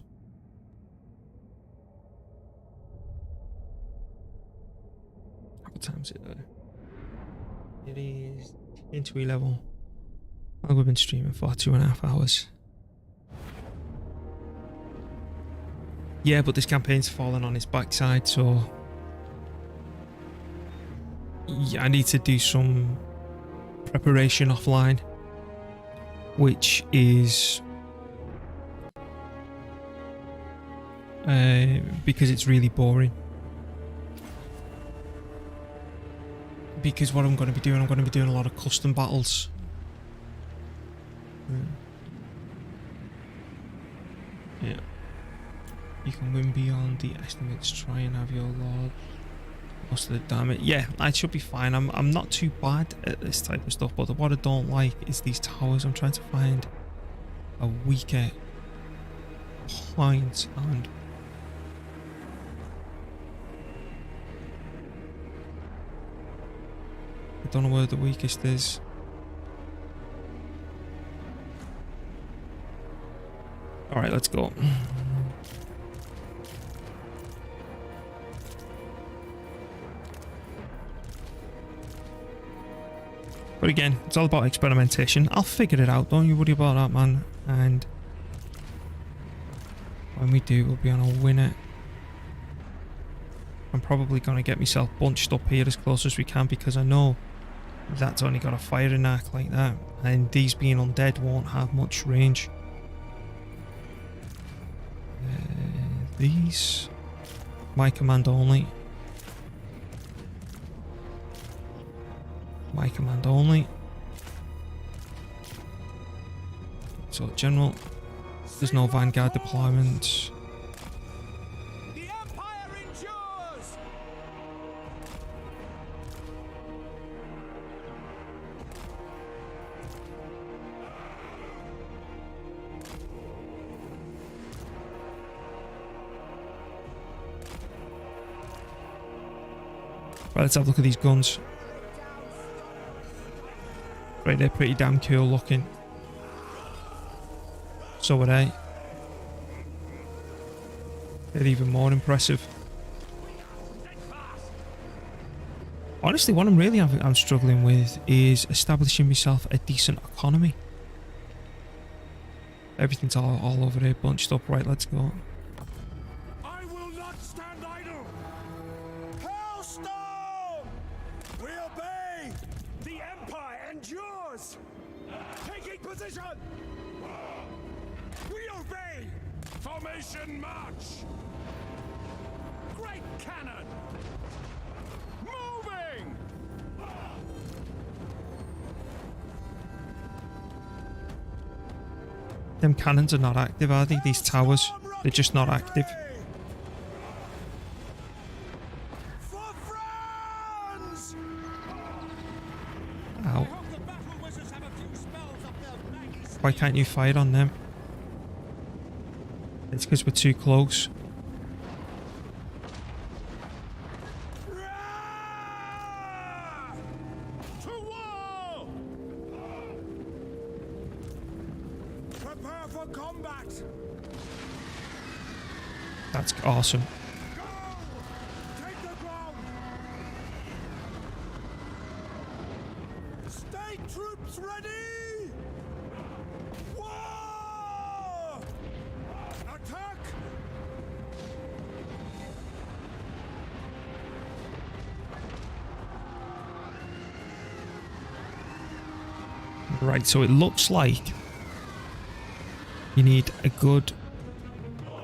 What time is it though? It is into 11. Well, we've been streaming for 2.5 hours. Yeah, but this campaign's fallen on its backside, so yeah, I need to do some preparation offline, which is because it's really boring. Because what I'm going to be doing, a lot of custom battles. Yeah. You can win beyond the estimates. Try and have your lord. Most of the damage. Yeah, I should be fine. I'm not too bad at this type of stuff, but what I don't like is these towers. I'm trying to find a weaker point, and I don't know where the weakest is. Alright, let's go. But again, it's all about experimentation. I'll figure it out, don't you worry about that, man. And when we do, we'll be on a winner. I'm probably going to get myself bunched up here as close as we can, because I know that's only got a firing arc like that, and these being undead won't have much range. These, my command only. My command only. So general, there's no vanguard deployment. The Empire endures! Right, let's have a look at these guns. Right, they're pretty damn cool looking. So are they. They're even more impressive. Honestly, what I'm struggling with is establishing myself a decent economy. Everything's all over here, bunched up. Right, let's go. I will not stand idle. Hailstorm! We obey! The Empire endures! Taking position! We obey! Formation march. Great cannon! Moving! Them cannons are not active, are they? These towers, they're just not active. For Franz! Ow. Why can't you fire on them? It's because we're too close. To war! Prepare for combat! That's awesome. Go! Take the ground! State troops ready! War! Attack! Right, so it looks like you need a good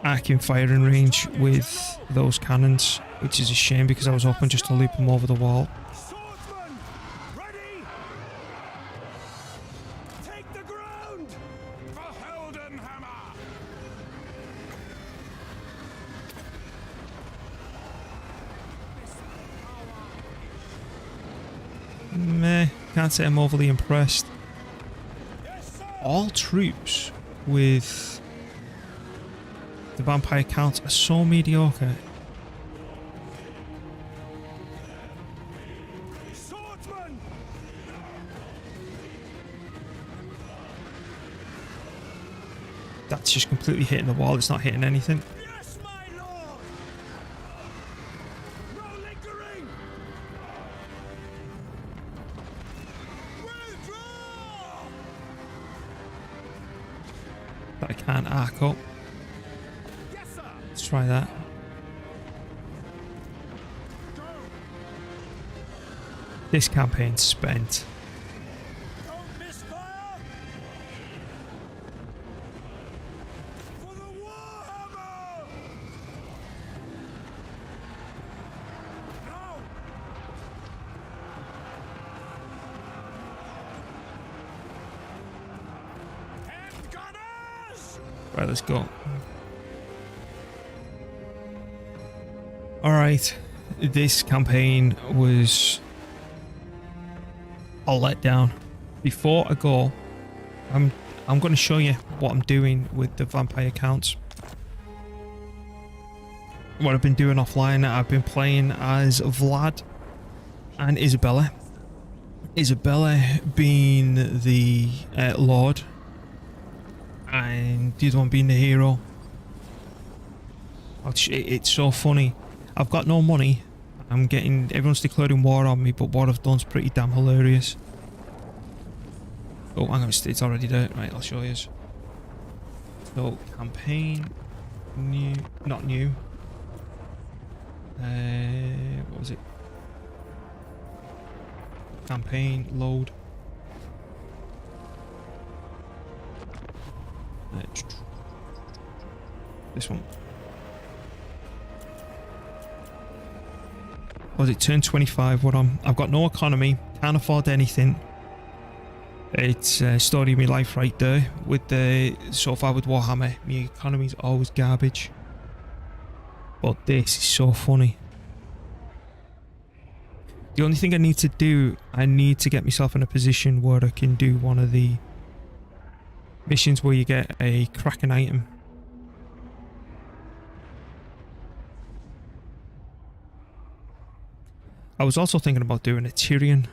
arcing firing range with those cannons, which is a shame because I was hoping just to loop them over the wall. Swordsman, ready? Take the ground! For Heldenhammer! Meh, can't say I'm overly impressed. Yes, sir! All troops with the vampire counts are so mediocre. Swordsman! That's just completely hitting the wall, it's not hitting anything. Yes, my lord! No lingering! Withdraw! That I can't arc up. Yes, sir! Let's try that. Go! This campaign's spent. Don't misfire! For the Warhammer! Now! Hand gunners! Right, let's go. Alright, this campaign was a letdown. Before I go, I'm going to show you what I'm doing with the vampire counts. What I've been doing offline, I've been playing as Vlad and Isabella. Isabella being the Lord and the other one being the hero. It's so funny. I've got no money. Everyone's declaring war on me, but what I've done's pretty damn hilarious. Oh, hang on, it's already there. Right, I'll show you. So, campaign, new, not new. What was it? Campaign, load. This one. Was it turn 25? I've got no economy, can't afford anything. It's story of my life right there. With so far with Warhammer, my economy's always garbage. But this is so funny. The only thing I need to do, I need to get myself in a position where I can do one of the missions where you get a Kraken item. I was also thinking about doing a Tyrion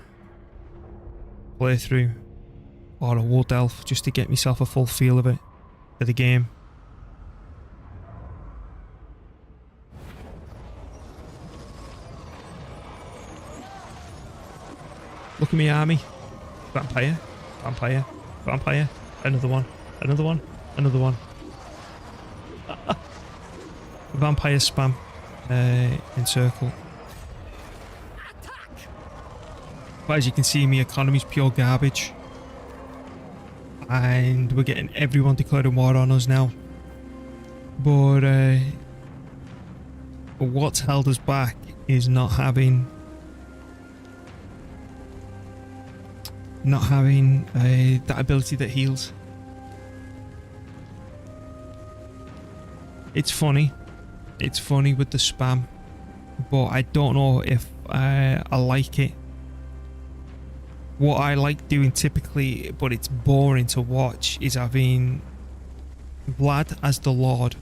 playthrough or a Wood Elf just to get myself a full feel of it, of the game. Look at me army. Vampire, vampire, vampire. Another one, another one, another one. Vampire spam in circle. But as you can see, my economy's pure garbage. And we're getting everyone declaring war on us now. But what's held us back is not having that ability that heals. It's funny with the spam, but I don't know if I like it. What I like doing typically, but it's boring to watch, is having Vlad as the Lord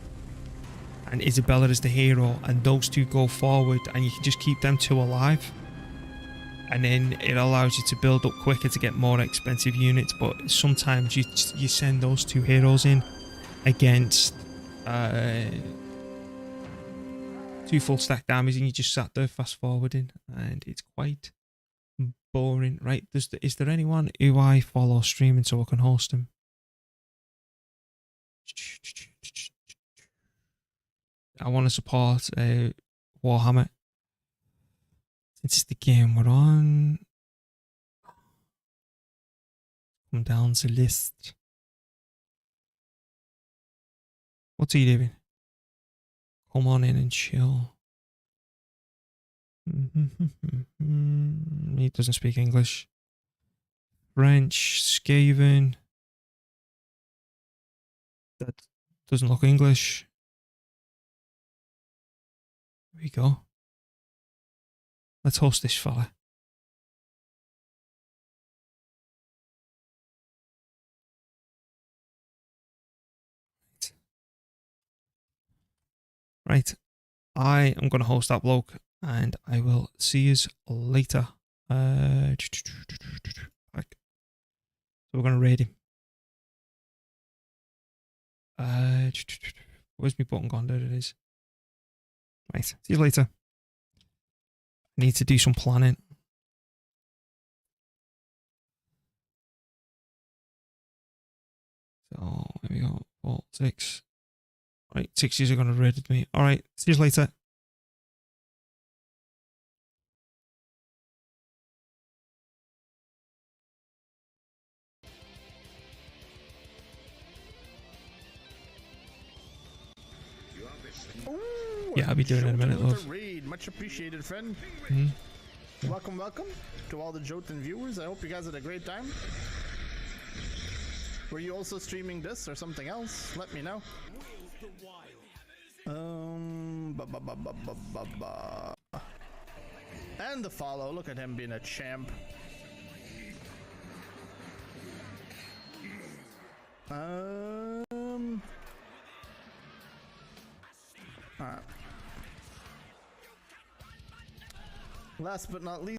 and Isabella as the hero, and those two go forward and you can just keep them two alive, and then it allows you to build up quicker to get more expensive units. But sometimes you send those two heroes in against two full stacked armies and you just sat there fast forwarding, and it's quite boring. Right, is there anyone who I follow streaming so I can host them? I want to support Warhammer. Since it's the game we're on. Come down the list. What's he doing? Come on in and chill. He doesn't speak English. French, Skaven. That doesn't look English. Here we go. Let's host this fella. Right. I am going to host that bloke and I will see you later. Back. So we're going to raid him. Where's my button gone? There it is. Right. See you later. I need to do some planning. So here we go. 4, 6. Right, 60s are going to raid with me. Alright, see you later. Ooh, Yeah, I'll be doing it in a minute, Jotun with love. a raid. Much appreciated, friend. Mm-hmm. Welcome, welcome to all the Jotun viewers. I hope you guys had a great time. Were you also streaming this or something else? Let me know. And the follow. Look at him being a champ. Alright. Last but not least.